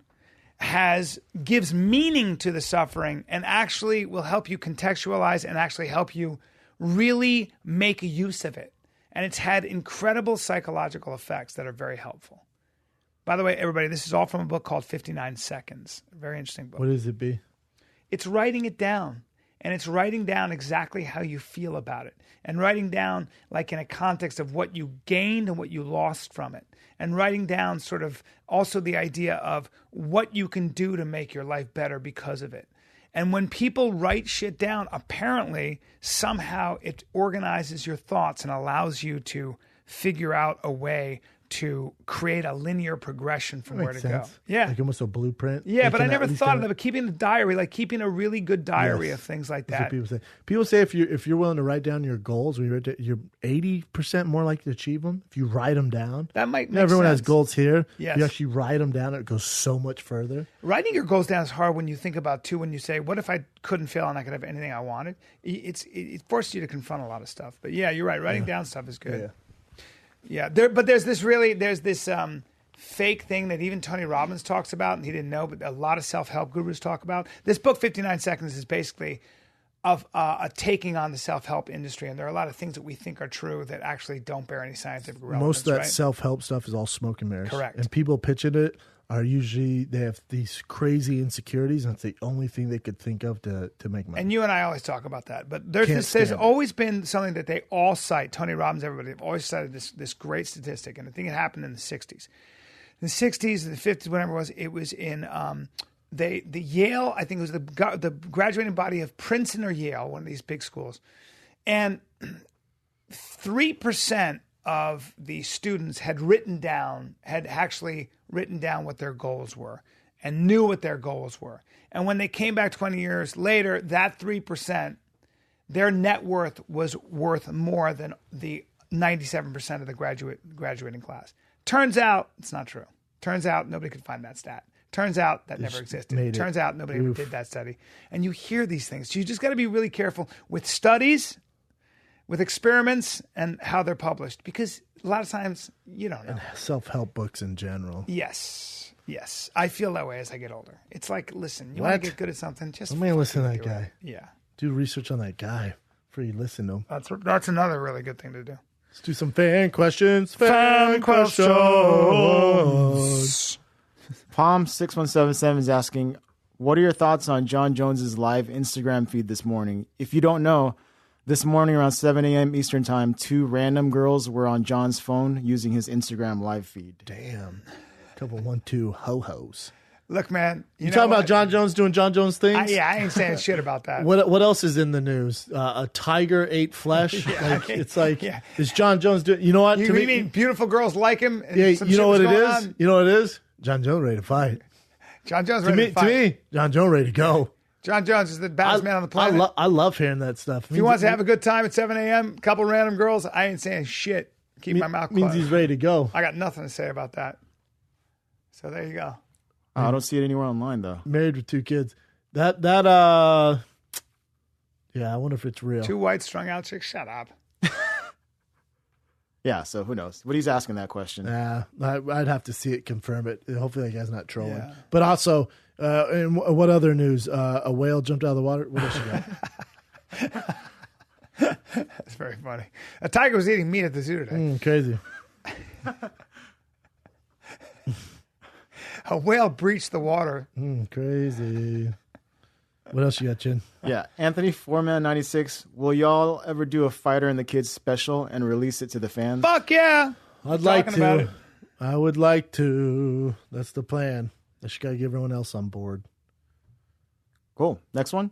gives meaning to the suffering and actually will help you contextualize and actually help you really make use of it And it's had incredible psychological effects that are very helpful. By the way, everybody, this is all from a book called 59 Seconds. A very interesting book. What does it be? It's writing it down. And it's writing down exactly how you feel about it. And writing down like in a context of what you gained and what you lost from it. And writing down sort of also the idea of what you can do to make your life better because of it. And when people write shit down, apparently somehow it organizes your thoughts and allows you to figure out a way to create a linear progression from where to go. Yeah. Like almost a blueprint. Yeah, but I never thought of it. Keeping the diary, like keeping a really good diary of things like that. That's what people say if you're willing to write down your goals, when you're 80% more likely to achieve them. If you write them down, that might make everyone sense. has goals here. Yes. If you actually write them down, it goes so much further. Writing your goals down is hard when you think about too. When you say, "What if I couldn't fail and I could have anything I wanted?" It forces you to confront a lot of stuff. But yeah, you're right. Writing down stuff is good. Yeah, but there's this fake thing that even Tony Robbins talks about, and he didn't know, but a lot of self-help gurus talk about. This book, 59 Seconds, is basically of a taking on the self-help industry, and there are a lot of things that we think are true that actually don't bear any scientific relevance. Most of that right? self-help stuff is all smoke and mirrors. Correct. And people pitching it are usually, they have these crazy insecurities, and it's the only thing they could think of to make money. And you and I always talk about that. But there's always been something that they all cite, Tony Robbins, everybody, they've always cited this great statistic, and I think it happened in the 60s. In the 60s, the 50s, whatever it was in the Yale, I think it was the graduating body of Princeton or Yale, one of these big schools. And 3% of the students had actually written down what their goals were and knew what their goals were. And when they came back 20 years later, that 3%, their net worth was worth more than the 97% of the graduating class. Turns out it's not true. Turns out nobody could find that stat. Turns out that never existed. Turns out nobody ever did that study. And you hear these things. So you just got to be really careful with studies, with experiments, and how they're published, because a lot of times you don't know. And self-help books in general. Yes. I feel that way as I get older. It's like, listen, you want to get good at something, just I'm going to listen to that guy. Yeah. Do research on that guy before you listen to him. That's another really good thing to do. Let's do some fan questions. Fan questions. Palm6177 is asking, what are your thoughts on John Jones's live Instagram feed this morning? If you don't know, this morning around 7 a.m. Eastern time, 2 random girls were on John's phone using his Instagram live feed. Damn. Couple 1-2 ho-hos. Look, man. You talking about John Jones doing John Jones things? I ain't saying shit about that. What else is in the news? A tiger ate flesh. Is John Jones doing? You know what? You mean beautiful girls like him? And you know what it is? You know what it is? John Jones ready to fight. John Jones ready to fight. To me, John Jones ready to go. John Jones is the baddest man on the planet. I love hearing that stuff. If he wants to have a good time at 7 a.m., couple random girls, I ain't saying shit. Keep my mouth closed. Means he's ready to go. I got nothing to say about that. So there you go. I don't see it anywhere online, though. Married with 2 kids. Yeah, I wonder if it's real. 2 white strung out chicks. Shut up. Yeah, so who knows? But he's asking that question. I'd have to see it, confirm it. Hopefully that guy's not trolling. Yeah. But also, and what other news? A whale jumped out of the water? What else you got? That's very funny. A tiger was eating meat at the zoo today. Crazy. A whale breached the water. Crazy. What else you got, Chin? Yeah, Anthony Foreman 96. Will y'all ever do a Fighter and the Kids special and release it to the fans? Fuck yeah! I'd like to. I would like to. That's the plan. I just got to get everyone else on board. Cool. Next one.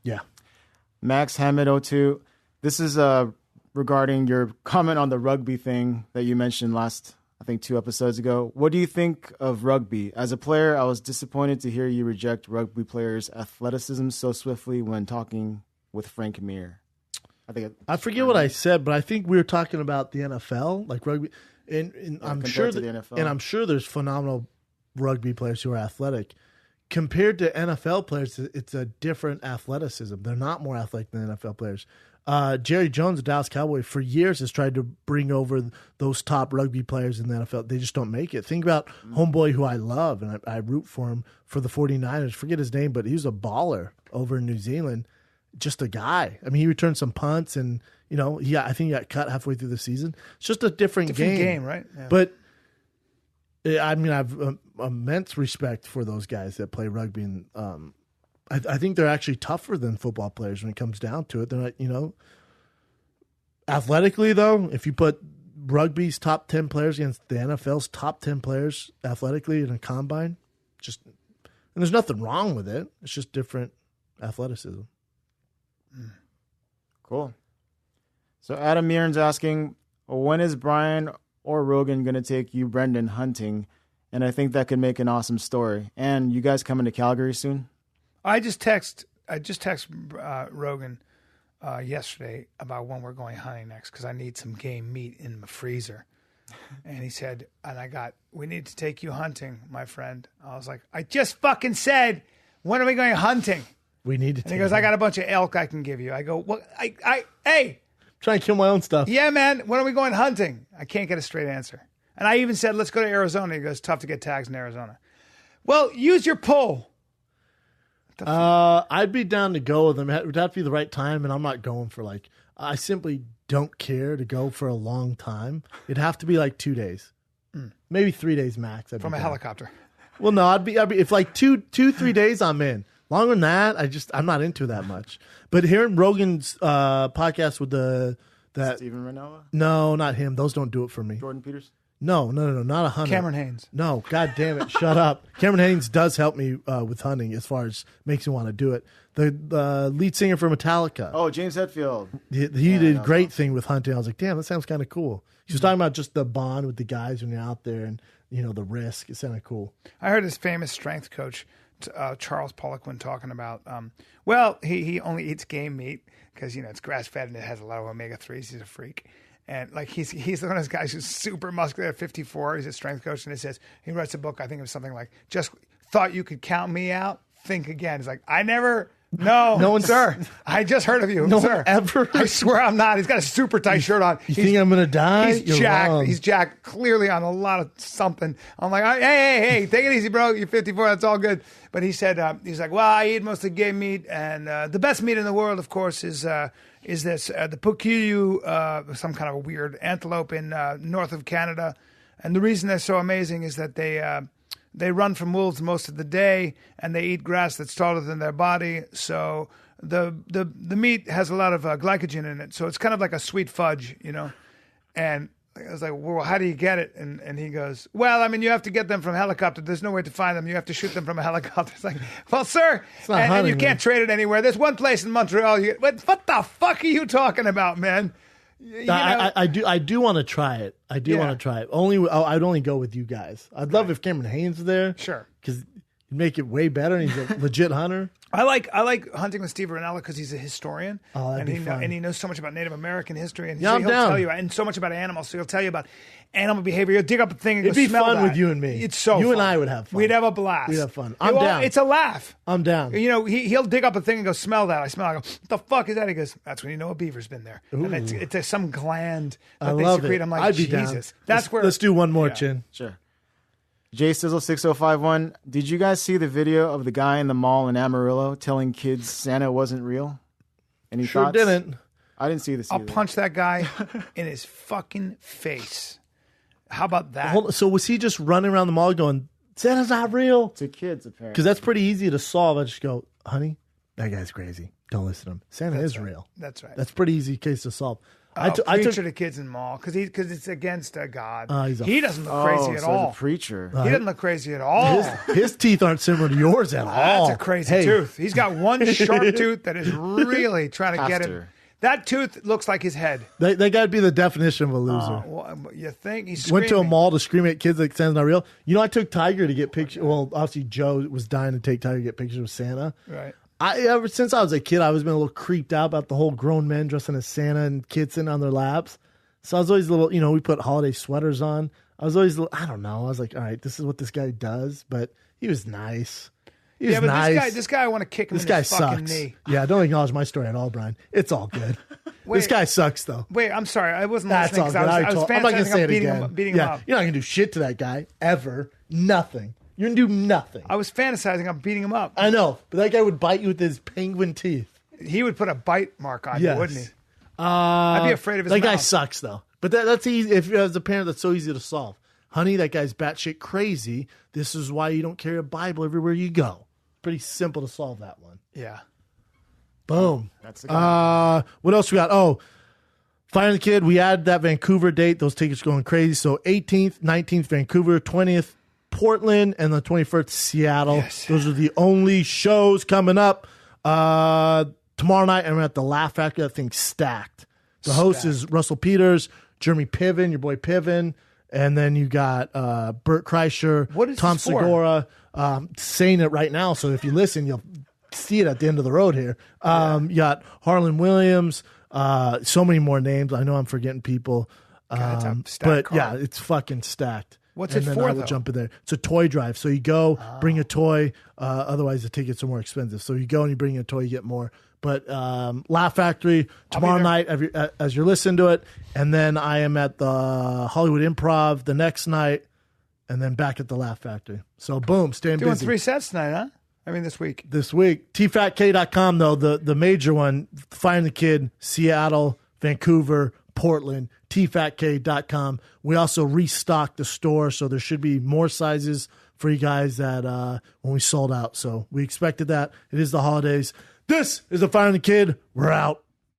Yeah. Max Hammond 02. This is regarding your comment on the rugby thing that you mentioned last, I think, 2 episodes ago. What do you think of rugby? As a player, I was disappointed to hear you reject rugby players' athleticism so swiftly when talking with Frank Mir. I forget what I said, but I think we were talking about the NFL, like rugby, and I'm sure to the NFL. And I'm sure there's phenomenal rugby players who are athletic. Compared to NFL players, it's a different athleticism. They're not more athletic than NFL players. Jerry Jones, the Dallas Cowboy, for years has tried to bring over those top rugby players in the NFL. They just don't make it. Think about homeboy who I love, and I root for him for the 49ers. Forget his name, but he was a baller over in New Zealand. Just a guy. I mean, he returned some punts, and I think he got cut halfway through the season. It's just a different game, right? Yeah. But I mean, I've immense respect for those guys that play rugby, and I think they're actually tougher than football players when it comes down to it. They're not, athletically though, if you put rugby's top 10 players against the NFL's top 10 players athletically in a combine, and there's nothing wrong with it. It's just different athleticism. Cool. So Adam Mearn's asking, when is Bryan or Rogan going to take you, Brendan, hunting? And I think that could make an awesome story. And you guys coming to Calgary soon? I just text Rogan yesterday about when we're going hunting next because I need some game meat in my freezer. And he said, we need to take you hunting, my friend. I was like, I just fucking said, when are we going hunting? We need to take And he goes, I got a bunch of elk I can give you. I go, what? Hey. Trying to kill my own stuff. Yeah, man. When are we going hunting? I can't get a straight answer. And I even said, let's go to Arizona. He goes, tough to get tags in Arizona. Well, use your pull. I'd be down to go with them. It would have to be the right time, and I'm not going for I simply don't care to go for a long time. It'd have to be 2 days, maybe 3 days max. From a helicopter. Well, no, I'd be if 3 days I'm in. Longer than that, I'm not into that much. But hearing Rogan's podcast with Steven Renoa? No, not him. Those don't do it for me. Jordan Peters? No, not a hunter. Cameron Haynes. No, God damn it, shut up. Cameron Haynes does help me with hunting as far as makes me want to do it. The lead singer for Metallica. Oh, James Hetfield. He did a great thing with hunting. I was like, damn, that sounds kind of cool. He was talking about just the bond with the guys when you're out there and, the risk. It sounded cool. I heard his famous strength coach, Charles Poliquin, talking about, he only eats game meat because, it's grass-fed and it has a lot of omega-3s. He's a freak. And he's one of those guys who's super muscular at 54. He's a strength coach, and he writes a book. I think it was something like, "Just thought you could count me out. Think again." He's like, "I never, no, sir. I just heard of you, sir. Ever. I swear I'm not." He's got a super tight shirt on. You think I'm gonna die? He's jacked. Wrong. He's jacked, clearly on a lot of something. I'm like, hey, take it easy, bro. You're 54. That's all good. But he said, he's like, well, I eat mostly game meat, and the best meat in the world, of course, is this the pukiyu, some kind of a weird antelope in north of Canada. And the reason they're so amazing is that they run from wolves most of the day, and they eat grass that's taller than their body. So the meat has a lot of glycogen in it. So it's kind of like a sweet fudge, And I was like, well, how do you get it? And he goes, well, I mean, you have to get them from a helicopter. There's no way to find them. You have to shoot them from a helicopter. It's like, well, sir, and you can't trade it anywhere. There's one place in Montreal. What the fuck are you talking about, man? I do want to try it. I do want to try it. I'd only go with you guys. I'd love if Cameron Haynes was there. Sure. Because you'd make it way better, and he's a legit hunter. I like hunting with Steve Ranella because he's a historian, and he knows so much about Native American history, and he'll tell you, and so much about animals. So he'll tell you about animal behavior. He'll dig up a thing and It'd be smell fun that. with you and me. It's so you fun. and I would have fun. We'd have a blast. We'd have fun. I'm down. It's a laugh. I'm down. He'll dig up a thing and go smell that. I smell. I go, what the fuck is that? He goes, that's when you know a beaver's been there. Ooh. And it's some gland that they secrete. I'm like, I'd be Jesus. Down. That's where. Let's do one more, Chin. Sure. JSizzle6051, did you guys see the video of the guy in the mall in Amarillo telling kids Santa wasn't real? Any Sure thoughts? didn't. I didn't see this I'll either. punch that guy in his fucking face. How about that? So was he just running around the mall going, Santa's not real? To kids, apparently. Because that's pretty easy to solve. I just go, honey, that guy's crazy. Don't listen to him. Santa is real. That's right. That's a pretty easy case to solve. I took to kids in the mall because it's against God. He doesn't look crazy at so all. he's a preacher. He doesn't look crazy at all. His teeth aren't similar to yours at all. That's a crazy tooth. He's got one sharp tooth that is really trying to get him. That tooth looks like his head. They got to be the definition of a loser. Well, you think he's went to a screaming. mall to scream at kids like Santa's not real? I took Tiger to get pictures. Well, obviously Joe was dying to take Tiger to get pictures with Santa. Right. Ever since I was a kid, I was been a little creeped out about the whole grown men dressing as Santa and kids sitting on their laps. So I was always a little, we put holiday sweaters on. I was always, I don't know. I was like, all right, this is what this guy does. But he was nice. He was nice. This guy, I want to kick him in his fucking knee. Yeah, don't acknowledge my story at all, Brian. It's all good. This guy sucks, though. Wait, I'm sorry. I wasn't That's listening all because good. I was I'm not going to say it beating again. him up. You're not going to do shit to that guy, ever. Nothing. You're going to do nothing. I was fantasizing on beating him up. I know, but that guy would bite you with his penguin teeth. He would put a bite mark on you, wouldn't he? I'd be afraid of his That guy mouth. sucks, though. But that's easy. If as a parent, that's so easy to solve. Honey, that guy's batshit crazy. This is why you don't carry a Bible everywhere you go. Pretty simple to solve that one. Yeah. Boom. That's the guy. What else we got? Oh, Fire the Kid. We added that Vancouver date. Those tickets going crazy. So 18th, 19th, Vancouver, 20th, Portland, and the 21st, Seattle. Yes. Those are the only shows coming up. Tomorrow night, and we're at the Laugh Factory. That thing's stacked. The host is Russell Peters, Jeremy Piven, your boy Piven, and then you got Bert Kreischer, What is Tom this for? Segura. Saying it right now, so if you listen, you'll see it at the end of the road here. You got Harlan Williams, so many more names. I know I'm forgetting people. God, it's a stacked But card. yeah, it's fucking stacked. What's and it then for, I will though? jump in there. It's a toy drive. So you go, bring a toy. Otherwise, the tickets are more expensive. So you go and you bring a toy, you get more. But Laugh Factory tomorrow night as you're listening to it. And then I am at the Hollywood Improv the next night. And then back at the Laugh Factory. So boom, staying Doing busy. 3 sets tonight, huh? I mean, this week. This week. tfatk.com, though, the major one, Find the Kid, Seattle, Vancouver, Portland, tfatk.com. We also restocked the store, so there should be more sizes for you guys that when we sold out. So we expected that. It is the holidays. This is the Find the Kid. We're out.